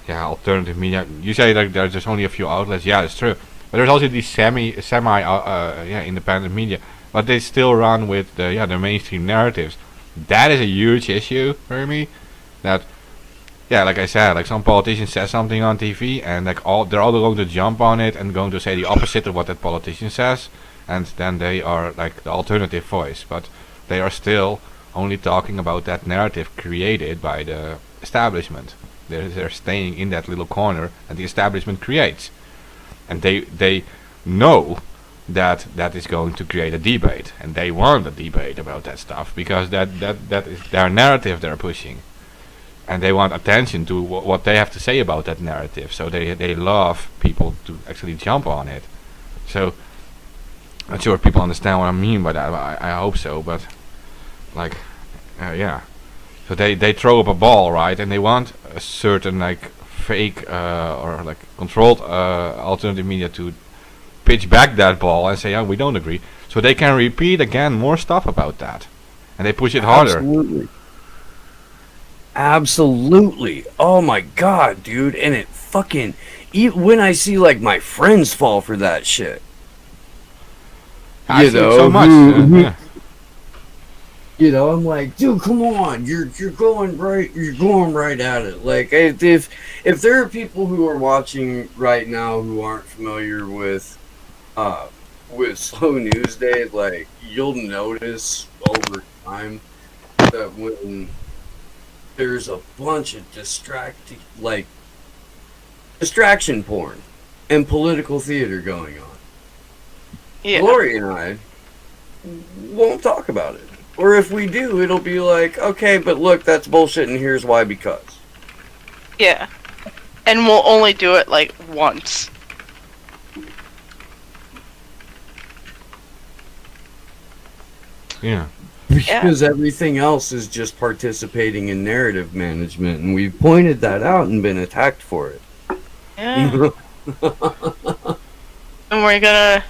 alternative media. You say like there's just only a few outlets. Yeah, it's true. But there's also these semi independent media, but they still run with the mainstream narratives. That is a huge issue for me. That, yeah, like I said, like some politician says something on TV, and like they're all going to jump on it and going to say the opposite of what that politician says, and then they are like the alternative voice, but they are still only talking about that narrative created by the establishment. They're staying in that little corner that the establishment creates, and they know that is going to create a debate, and they want a debate about that stuff because that is their narrative they're pushing, and they want attention to what they have to say about that narrative. So they love people to actually jump on it. So not sure if people understand what I mean by that. I hope so, but like yeah. So they throw up a ball, right, and they want a certain like fake or like controlled alternative media to pitch back that ball and say, we don't agree, so they can repeat again more stuff about that, and they push it harder. Absolutely. Oh my god, dude. And it fucking, when I see like my friends fall for that shit, I see it so much. Yeah. You know, I'm like, dude, come on, you're going right at it. Like, if there are people who are watching right now who aren't familiar with Slow News Day, like, you'll notice over time that when there's a bunch of distraction porn and political theater going on, Glory and I won't talk about it. Or if we do, it'll be like, okay, but look, that's bullshit, and here's why, because. Yeah. And we'll only do it, like, once. Yeah. Because everything else is just participating in narrative management, and we've pointed that out and been attacked for it. Yeah. And we're gonna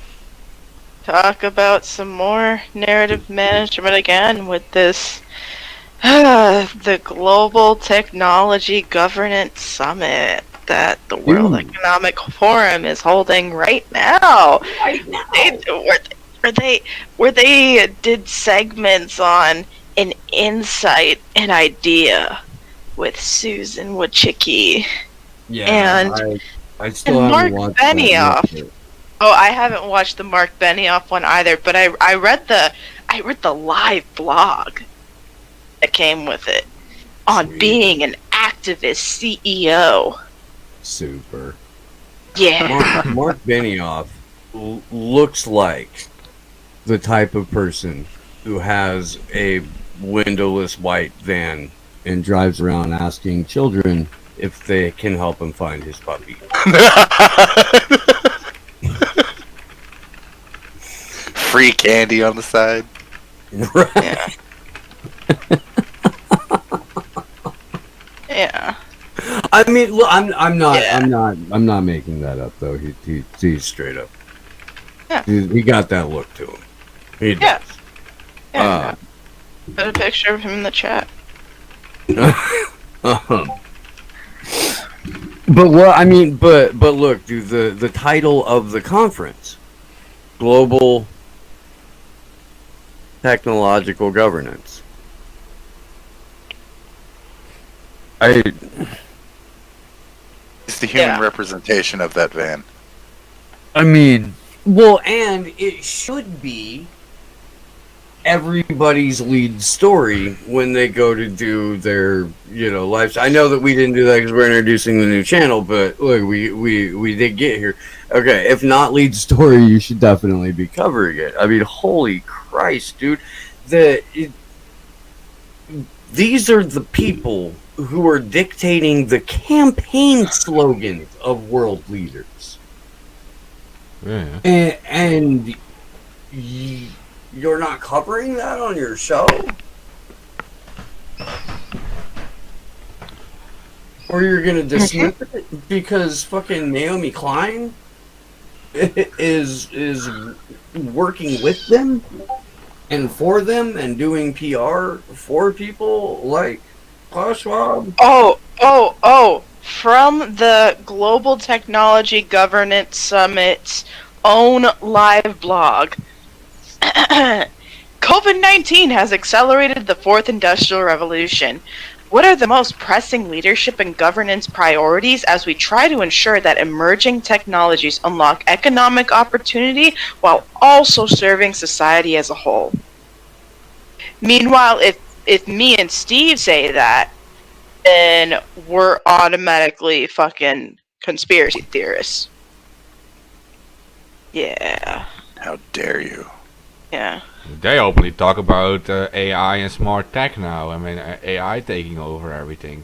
talk about some more narrative management again with this the Global Technology Governance Summit that the World Economic Forum is holding right now. Where they did segments on an insight, an idea with Susan Wojcicki. Yeah, and I still and haven't Mark watched that Benioff. yet. Oh, I haven't watched the Mark Benioff one either, but I read the live blog that came with it on Sweet. being an activist CEO. Super. Yeah. Mark Benioff looks like the type of person who has a windowless white van and drives around asking children if they can help him find his puppy. Free candy on the side. Right. Yeah. Yeah. I mean, look, I'm not making that up though. He's straight up. Yeah. He got that look to him. He does. Yeah. Yeah. Put a picture of him in the chat. But what I mean, but look, dude, the title of the conference, Global Technological Governance. It's the human Yeah. representation of that van. I mean, well, and it should be everybody's lead story when they go to do their, lives. I know that we didn't do that because we're introducing the new channel, but look, we did get here. Okay, if not lead story, you should definitely be covering it. I mean, holy Christ, dude. These are the people who are dictating the campaign slogans of world leaders. Yeah. And you're not covering that on your show? Or you're gonna dismiss it because fucking Naomi Klein is working with them and for them and doing PR for people like Klaus Schwab? Oh, from the Global Technology Governance Summit's own live blog. COVID-19 has accelerated the fourth industrial revolution. What are the most pressing leadership and governance priorities as we try to ensure that emerging technologies unlock economic opportunity while also serving society as a whole? Meanwhile, if me and Steve say that, then we're automatically fucking conspiracy theorists. Yeah. How dare you? Yeah. They openly talk about AI and smart tech now. I mean, AI taking over everything,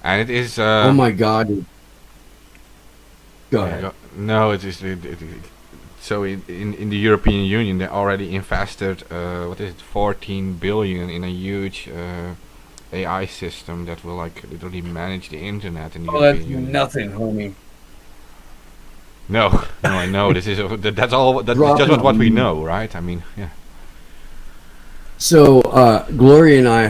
and it is. Oh my god. Go ahead. No, it is. So in the European Union, they already invested 14 billion in a huge AI system that will like literally manage the internet in the European Union. Nothing, homie. No, I know. This is that's all. That's just what we know, right? I mean, yeah. So, Gloria and I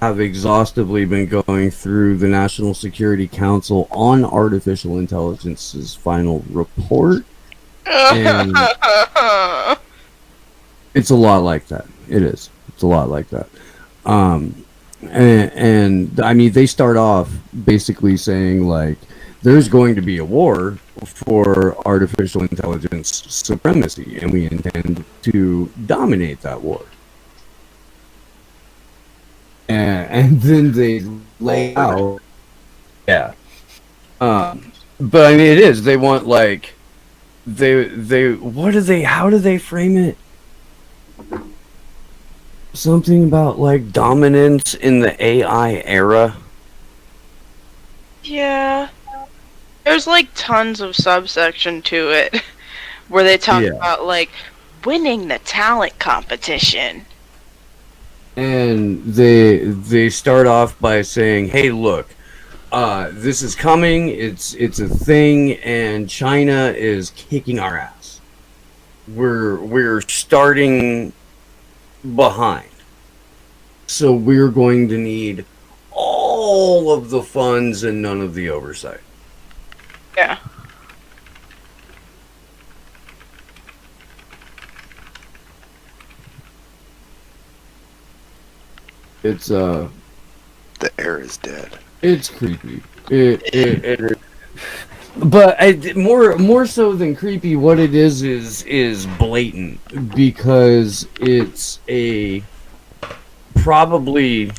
have exhaustively been going through the National Security Council on Artificial Intelligence's final report. And it's a lot like that. It is. It's a lot like that. And I mean, they start off basically saying, like, there's going to be a war for artificial intelligence supremacy, and we intend to dominate that war. And then they lay out, yeah. But I mean, it is. They want like, how do they frame it? Something about like dominance in the AI era. Yeah. There's like tons of subsection to it where they talk about like winning the talent competition. And they start off by saying, "Hey, look, this is coming. It's a thing, and China is kicking our ass. We're starting behind, so we're going to need all of the funds and none of the oversight." Yeah. It's The air is dead. It's creepy. But more so than creepy, what it is blatant, because it's a probably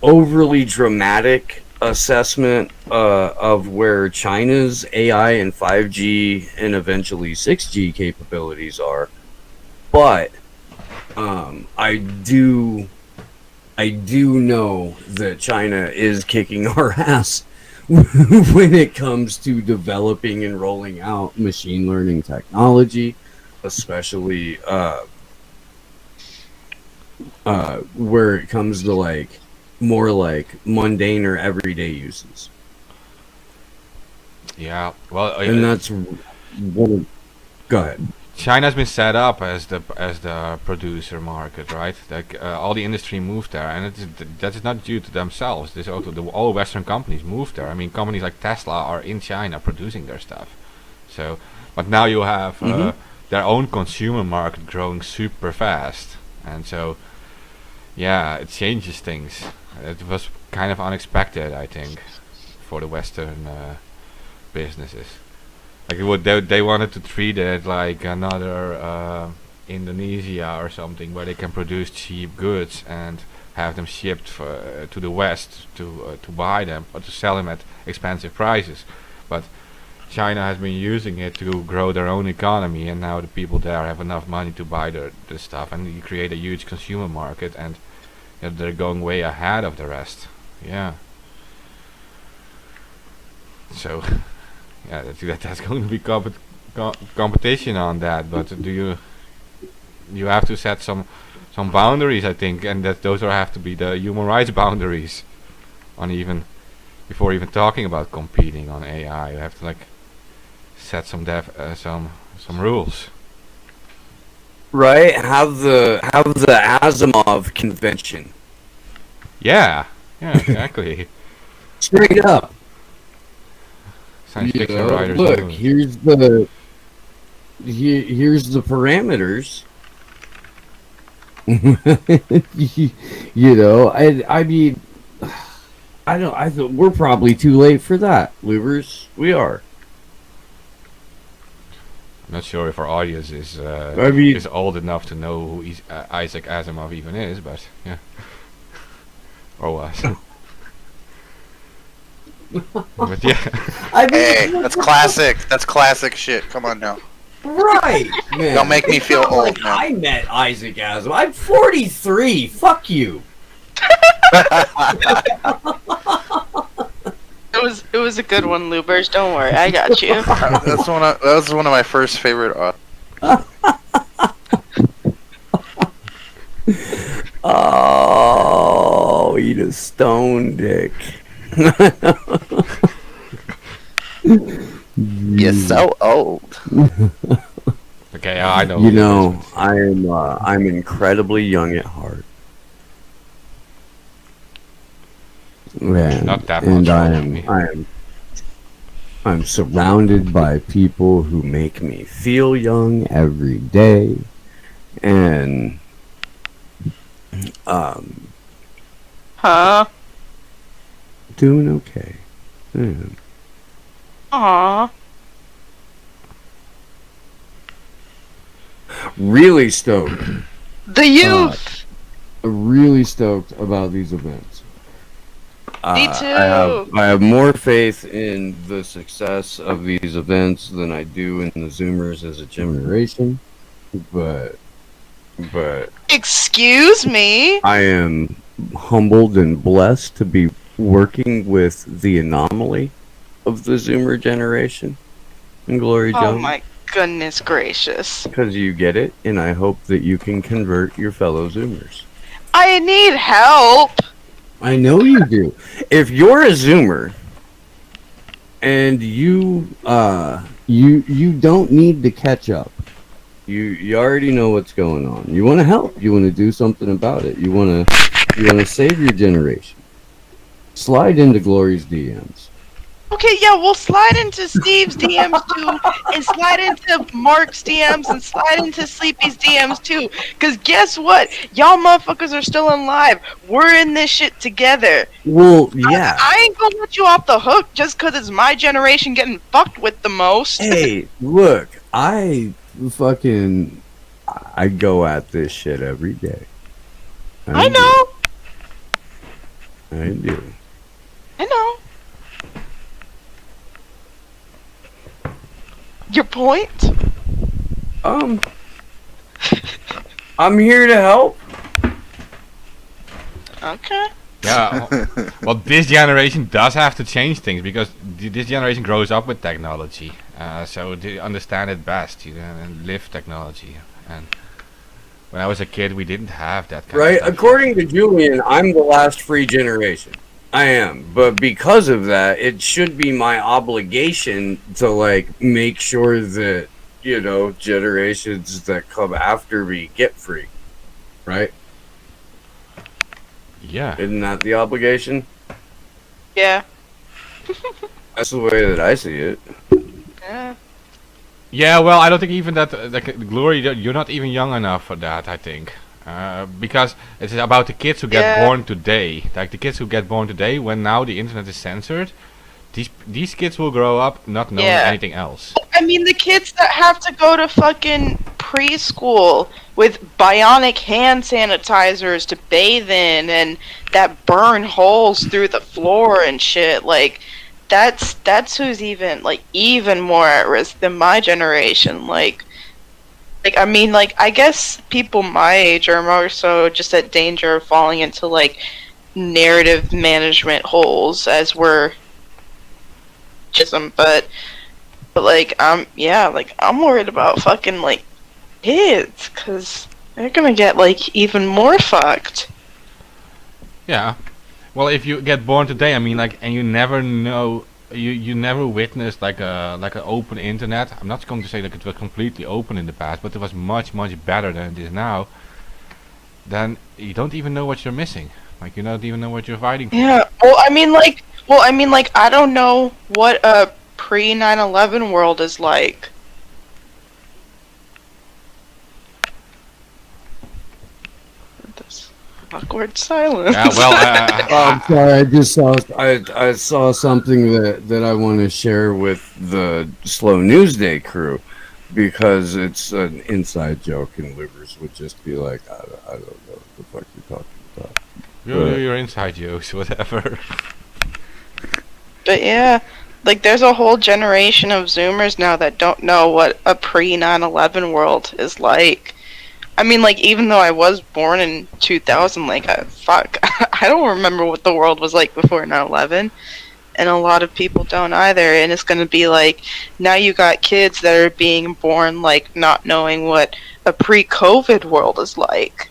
overly dramatic assessment of where China's AI and 5G and eventually 6G capabilities are. But I do know that China is kicking our ass when it comes to developing and rolling out machine learning technology, especially where it comes to like more like mundane or everyday uses. Yeah, well, And that's one. Go ahead. China's been set up as the producer market, right? Like all the industry moved there, and that is not due to themselves. This also all Western companies moved there. I mean, companies like Tesla are in China producing their stuff. So, but now you have their own consumer market growing super fast, and so yeah, it changes things. It was kind of unexpected, I think, for the Western businesses. Like they wanted to treat it like another Indonesia or something, where they can produce cheap goods and have them shipped to the West to buy them or to sell them at expensive prices. But China has been using it to grow their own economy, and now the people there have enough money to buy the stuff, and you create a huge consumer market, and they're going way ahead of the rest. Yeah. So. Yeah, that's going to be competition on that, but you have to set some boundaries, I think, and that those have to be the human rights boundaries on even before even talking about competing on AI. You have to like set some rules. Right? Have the Asimov convention. Yeah, exactly. Straight up. Science fiction writers. Look, here's the parameters. I mean, I thought we're probably too late for that, Louvers. We are. I'm not sure if our audience is old enough to know who Isaac Asimov even is, but yeah, or was. But yeah, I mean, Hey, that's classic. That's classic shit. Come on now. right, man. Don't make me It's feel not old, like man. I met Isaac Asimov. I'm 43. Fuck you. It was a good one, Lubers. Don't worry, I got you. That was one of my first favorite. Oh, eat a stone dick. You're so old. okay, I know. You who it know, is, I'm incredibly young at heart. Man, Not that and much. I'm surrounded by people who make me feel young every day, and Huh? doing okay. Yeah. Aw. Really stoked. The youth. Really stoked about these events. Me too. I have more faith in the success of these events than I do in the Zoomers as a generation, but Excuse me. I am humbled and blessed to be working with the anomaly of the Zoomer generation and Glory Oh Jones. my goodness gracious. Because you get it, and I hope that you can convert your fellow Zoomers. I need help. I know you do. If you're a Zoomer and you don't need to catch up. You already know what's going on. You want to help. You want to do something about it. You want to save your generation. Slide into Glory's DMs. Okay, yeah, we'll slide into Steve's DMs too, and slide into Mark's DMs, and slide into Sleepy's DMs too. Cause guess what? Y'all motherfuckers are still alive. We're in this shit together. Well, yeah. I ain't gonna let you off the hook just cause it's my generation getting fucked with the most. Hey, look, I go at this shit every day. I know. I do. I know. Your point? I'm here to help. Okay. Yeah, well, this generation does have to change things because this generation grows up with technology, so they understand it best, and live technology. And when I was a kid, we didn't have that kind Right? of stuff. According to Julian, I'm the last free generation. I am, but because of that, it should be my obligation to make sure that generations that come after me get free. Right? Yeah. Isn't that the obligation? Yeah. That's the way that I see it. Yeah. Yeah, well, I don't think even that, Glory, you're not even young enough for that, I think. Because it's about the kids who get born today. Like the kids who get born today, when now the internet is censored, these kids will grow up not knowing anything else. I mean, the kids that have to go to fucking preschool with bionic hand sanitizers to bathe in and that burn holes through the floor and shit, that's who's even more at risk than my generation. I guess people my age are more so just at danger of falling into narrative management holes as we're but I'm worried about fucking kids because they're gonna get even more fucked. Yeah. Well, if you get born today, I mean, and you never know, you never witnessed an open internet. I'm not going to say it was completely open in the past, but it was much better than it is now. Then you don't even know what you're missing. You don't even know what you're fighting for. Yeah. I don't know what a pre 9/11 world is like. This awkward silence. Yeah. Well. I'm sorry. I just saw something that I want to share with the Slow News Day crew because it's an inside joke, and Livers would just be like, I don't know what the fuck you're talking about. Your inside jokes, whatever. But yeah, like there's a whole generation of Zoomers now that don't know what a pre 9/11 world is like. I mean, like even though I was born in 2000, like fuck, I don't remember what the world was like before 9/11, and a lot of people don't either. And it's gonna be like now you got kids that are being born like not knowing what a pre-COVID world is like.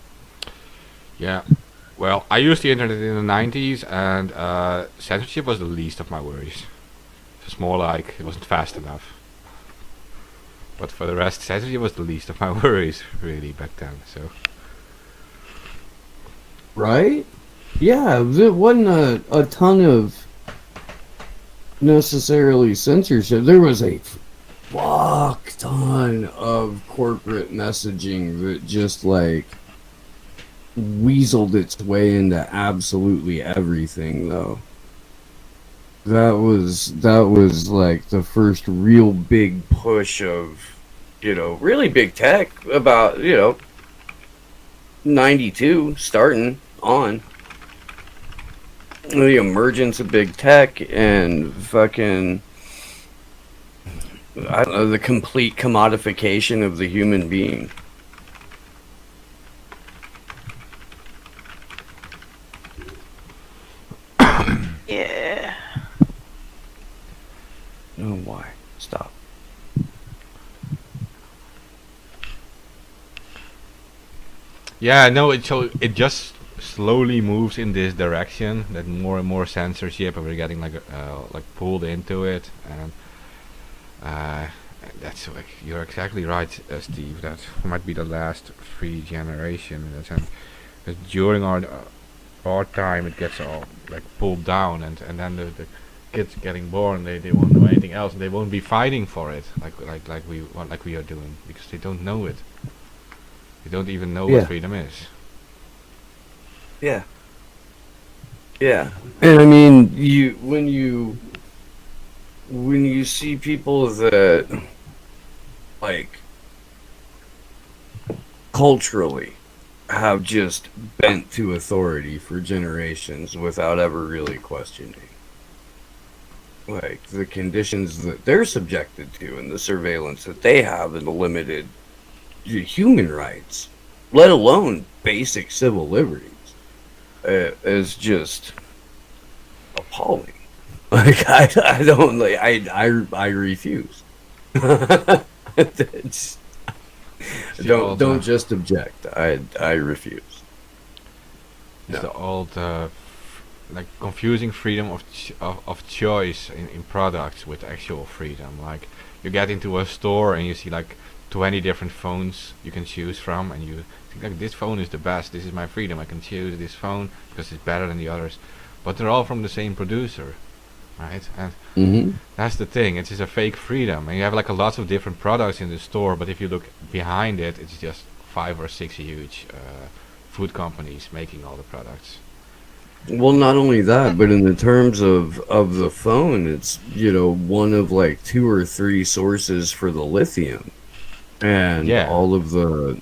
Yeah. Well, I used the internet in the 90s, and censorship was the least of my worries. It's more like it wasn't fast enough. But for the rest, censorship was the least of my worries, really, back then. So. Right? Yeah, there wasn't a ton of necessarily censorship. There was a fuck ton of corporate messaging that just like weaseled its way into absolutely everything, though. That was like the first real big push of, really big tech about, 92 starting on. The emergence of big tech and fucking, I don't know, the complete commodification of the human being. Yeah. Oh, why? Stop. Yeah, no, it just slowly moves in this direction, that more and more censorship, and we're getting like pulled into it, and that's like, you're exactly right, Steve. That might be the last free generation in that sense. 'Cause during our time, it gets all like pulled down, and then the kids getting born, they won't know anything else, and they won't be fighting for it like we are doing, because they don't know it. They don't even know Yeah. what freedom is. Yeah. Yeah. And I mean, when you see people that like culturally have just bent to authority for generations without ever really questioning like the conditions that they're subjected to and the surveillance that they have and the limited human rights, let alone basic civil liberties, is just appalling. Like I don't like I refuse. It's, don't just object. I refuse. It's the old like confusing freedom of choice in products with actual freedom. Like you get into a store and you see like 20 different phones you can choose from, and you think like, this phone is the best, this is my freedom, I can choose this phone because it's better than the others, but they're all from the same producer, right? And that's the thing, it's just a fake freedom, and you have like a lots of different products in the store, but if you look behind it, it's just 5 or 6 huge food companies making all the products. Well, not only that, but in the terms of the phone, it's one of like 2 or 3 sources for the lithium, and all of the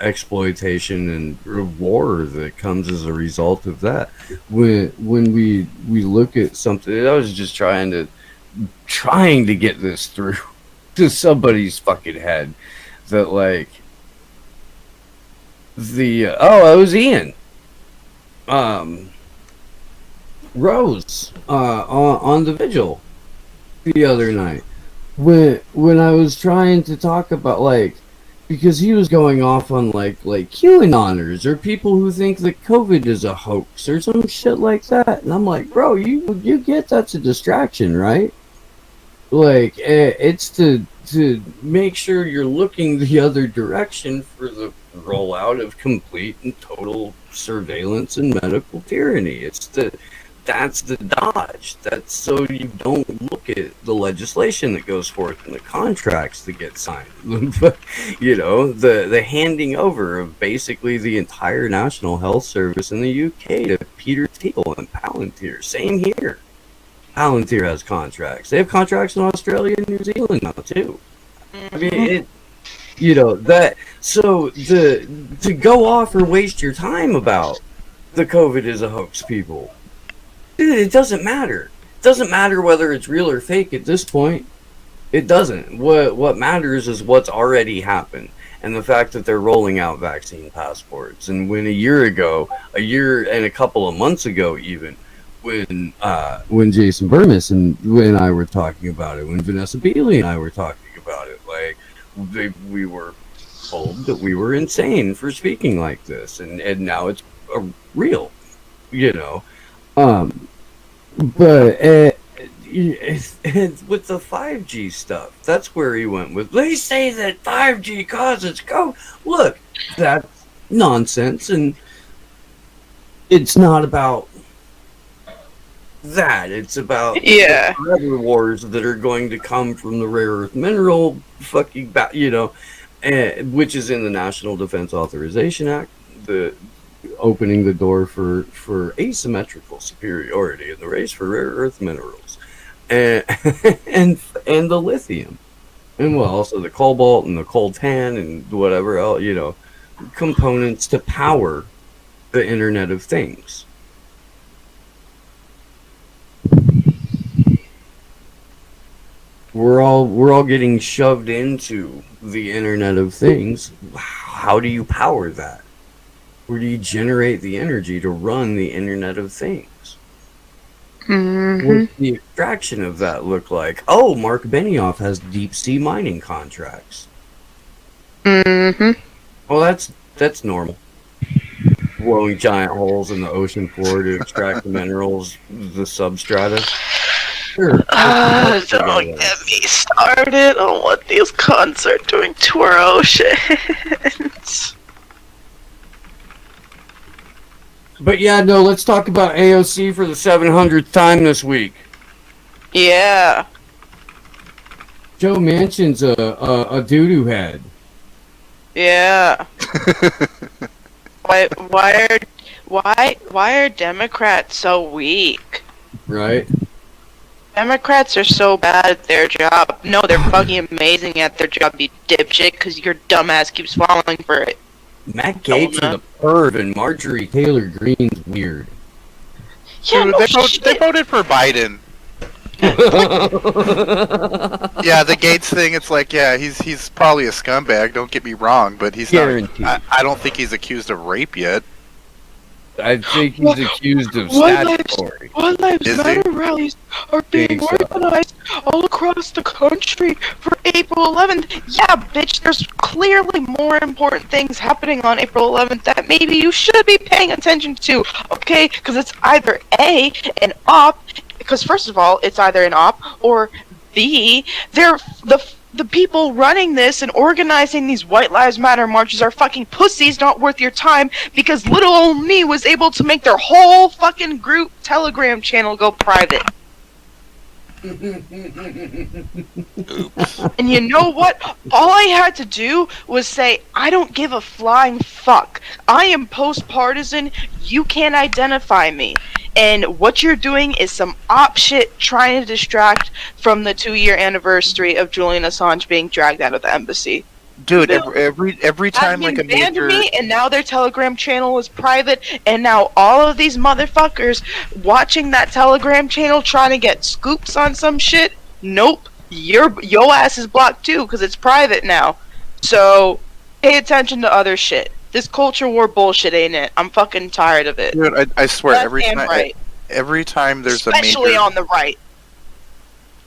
exploitation and war that comes as a result of that. When we look at something, I was just trying to get this through to somebody's fucking head that like it was Ian. Rose on the vigil the other night when I was trying to talk about like, because he was going off on like QAnoners or people who think that COVID is a hoax or some shit like that, and I'm like, bro, you get that's a distraction, right? Like it's to make sure you're looking the other direction for the rollout of complete and total surveillance and medical tyranny. That's the dodge. That's so you don't look at the legislation that goes forth and the contracts that get signed. The handing over of basically the entire National Health Service in the UK to Peter Thiel and Palantir. Same here. Palantir has contracts. They have contracts in Australia and New Zealand now too. I mean, that. So to go off or waste your time about the COVID is a hoax, people. Dude, it doesn't matter. It doesn't matter whether it's real or fake at this point. It doesn't. What matters is what's already happened, and the fact that they're rolling out vaccine passports. And when a year and a couple of months ago, even when Jason Burmis and I were talking about it, when Vanessa Beeley and I were talking about it, like we were told that we were insane for speaking like this, and now it's real, you know. But with the 5G stuff, that's where he went with. They say that 5G causes COVID. Look, that's nonsense, and it's not about that. It's about the forever wars that are going to come from the rare earth mineral fucking, which is in the National Defense Authorization Act, opening the door for asymmetrical superiority in the race for rare earth minerals, and and the lithium, and also the cobalt and the coltan and whatever else, components to power the Internet of Things. We're all getting shoved into the Internet of Things. How do you power that? Where do you generate the energy to run the Internet of Things? Mm-hmm. What's the extraction of that look like? Oh, Mark Benioff has deep sea mining contracts. Mm-hmm. Well, that's normal. Blowing giant holes in the ocean floor to extract the minerals, the substrata. Sure. Don't get me started on what these cons are doing to our oceans. But yeah, no, let's talk about AOC for the 700th time this week. Yeah. Joe Manchin's a doo-doo head. Yeah. Why are Democrats so weak? Right? Democrats are so bad at their job. No, they're fucking amazing at their job, you dipshit, because your dumbass keeps falling for it. Matt Gaetz is a perv and Marjorie Taylor Greene's weird. Yeah, Dude, they voted for Biden. Yeah, the Gates thing, it's like, yeah, he's probably a scumbag, don't get me wrong, but he's Guaranteed. not. I don't think he's accused of rape yet. I think he's accused of statutory. One Lives Is he? Matter rallies are being Think so. organized all across the country for April 11th. Yeah, bitch, there's clearly more important things happening on April 11th that maybe you should be paying attention to, okay? Because it's either A, an op, because first of all, it's either an op, or B, they're the people running this and organizing these White Lives Matter marches are fucking pussies not worth your time, because little old me was able to make their whole fucking group Telegram channel go private. And you know what? All I had to do was say, I don't give a flying fuck. I am post-partisan. You can't identify me. And what you're doing is some op shit trying to distract from the 2-year anniversary of Julian Assange being dragged out of the embassy. Dude, every time like a banned major me, and now their Telegram channel is private, and now all of these motherfuckers watching that Telegram channel trying to get scoops on some shit. Nope, your ass is blocked too because it's private now. So pay attention to other shit. This culture war bullshit, ain't it? I'm fucking tired of it. Dude, I swear Left every and time right. every time there's Especially a major on the right.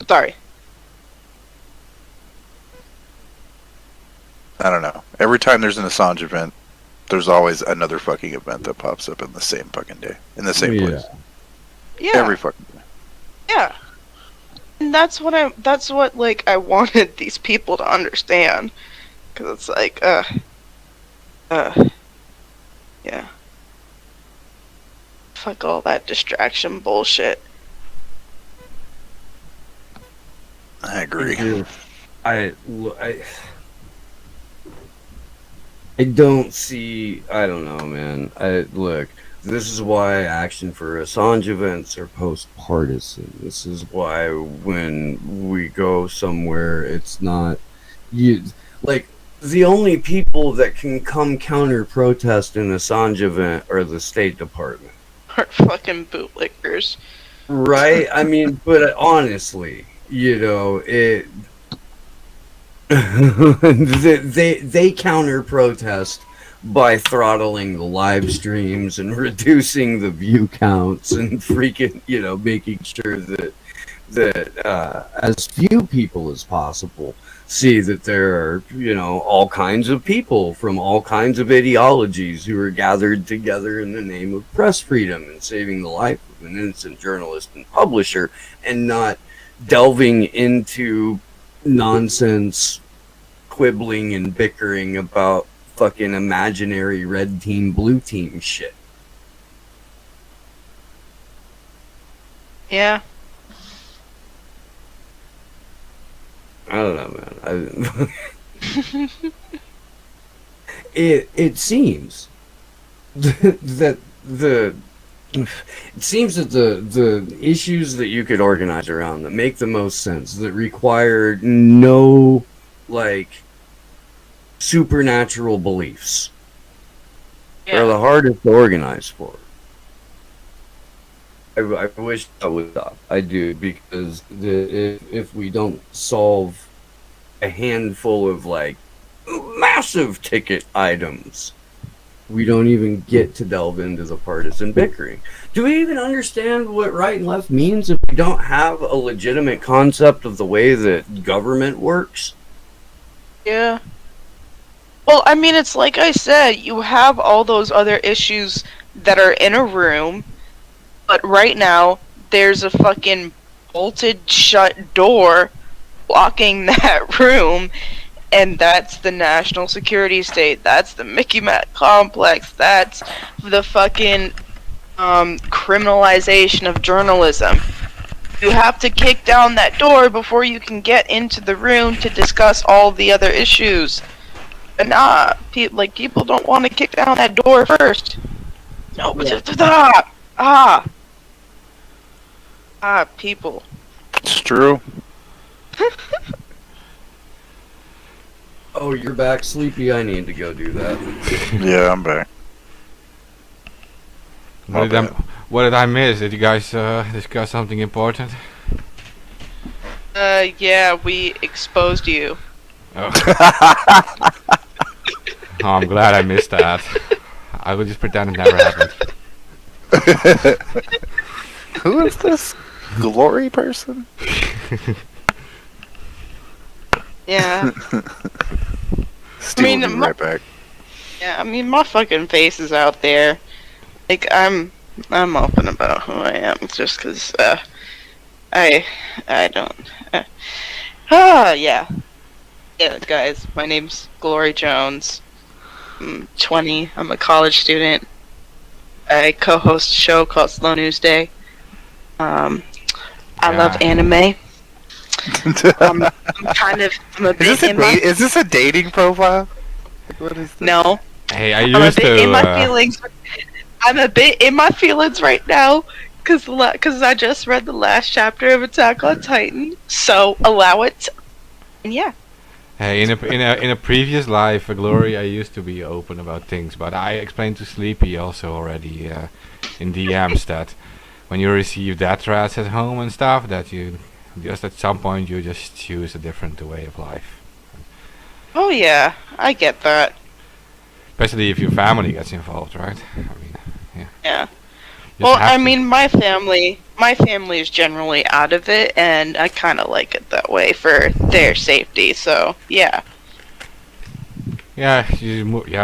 Sorry. I don't know. Every time there's an Assange event, there's always another fucking event that pops up in the same fucking day, in the same place. Yeah. Every fucking day. Yeah. And that's what I wanted these people to understand. Cause it's like, yeah. Fuck all that distraction bullshit. I agree. I don't see. I don't know, man. Look. This is why action for Assange events are post-partisan. This is why when we go somewhere, it's not you. Like the only people that can come counter-protest an Assange event are the State Department. Or fucking bootlickers. Right? I mean, but honestly, you know, it they counter protest by throttling the live streams and reducing the view counts and freaking, you know, making sure that as few people as possible see that there are, you know, all kinds of people from all kinds of ideologies who are gathered together in the name of press freedom and saving the life of an innocent journalist and publisher, and not delving into nonsense quibbling and bickering about fucking imaginary red team blue team shit. Yeah. I don't know, man. It seems that the issues that you could organize around that make the most sense, that require no like supernatural beliefs, are the hardest to organize for. I wish that would stop. I do, because if we don't solve a handful of like massive ticket items, we don't even get to delve into the partisan bickering. Do we even understand what right and left means if we don't have a legitimate concept of the way that government works? Yeah. Well, I mean, it's like I said, you have all those other issues that are in a room, but right now, there's a fucking bolted shut door blocking that room, and that's the national security state, that's the Mickey Mac complex, that's the fucking criminalization of journalism. You have to kick down that door before you can get into the room to discuss all the other issues. And people don't want to kick down that door first. No, people. It's true. Oh, you're back, Sleepy? I need to go do that. Yeah, I'm back. What did I miss? Did you guys discuss something important? Yeah, we exposed you. Oh. Oh, I'm glad I missed that. I will just pretend it never happened. Who is this glory person? Yeah. Steve will be right back. Yeah, I mean, my fucking face is out there. Like, I'm open about who I am, just 'cause, I don't, yeah. Yeah, guys, my name's Glory Jones. I'm 20, I'm a college student. I co-host a show called Slow News Day. I love anime. I'm a bit Is this a dating profile? What is this? No. Hey, I I'm a used bit to. in my feelings. I'm a bit in my feelings right now, cause I just read the last chapter of Attack on Titan. So allow it. And yeah. Hey, in a previous life, Glory, I used to be open about things, but I explained to Sleepy also already in DMs that when you receive death threats at home and stuff, that you just at some point you just choose a different way of life. Oh yeah, I get that. Especially if your family gets involved, right? I mean, yeah. Yeah. You Well, just have I to. mean, my family is generally out of it, and I kind of like it that way for their safety. So yeah. Yeah,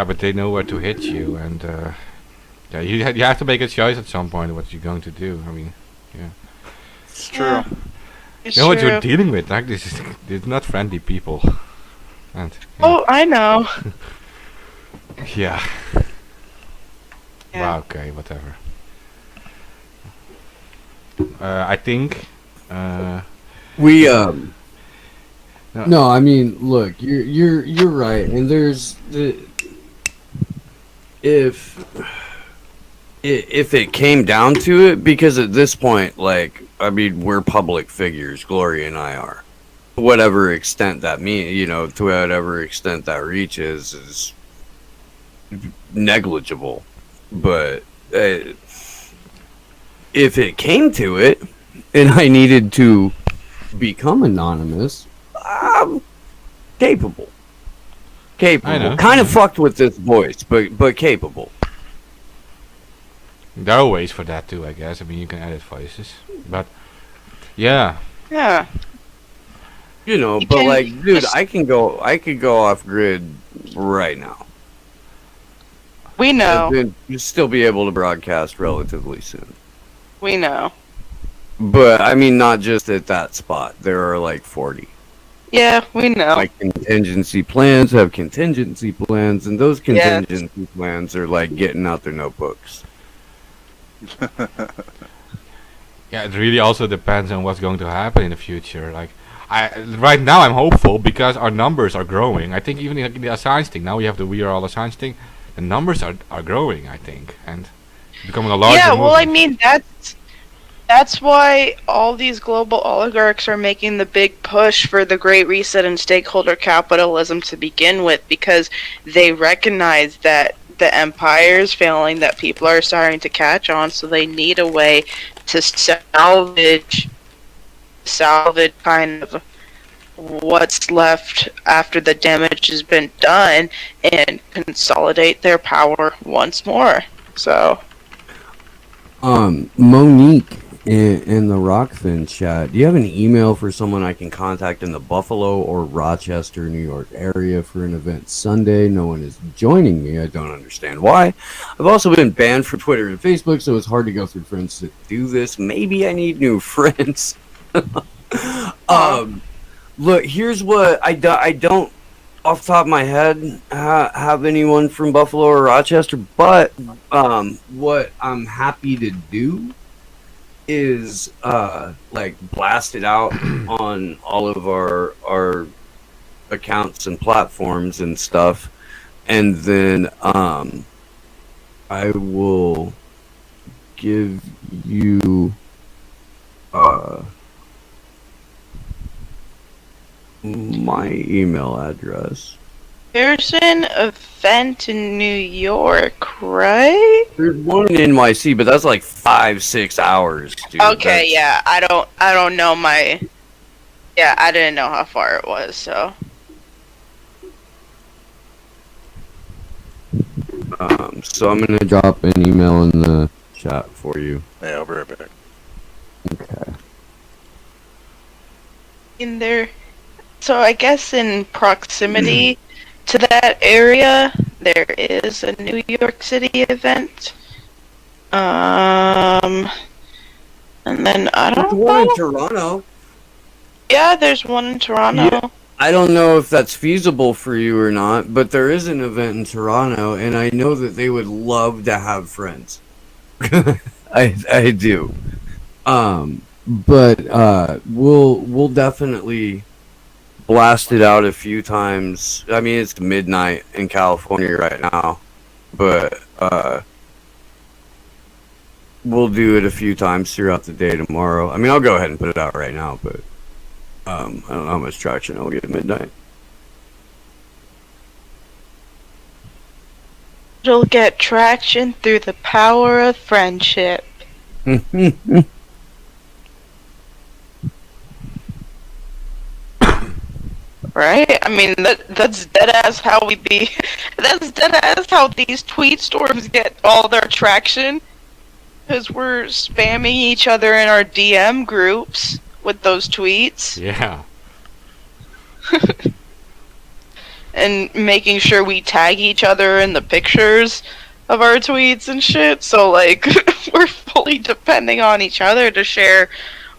but they know where to hit you, and yeah, you have to make a choice at some point what you're going to do. I mean, yeah. It's true. Yeah. It's You know what true. you're dealing with. Like this is not friendly people. And yeah. Oh, I know. Yeah. Yeah. Wow, okay, whatever. I think. We No. no, I mean, look, you're right, and there's if it came down to it, because at this point, like, I mean, we're public figures, Glory and I are. To whatever extent that means, you know, to whatever extent that reaches is negligible, but if it came to it, and I needed to become anonymous, I'm capable. I know. Kind of fucked with this voice, but capable. There are ways for that too, I guess. I mean, you can edit voices, but yeah, Yeah. You know, You but can like, dude, just- I could go off grid right now. We know. And then you'll still be able to broadcast relatively soon. We know. But I mean, not just at that spot. There are like 40. Yeah, we know. My contingency plans have contingency plans, and those Yes. contingency plans are like getting out their notebooks. yeah. It really also depends on what's going to happen in the future. Like, right now I'm hopeful because our numbers are growing. I think even in the Assange thing, now we have the We Are All Assange thing. The numbers are growing, I think, and becoming a larger. Yeah, well, I movement. mean, that's why all these global oligarchs are making the big push for the Great Reset and stakeholder capitalism to begin with, because they recognize that the empire is failing, that people are starting to catch on, so they need a way to salvage kind of what's left after the damage has been done and consolidate their power once more. So, Monique in the Rockfin chat, do you have an email for someone I can contact in the Buffalo or Rochester, New York area for an event Sunday? No one is joining me. I don't understand why. I've also been banned from Twitter and Facebook, so it's hard to go through friends to do this. Maybe I need new friends. Look, here's what I don't, off the top of my head, have anyone from Buffalo or Rochester, but what I'm happy to do is like blast it out on all of our accounts and platforms and stuff, and then I will give you my email address. there's an event in New York, right? There's one in NYC, but that's like 5-6 hours, dude. Okay, yeah, I don't know yeah, I didn't know how far it was, so. So I'm gonna drop an email in the chat for you. Yeah, I'll be right back. Okay. In there, so I guess in proximity to that area, there is a New York City event. And then I There's don't one in know. Toronto. Yeah, there's one in Toronto. Yeah. I don't know if that's feasible for you or not, but there is an event in Toronto, and I know that they would love to have friends. I do. But we'll definitely blast it out a few times. I mean, it's midnight in California right now, but we'll do it a few times throughout the day tomorrow. I mean, I'll go ahead and put it out right now, but I don't know how much traction I'll get at midnight. It'll get traction through the power of friendship. Right? I mean, that's dead ass how we be. That's dead ass how these tweet storms get all their traction. Because we're spamming each other in our DM groups with those tweets. Yeah. And making sure we tag each other in the pictures of our tweets and shit. So, like, we're fully depending on each other to share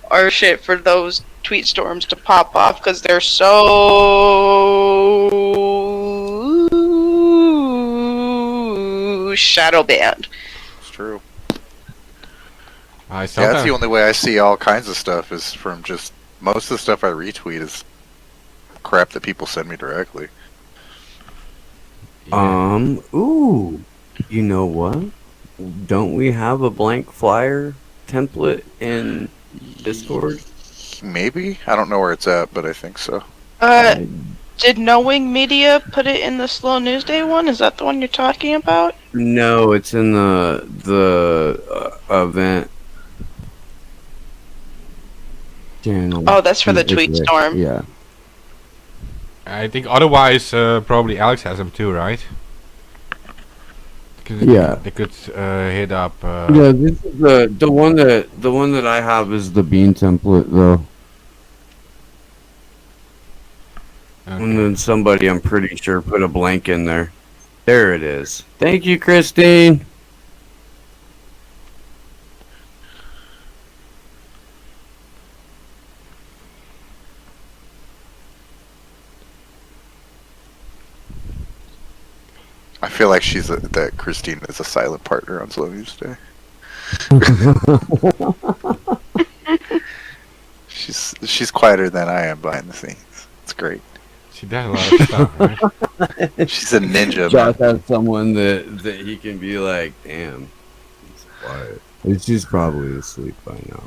our shit for those tweet storms to pop off, because they're so shadow banned. It's true. I Yeah, that's sometimes the only way I see all kinds of stuff is from just most of the stuff I retweet is crap that people send me directly. Ooh, you know what? Don't we have a blank flyer template in Discord? Maybe I don't know where it's at, but I think so. Did Knowing Media put it in the Slow News Day one? Is that the one you're talking about? No, it's in the event channel. Oh, that's for the tweet storm. Yeah. I think otherwise, probably Alex has them too, right? Yeah. They could hit up. Yeah, this is the one that I have is the bean template though. Okay. And then somebody, I'm pretty sure, put a blank in there. There it is. Thank you, Christine. I feel like that Christine is a silent partner on Slow News Day. She's quieter than I am behind the scenes. It's great. She does a lot of stuff, right? She's a ninja, Josh man. has someone that he can be like, damn, it's quiet. She's probably asleep by now.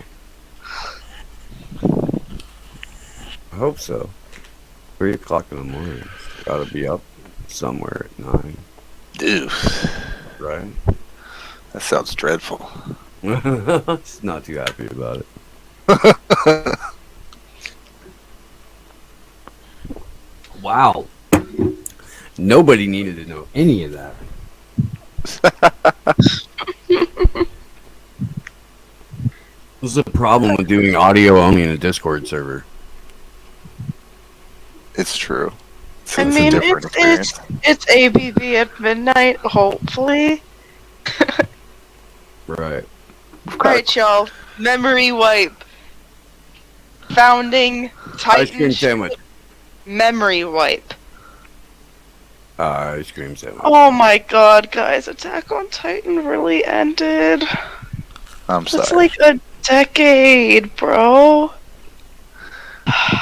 I hope so. 3 o'clock in the morning. Gotta be up somewhere at 9. Dude, Right? that sounds dreadful. She's not too happy about it. Wow. Nobody needed to know any of that. This is a problem with doing audio only in a Discord server. It's true. I mean, it's ABB at midnight, hopefully. Right. Alright, y'all. Memory wipe. Founding Ice cream Titan. sandwich. Memory wipe. Ice cream sandwich. Oh my god, guys. Attack on Titan really ended. I'm It's sorry. like a decade, bro.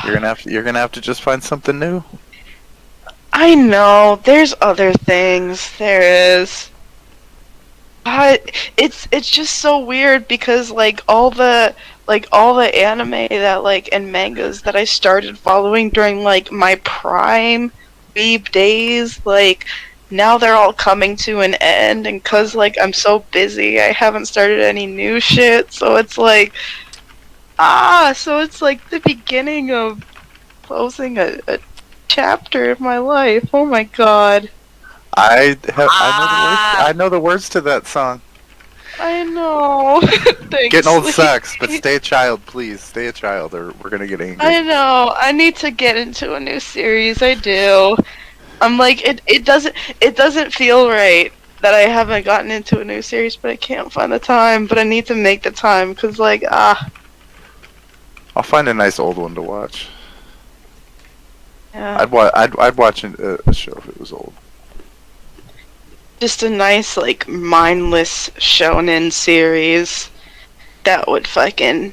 You're gonna have to just find something new. I know. There's other things. There is. It's just so weird because like all the anime that like and mangas that I started following during like my prime weeb days, like now they're all coming to an end, and cause like I'm so busy, I haven't started any new shit. So it's like so it's like the beginning of closing a chapter of my life. Oh my god. I know the words to that song. I know. Thanks, Getting old Lee. sucks, but stay a child, please. Stay a child, or we're gonna get angry. I know. I need to get into a new series. I do. I'm like it doesn't feel right that I haven't gotten into a new series, but I can't find the time. But I need to make the time because like I'll find a nice old one to watch. yeah, I'd watch a show if it was old. just a nice like mindless shonen series that would fucking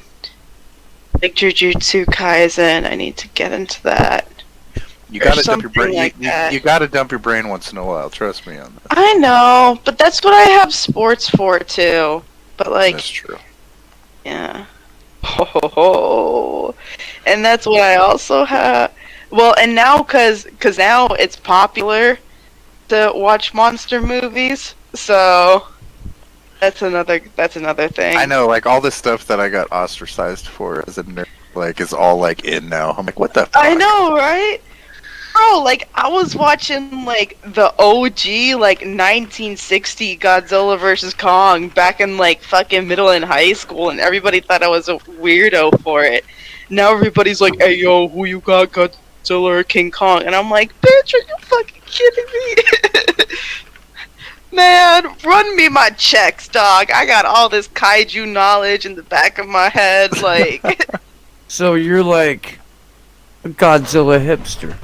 like Jujutsu Kaisen. I need to get into that. You Or gotta dump your something brain. like that. You gotta dump your brain once in a while. Trust me on that. I know, but that's what I have sports for too. But like, That's true. yeah. Ho ho ho. And that's what I also have. Well, and now cause now it's popular to watch monster movies. So that's another thing. I know, like all this stuff that I got ostracized for as a nerd, like is all like in now. I'm like, what the fuck? I know, right? Bro, like I was watching like the OG like 1960 Godzilla vs Kong back in like fucking middle and high school, and everybody thought I was a weirdo for it. Now everybody's like, "Hey yo, who you got, Godzilla or King Kong?" And I'm like, "Bitch, are you fucking kidding me?" Man, run me my checks, dog. I got all this kaiju knowledge in the back of my head, like. So you're like a Godzilla hipster.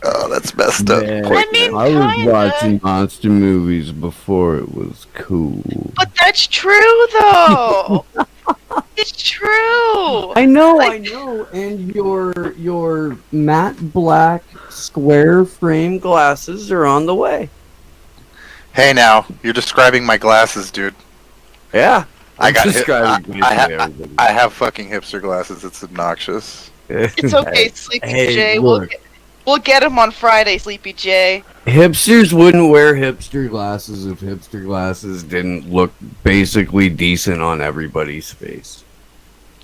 Oh, that's messed up. Man, I mean, I was kinda. watching monster movies before it was cool. But that's true, though. It's true. I know, Like- and your matte black square frame glasses are on the way. Hey, now you're describing my glasses, dude. Yeah, I got hip- describing I basically ha- everybody. I have fucking hipster glasses. It's obnoxious. It's okay, Sleepy Hey, J. look. We'll get him on Friday, Sleepy J. Hipsters wouldn't wear hipster glasses if hipster glasses didn't look basically decent on everybody's face.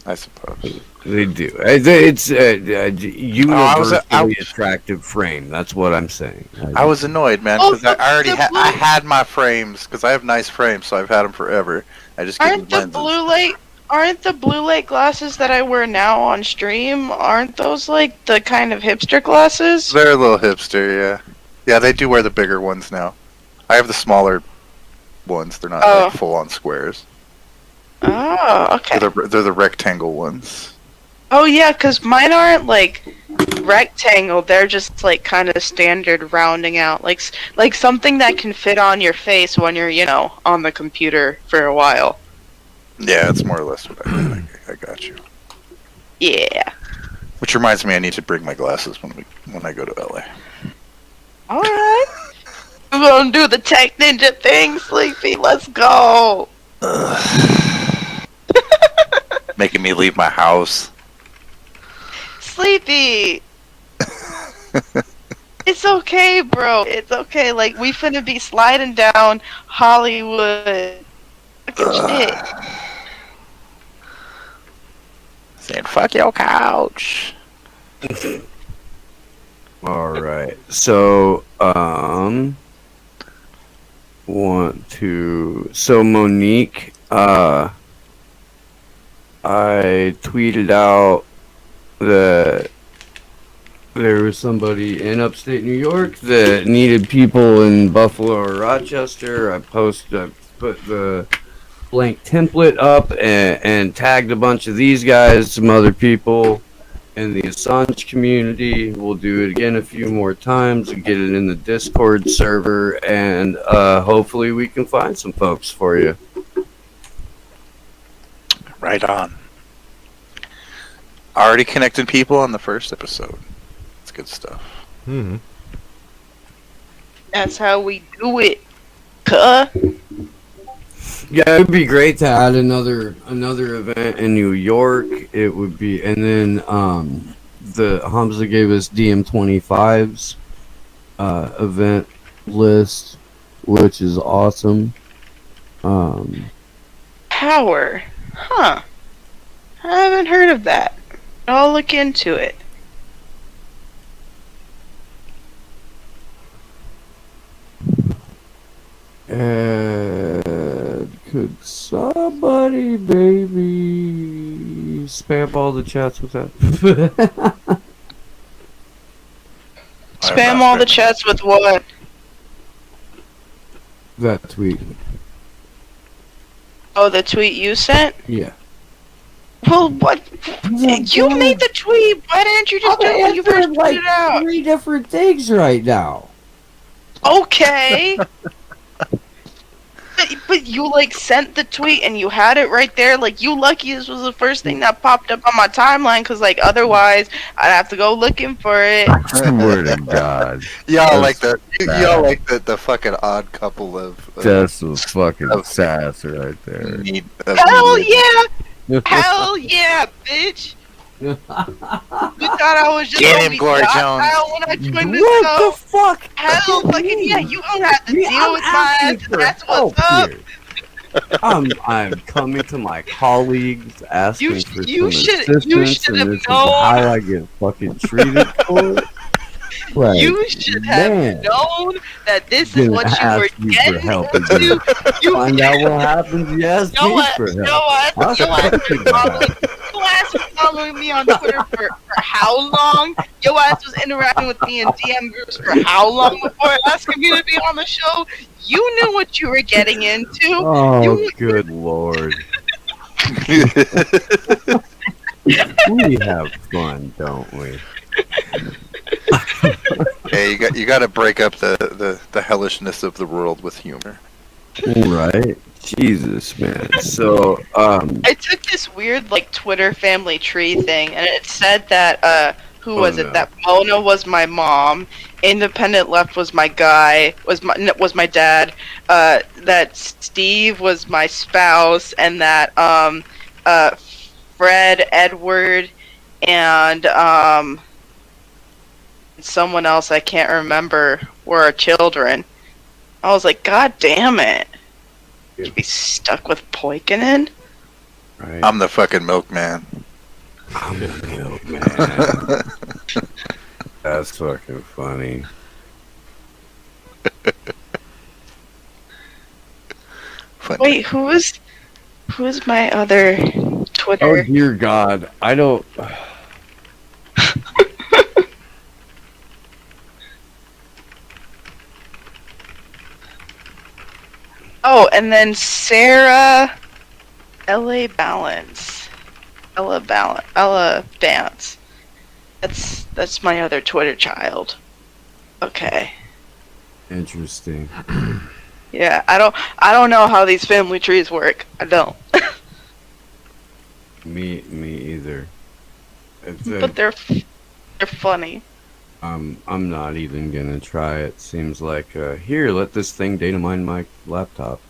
I suppose. They do. It's a universally I- attractive frame. That's what I'm saying. I was annoyed, man, Oh, because I already the blue- I had my frames because I have nice frames, so I've had them forever. I just get Aren't the lenses. blue light glasses that I wear now on stream? Aren't those like the kind of hipster glasses? They're a little hipster, yeah. Yeah, they do wear the bigger ones now. I have the smaller ones. They're not Oh. like full on squares. Oh, okay. They're the rectangle ones. Oh yeah, because mine aren't like rectangle. They're just like kind of standard rounding out, like something that can fit on your face when you're on the computer for a while. Yeah, it's more or less what I got you. Yeah. Which reminds me, I need to bring my glasses when I go to LA. All right. We're gonna do the tech ninja thing, Sleepy. Let's go. Making me leave my house. Sleepy. It's okay, bro. It's okay. Like, we finna be sliding down Hollywood. Fucking shit. Saying, fuck your couch. All right. So, So Monique, I tweeted out that there was somebody in upstate New York that needed people in Buffalo or Rochester. I put the blank template up and tagged a bunch of these guys, some other people in the Assange community. We'll do it again a few more times and get it in the Discord server, and hopefully we can find some folks for you. Right on. Already connected people on the first episode. It's good stuff. Hmm. That's how we do it. Cuh. Yeah, it would be great to add another event in New York. It would be, and then the Hamza gave us DM25's event list, which is awesome. Power. Huh. I haven't heard of that. I'll look into it. And could somebody maybe spam all the chats with that? Spam all the chats with what? That tweet. Oh, the tweet you sent? Yeah. Well, what? You made the tweet. Why didn't you just do it when you first put it out? 3 different things right now. Okay. But you sent the tweet and you had it right there. You lucky this was the first thing that popped up on my timeline, because otherwise I'd have to go looking for it. Swear to God. Y'all like the fucking odd couple of That's some fucking sass right there. Hell yeah! Hell yeah, bitch! You thought I was just Get gonna him, be Glory docile Jones. when I joined this What show? the fuck? Hell fucking yeah, you don't have to deal with my ass. That's what's up. I'm coming to my colleagues asking You for you some should- you assistance, should and have this is known. how I get fucking treated for it. Like, You should have man, known that this is gonna what you were ask you for getting help into. again. You Find out what happens. Yes, know what? for help. Your ass was following me on Twitter for how long? Your ass was interacting with me in DM groups for how long before asking me to be on the show? You knew what you were getting into. Oh, good lord. We have fun, don't we? Hey, you got to break up the hellishness of the world with humor. Right? Jesus, man. So, I took this weird Twitter family tree thing, and it said that who was it? no. That Mona was my mom, Independent Left was my guy, was my dad, that Steve was my spouse, and that Fred, Edward, and someone else I can't remember were our children. I was like, God damn it. You'd be stuck with Poikinen? Right. I'm the fucking milkman. I'm the milkman. That's fucking funny. Funny. Wait, who is my other Oh Twitter? dear God, I don't. Oh, and then Sarah Ella Balance. Ella Dance. That's my other Twitter child. Okay. Interesting. Yeah, I don't know how these family trees work. I don't. Me either. It's But they're funny. I'm not even gonna try it. Seems like here, let this thing data mine my laptop.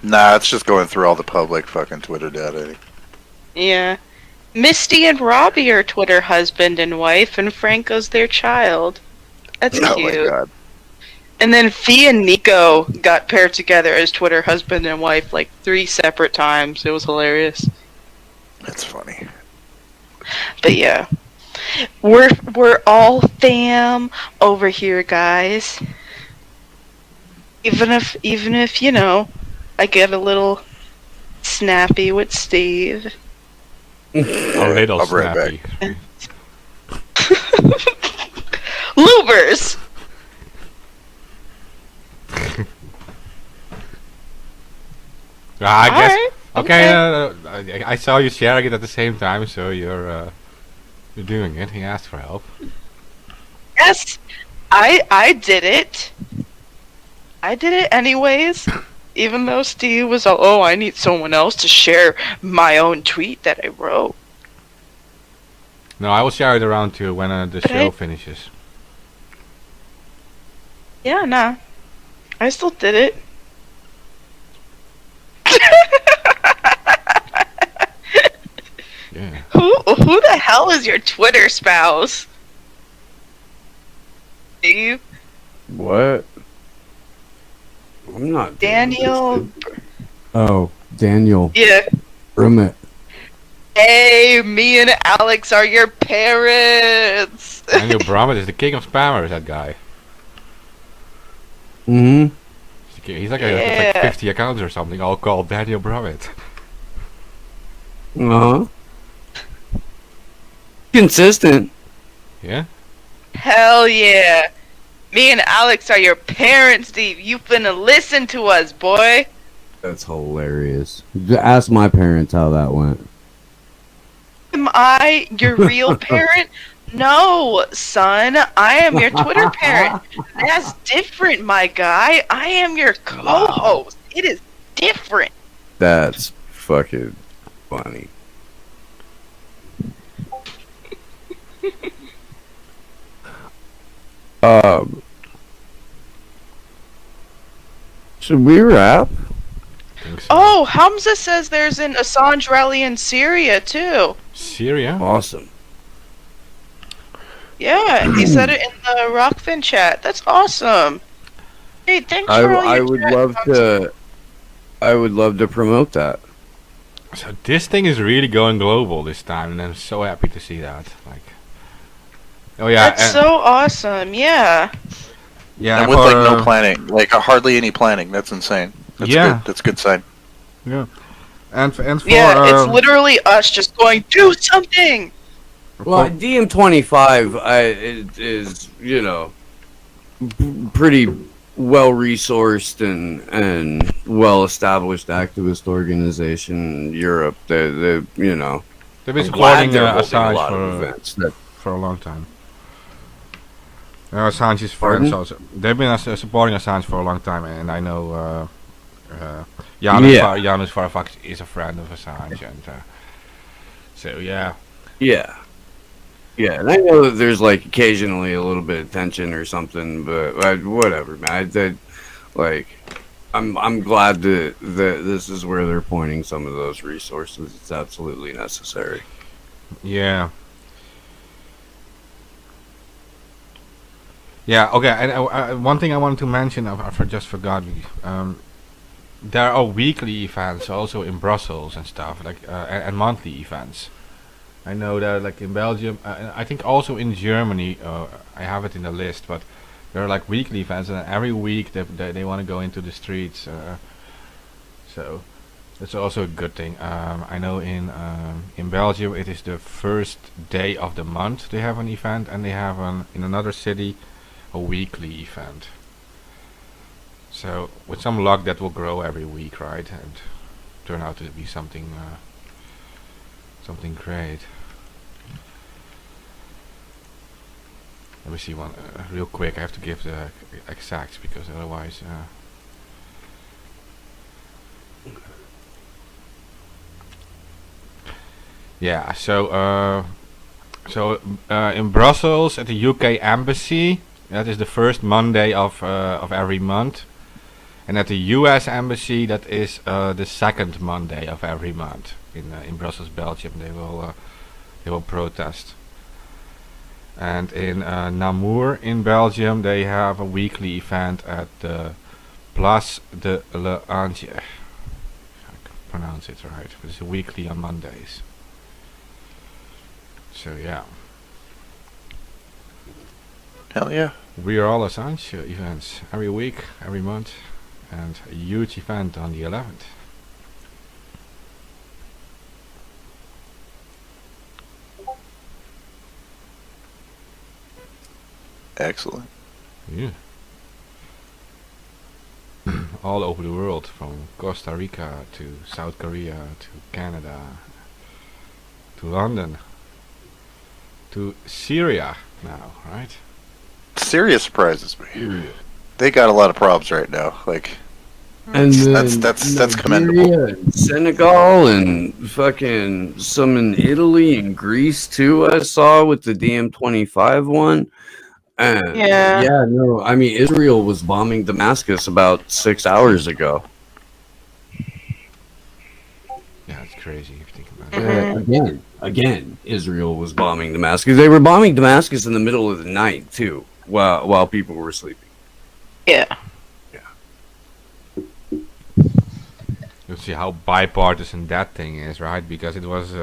Nah, it's just going through all the public fucking Twitter data. Yeah. Misty and Robbie are Twitter husband and wife, and Franco's their child. That's Oh cute. my god. And then Fee and Nico got paired together as Twitter husband and wife like 3 separate times. It was hilarious. That's funny. But yeah. We're all fam over here, guys. Even if, you know, I get a little snappy with Steve. A little I'll be right snappy. Lubers! I guess. Alright, Okay, I saw you sharing it at the same time, so you're doing it. He asked for help. Yes, I did it. I did it anyways. Even though Steve was all, oh, I need someone else to share my own tweet that I wrote. No, I will share it around too when the But show I- finishes. Yeah, nah. I still did it. Yeah. Who the hell is your Twitter spouse? Steve? What? I'm not. doing Daniel? this. Oh, Daniel. Yeah. Rumit. Hey, me and Alex are your parents. Daniel Bromit is the king of spammers, that guy. Mm-hmm. He's like, like Yeah. 50 accounts or something, all called Daniel Bromit. Uh-huh. Consistent. Yeah? Hell yeah. Me and Alex are your parents, Steve. You finna listen to us, boy. That's hilarious. Ask my parents how that went. Am I your real parent? No, son. I am your Twitter parent. That's different, my guy. I am your co-host. It is different. That's fucking funny. Should we wrap? I think so. Oh, Hamza says there's an Assange rally in Syria, too. Syria? Awesome. Yeah, he said it in the Rockfin chat. That's awesome. Hey, thanks for all I your would chat, love Hamza. to. I would love to promote that. So this thing is really going global this time, and I'm so happy to see that. Like, oh yeah, That's so awesome. Yeah. yeah, And with for, like no planning, like hardly any planning. That's insane. That's Yeah. good. That's a good sign. yeah, and for Yeah, it's literally us just going, do something! Well, DM25 is pretty well resourced and well established activist organization in Europe. They they've been I'm supporting glad they're holding a Assange lot of events. for a long time. Assange's Pardon? friends also. They've been supporting Assange for a long time, and I know Janus Varoufakis is a friend of Assange, and so yeah. Yeah. Yeah, and I know that there's like occasionally a little bit of tension or something, but whatever, man. I'm glad that this is where they're pointing some of those resources. It's absolutely necessary. Yeah, Yeah. Okay. And one thing I wanted to mention, just forgot. There are weekly events also in Brussels and stuff, like and monthly events. I know that, like in Belgium, and I think also in Germany. I have it in the list, but there are like weekly events, and every week they want to go into the streets. So that's also a good thing. I know in Belgium it is the first day of the month they have an event, and they have in another city a weekly event. So with some luck that will grow every week, right, and turn out to be something something great. Let me see one real quick. I have to give the exacts because otherwise. Yeah. So in Brussels at the UK Embassy, that is the first Monday of every month. And at the U.S. Embassy, that is the second Monday of every month in Brussels, Belgium. They will protest. And in Namur in Belgium, they have a weekly event at the Place de l'Ange. I can pronounce it right. But it's a weekly on Mondays. So yeah. Hell yeah. We are all Assange events every week, every month. And a huge event on the 11th. Excellent. Yeah. All over the world, from Costa Rica to South Korea to Canada to London to Syria now, right? Syria surprises me. They got a lot of problems right now. Like, And then that's commendable. Nigeria and Senegal and fucking some in Italy and Greece too. I saw with the DM-25 one. And Yeah. no, I mean Israel was bombing Damascus about 6 hours ago. Yeah, it's crazy if you think about it. Mhm. Again, Israel was bombing Damascus. They were bombing Damascus in the middle of the night too, while people were sleeping. Yeah. You'll see how bipartisan that thing is, right? Because it was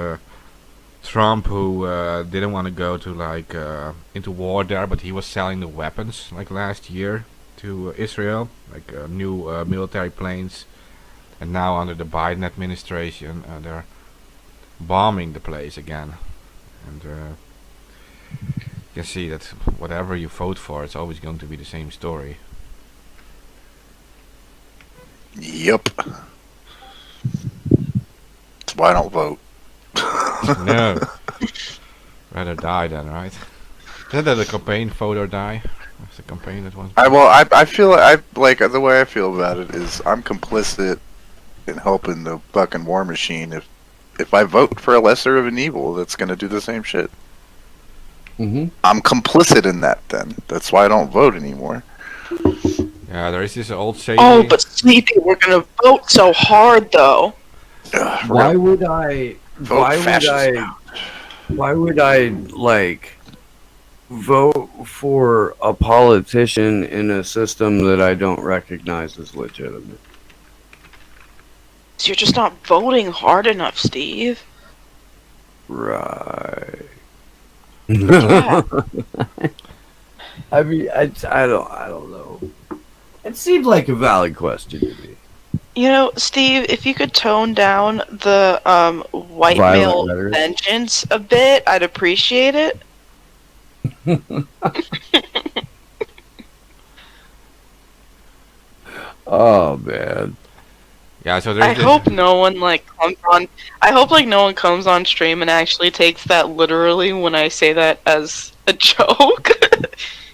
Trump who didn't want to go to into war there, but he was selling the weapons like last year to Israel, like new military planes. And now under the Biden administration, they're bombing the place again. And you can see that whatever you vote for, it's always going to be the same story. Yep. That's why I don't vote. No. Rather die than, right? Isn't that a campaign, vote or die? That's the campaign that wants. I feel like the way I feel about it is I'm complicit in helping the fucking war machine. If I vote for a lesser of an evil, that's gonna do the same shit. Mm-hmm. I'm complicit in that. Then that's why I don't vote anymore. Yeah, there is this old saying. Oh, but Sleepy, we're gonna vote so hard though. Ugh, Why would I? vote Why would fascism I? out. Why would I like vote for a politician in a system that I don't recognize as legitimate? So you're just not voting hard enough, Steve. Right. Yeah. I mean, I don't know. It seemed like a valid question to me. You know, Steve, if you could tone down the white Violent male rhetoric. vengeance a bit, I'd appreciate it. Oh man. Yeah, so I there's this. hope no one comes on. I hope no one comes on stream and actually takes that literally when I say that as a joke.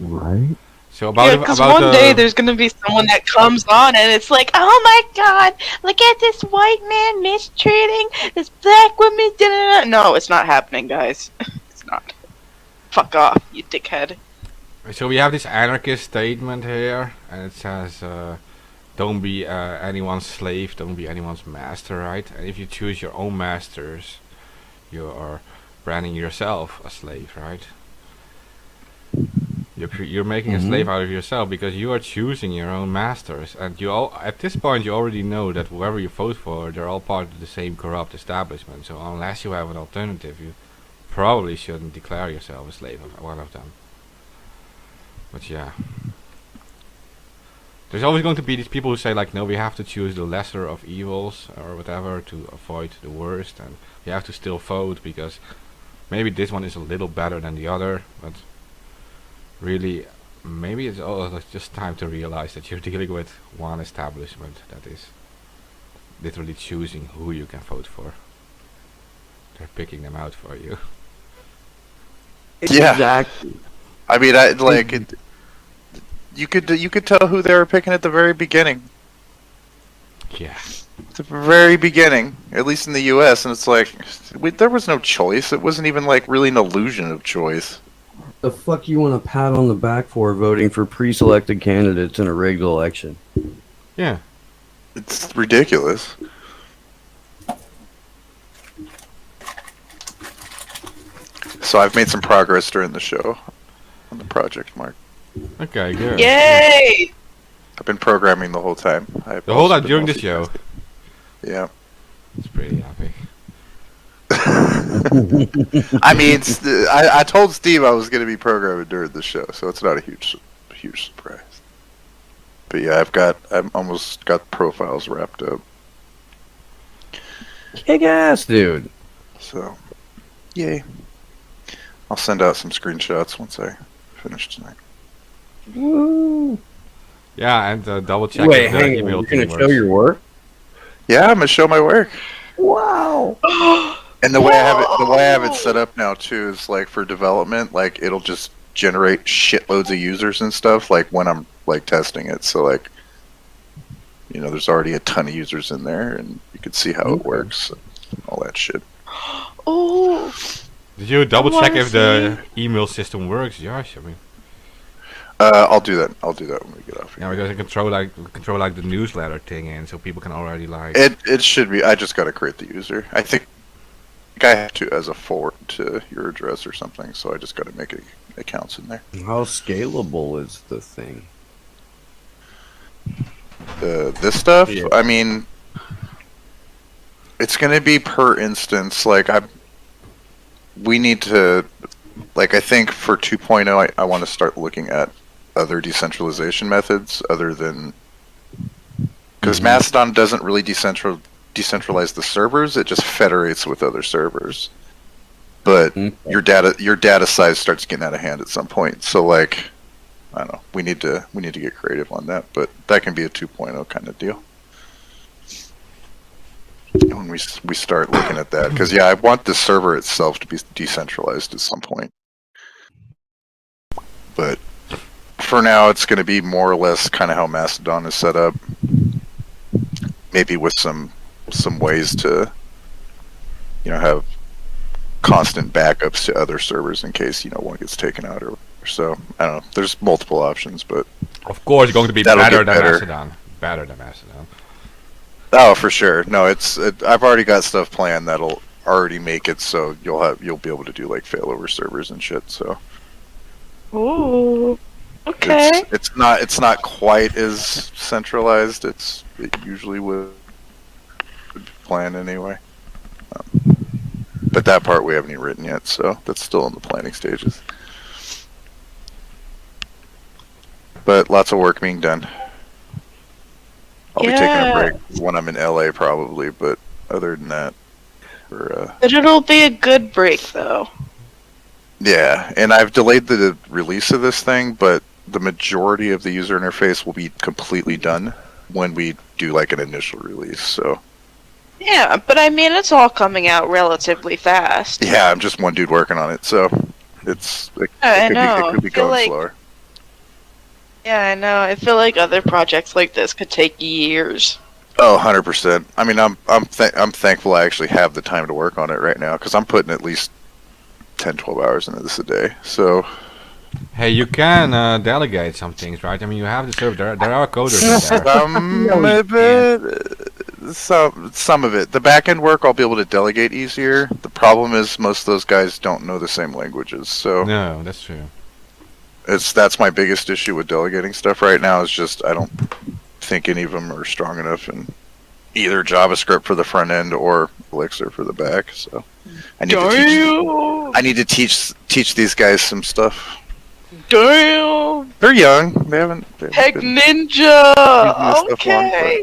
Right. So about Yeah, because one day there's gonna be someone that comes on and it's like, oh my god, look at this white man mistreating this black woman. Da-da-da." No, it's not happening, guys. It's not. Fuck off, you dickhead. So we have this anarchist statement here, and it says, "Don't be anyone's slave, don't be anyone's master." Right? And if you choose your own masters, you are branding yourself a slave, right? You're making a slave out of yourself because you are choosing your own masters, and you all at this point you already know that whoever you vote for, they're all part of the same corrupt establishment. So unless you have an alternative, you probably shouldn't declare yourself a slave of one of them. But yeah, there's always going to be these people who say like, no, we have to choose the lesser of evils or whatever to avoid the worst, and you have to still vote because maybe this one is a little better than the other, but really, maybe it's just time to realize that you're dealing with one establishment that is literally choosing who you can vote for. They're picking them out for you. Yeah. Exactly. I mean, you could tell who they were picking at the very beginning. Yeah. At the very beginning, at least in the U.S., and it's like there was no choice. It wasn't even like really an illusion of choice. The fuck you want a pat on the back for voting for pre-selected candidates in a rigged election? Yeah. It's ridiculous. So I've made some progress during the show on the project, Mark. Okay, good. Yay! I've been programming the whole time. The whole time during the show. Yeah. It's pretty epic. I mean, I told Steve I was going to be programming during the show, so it's not a huge surprise. But yeah, I've almost got profiles wrapped up. Kick ass, dude. So, yay. I'll send out some screenshots once I finish tonight. Woo. Yeah, and double check Wait, if the hang on. email You're thing gonna works. show your work? Yeah, I'm gonna show my work. Wow. And the way I have it set up now too is like for development, like it'll just generate shitloads of users and stuff like when I'm like testing it. So like, you know, there's already a ton of users in there, and you can see how it works, and all that shit. Oh. Did you double check wanna if the email system works, Josh? I mean, I'll do that. I'll do that when we get off here. yeah, because I control like the newsletter thing in, so people can already like. It should be. I just got to create the user. I think I have to as a forward to your address or something. So I just got to make accounts in there. How scalable is the thing? This stuff. Yeah. I mean, it's going to be per instance. Like we need to. Like I think for 2.0, I want to start looking at other decentralization methods other than because Mastodon doesn't really decentralize the servers. It just federates with other servers. But your data size starts getting out of hand at some point. So like, I don't know. We need to get creative on that. But that can be a 2.0 kind of deal. When we start looking at that, because yeah, I want the server itself to be decentralized at some point. But for now, it's going to be more or less kind of how Mastodon is set up. Maybe with some ways to, you know, have constant backups to other servers in case, you know, one gets taken out or so. I don't know. There's multiple options, but Of course, it's going to be That'll better get than better. Mastodon. Better than Mastodon. oh, for sure. No, I've already got stuff planned that'll already make it so you'll be able to do like failover servers and shit. So Ooh. Okay. it's not quite as centralized. It usually would plan anyway. But that part we haven't even written yet, so that's still in the planning stages. But lots of work being done. I'll be taking a break when I'm in LA probably, but other than that, But it'll be a good break, though. yeah, and I've delayed the release of this thing, but the majority of the user interface will be completely done when we do like an initial release. So Yeah, but I mean, it's all coming out relatively fast. yeah, I'm just one dude working on it, so it I could be feel going like- slower. Yeah, I know. I feel like other projects like this could take years. Oh, 100%. I mean, I'm thankful I actually have the time to work on it right now because I'm putting at least 10, 12 hours into this a day. So Hey, you can delegate some things, right? I mean, you have the server. There are coders in there. some of it. The back end work I'll be able to delegate easier. The problem is most of those guys don't know the same languages. So No, that's true. That's my biggest issue with delegating stuff right now. Is just I don't think any of them are strong enough in either JavaScript for the front end or Elixir for the back. So I need to teach these guys some stuff. Damn. They're young. They haven't Heck been Ninja. using this stuff long, Okay.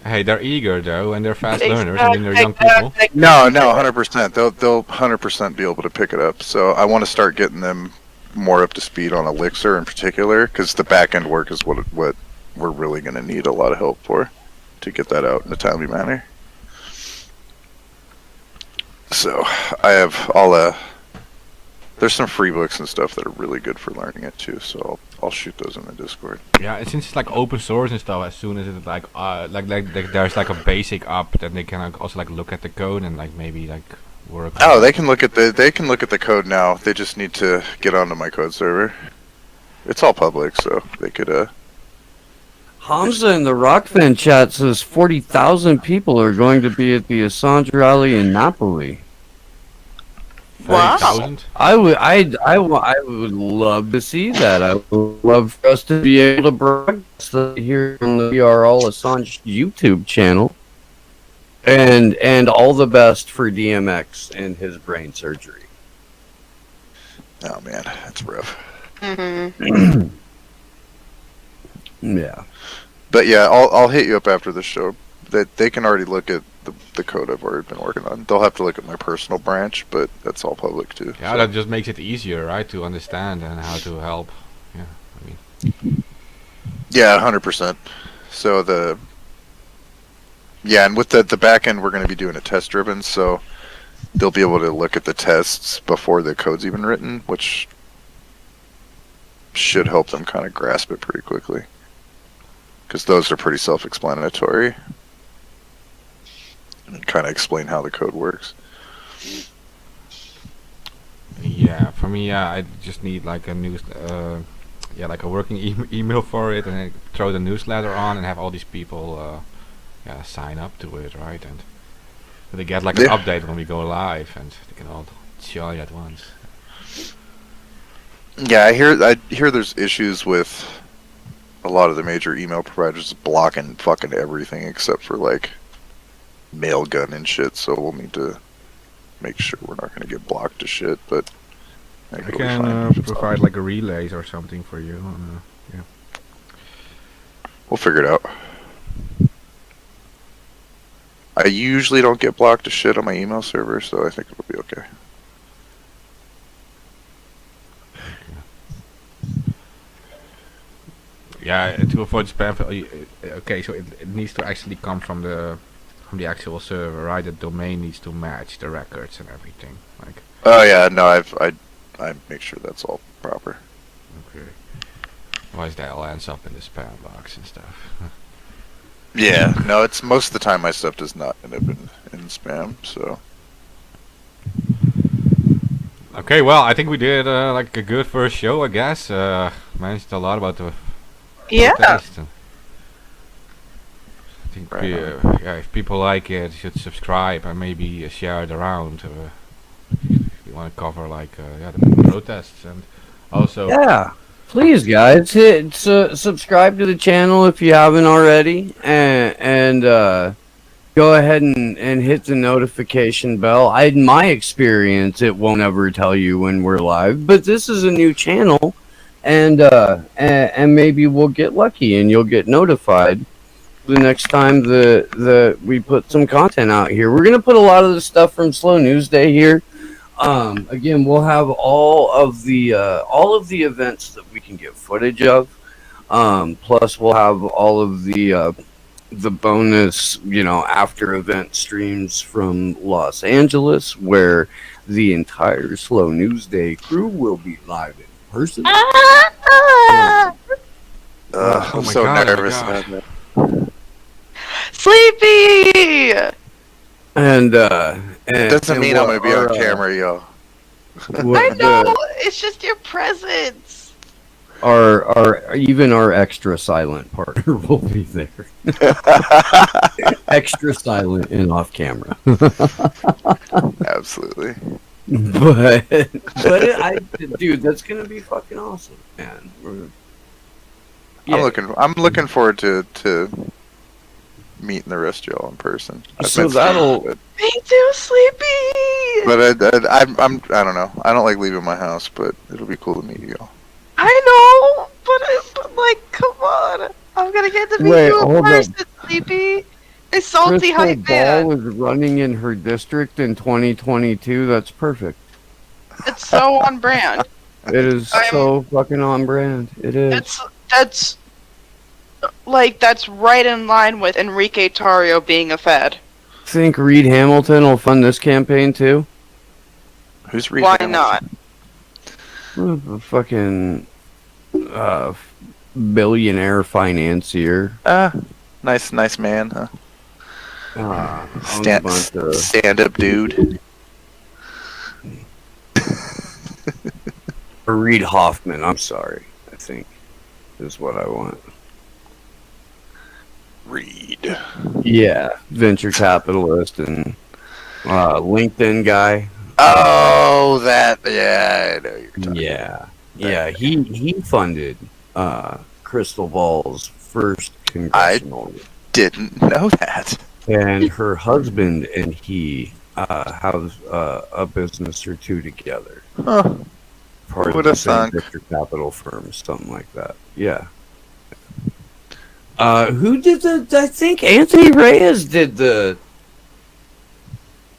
Hey, they're eager though, and they're fast learners, and they're young people. No, 100%. They'll 100% be able to pick it up. So I want to start getting them more up to speed on Elixir in particular, because the back end work is what we're really going to need a lot of help for to get that out in a timely manner. So I have there's some free books and stuff that are really good for learning it too. So I'll shoot those in the Discord. Yeah, and since it's like open source and stuff, as soon as it's like there's like a basic up, then they can also like look at the code and like maybe like work. Oh, they can look at the code now. They just need to get onto my code server. It's all public, so they could. Hamza in the Rockfan chat says 40,000 people are going to be at the Assange rally in Napoli. Wow. 40,000? I would love to see that. I would love for us to be able to broadcast here on the We Are All Assange YouTube channel. And all the best for DMX and his brain surgery. Oh man, that's rough. Mm-hmm. Yeah. But yeah, I'll hit you up after the show. That they can already look at the code I've already been working on. They'll have to look at my personal branch, but that's all public too. Yeah, so. that just makes it easier, right, to understand and how to help. Yeah, I mean. Yeah, 100%. So and with the back end, we're going to be doing it test driven, so they'll be able to look at the tests before the code's even written, which should help them kind of grasp it pretty quickly. Because those are pretty self-explanatory. And kind of explain how the code works. Yeah, for me, I just need like a news, like a working email for it, and then throw the newsletter on, and have all these people, sign up to it, right? And they get like an update when we go live, and they can all join at once. Yeah, I hear there's issues with a lot of the major email providers blocking fucking everything except for like Mailgun and shit, so we'll need to make sure we're not going to get blocked to shit, but I can provide like a relays or something for you. Yeah. We'll figure it out. I usually don't get blocked to shit on my email server, so I think it'll be okay. Yeah, to avoid spam. Okay, so it needs to actually come from the actual server, right? The domain needs to match the records and everything. Like. Oh yeah, no, I make sure that's all proper. Okay. Otherwise, that all ends up in the spam box and stuff. Yeah, no, it's most of the time my stuff does not end up in spam. So. Okay, well, I think we did like a good first show, I guess. Managed a lot about the. Yeah. Protest. I think if people like it, should subscribe and maybe share it around. If you want to cover like the protests, and also please guys subscribe to the channel if you haven't already, and go ahead and hit the notification bell. In my experience, it won't ever tell you when we're live, but this is a new channel, and maybe we'll get lucky and you'll get notified the next time we put some content out here. We're gonna put a lot of the stuff from Slow News Day here. Again, we'll have all of the events that we can get footage of. Plus, we'll have all of the bonus, after event streams from Los Angeles, where the entire Slow News Day crew will be live in person. I'm my so God, nervous oh my about that. Sleepy. And Doesn't mean I'm gonna be on our, camera, yo. I know. It's just your presence. Even our extra silent partner will be there. Extra silent and off camera. Absolutely. Dude, that's gonna be fucking awesome, man. I'm looking forward to meeting the rest of y'all in person. So met that'll- Steve, Me too, Sleepy. but I don't know. I don't like leaving my house, but it'll be cool to meet y'all. I know, but like, come on. I'm gonna get to meet Wait, you in hold up. person, Sleepy. A salty Crystal hype Ball man. is running in her district in 2022. That's perfect. It's so on brand. It is so fucking on brand. It is. That's right in line with Enrique Tarrio being a Fed. Think Reed Hamilton will fund this campaign too? Who's Reed Why Hamilton? not? A fucking billionaire financier. Nice man, huh? Owns a bunch of- Stand-up dude. or Reed Hoffman. I'm sorry. I think is what I want. Reed. Yeah, venture capitalist and LinkedIn guy. Oh, that. Yeah, I know you're talking. Yeah. He funded Crystal Ball's first congressional. Didn't know that. And her husband and he have a business or two together. Huh. Part Who of would the have same thunk? venture capital firm, something like that. Yeah. Who did I think Anthony Reyes did the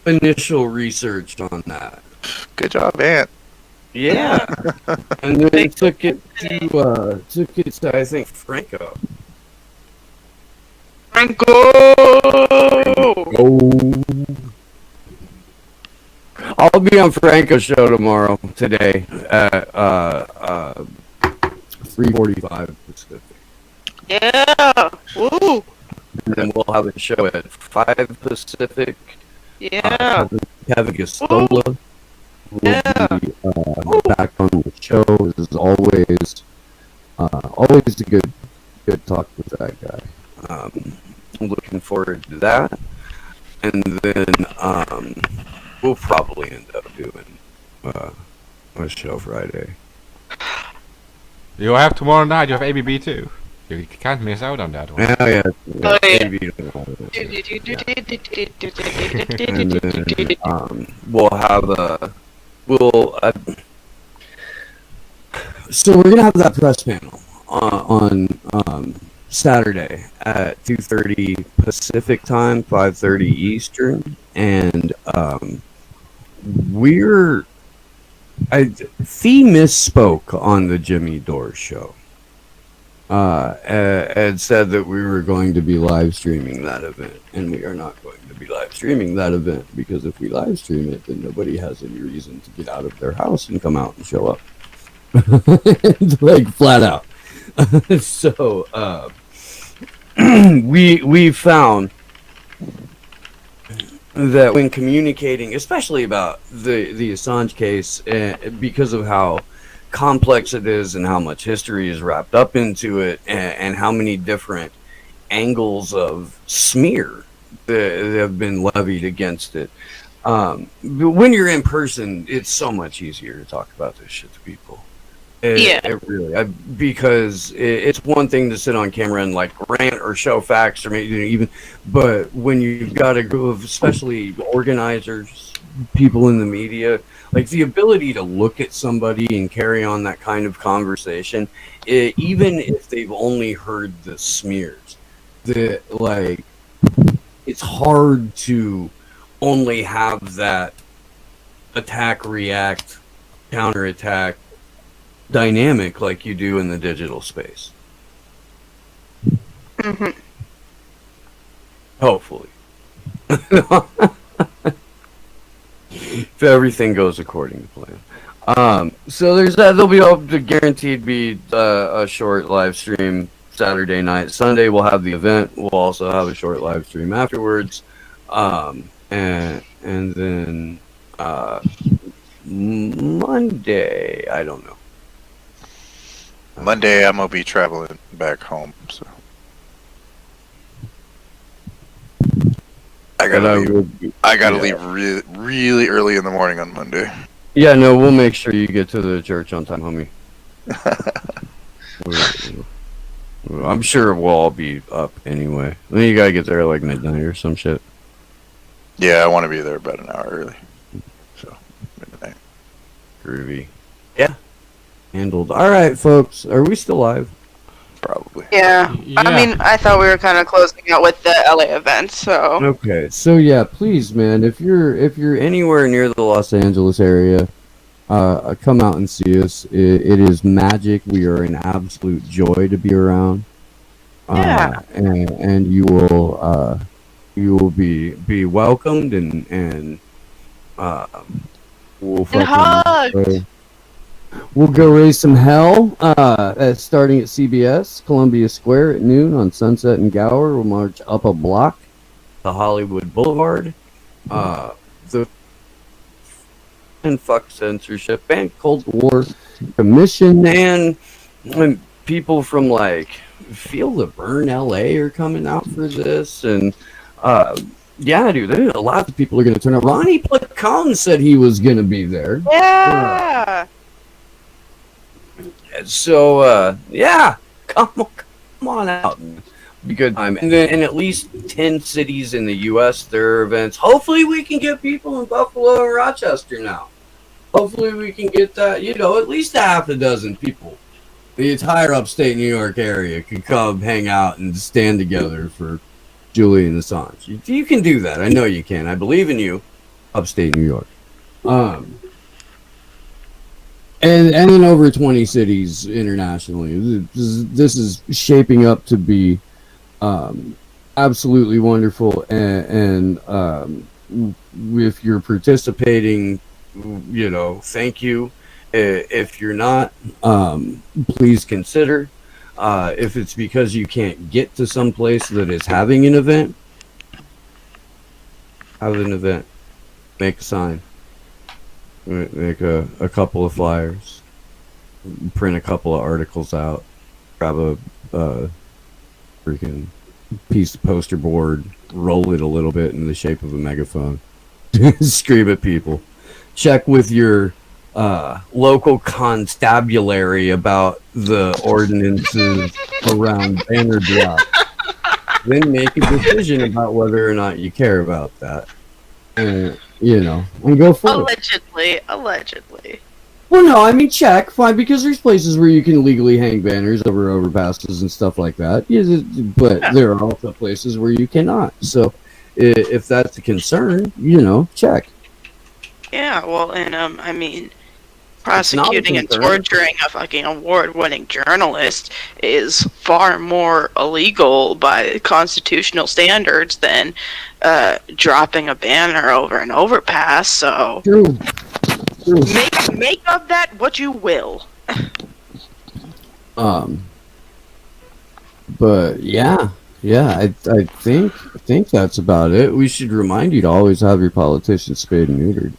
initial research on that. Good job, Ant. Yeah. And then took it to I think Franco. Franco! Oh. I'll be on Franco's show today at 3:45 Pacific. Yeah! Woo! And then we'll have a show at 5 Pacific. Yeah! Kevin Gastola will Yeah. be back on the show as always. Always a good talk with that guy. I'm looking forward to that. And then we'll probably end up doing a show Friday. You have tomorrow night. You have ABB too. You can't miss out on that one. Yeah. Oh, yeah. Maybe. And then we'll have so we're gonna have that press panel on Saturday at 2:30 Pacific time, 5:30 Eastern, and Fee misspoke on the Jimmy Dore show. And said that we were going to be live streaming that event, and we are not going to be live streaming that event because if we live stream it, then nobody has any reason to get out of their house and come out and show up, like flat out. So we found that when communicating, especially about the Assange case, because of how complex it is and how much history is wrapped up into it, and how many different angles of smear that have been levied against it. But when you're in person, it's so much easier to talk about this shit to people. It really, because it's one thing to sit on camera and like rant or show facts or maybe even, but when you've got a group of especially organizers, people in the media, like the ability to look at somebody and carry on that kind of conversation, even if they've only heard the smears, it's hard to only have that attack, react, counterattack dynamic like you do in the digital space. Mm-hmm. Hopefully. If everything goes according to plan. So there's that. There'll be guaranteed be a short live stream Saturday night. Sunday we'll have the event. We'll also have a short live stream afterwards. And then Monday, I don't know. Monday, I'm gonna be traveling back home. So I gotta leave. will. I gotta Yeah. leave really early in the morning on Monday. Yeah, no, we'll make sure you get to the church on time, homie. I'm sure we'll all be up anyway. Then you gotta get there like midnight or some shit. Yeah, I want to be there about an hour early. So midnight. Groovy. Yeah. Handled. All right, folks. Are we still live? Probably. Yeah. Yeah. I mean, I thought we were kind of closing out with the LA event, so. Okay. So yeah, please, man, if you're anywhere near the Los Angeles area, come out and see us. It is magic. We are an absolute joy to be around. Yeah. And you will be welcomed and we'll And hugged. we'll go raise some hell. Starting at CBS Columbia Square at noon on Sunset and Gower. We'll march up a block to Hollywood Boulevard. The and fuck censorship and Cold War Commission and people from like Feel the Burn LA are coming out for this, and yeah, dude, a lot of people are going to turn up. Ronnie Placone said he was going to be there. Yeah. So yeah, come on out. Be a good time. And then in at least 10 cities in the U.S. there are events. Hopefully we can get people in Buffalo and Rochester now. Hopefully we can get that, at least a half a dozen people. The entire upstate New York area could come hang out and stand together for Julian Assange. You can do that. I know you can. I believe in you, upstate New York. And in over 20 cities internationally. This is shaping up to be absolutely wonderful. And if you're participating, thank you. If you're not, please consider. If it's because you can't get to some place that is having an event, have an event. Make a sign. Make a couple of flyers. Print a couple of articles out. Grab a freaking piece of poster board. Roll it a little bit in the shape of a megaphone. Scream at people. Check with your local constabulary about the ordinances around banner drop. Then make a decision about whether or not you care about that. And go for it. Allegedly. Well, no, I mean, check. Fine, because there's places where you can legally hang banners over overpasses and stuff like that. But there are also places where you cannot. So if that's a concern, check. Yeah, well, and I mean, prosecuting and torturing a fucking award-winning journalist is far more illegal by constitutional standards than dropping a banner over an overpass. So, True. make of that what you will. But yeah, I think that's about it. We should remind you to always have your politicians spayed and neutered.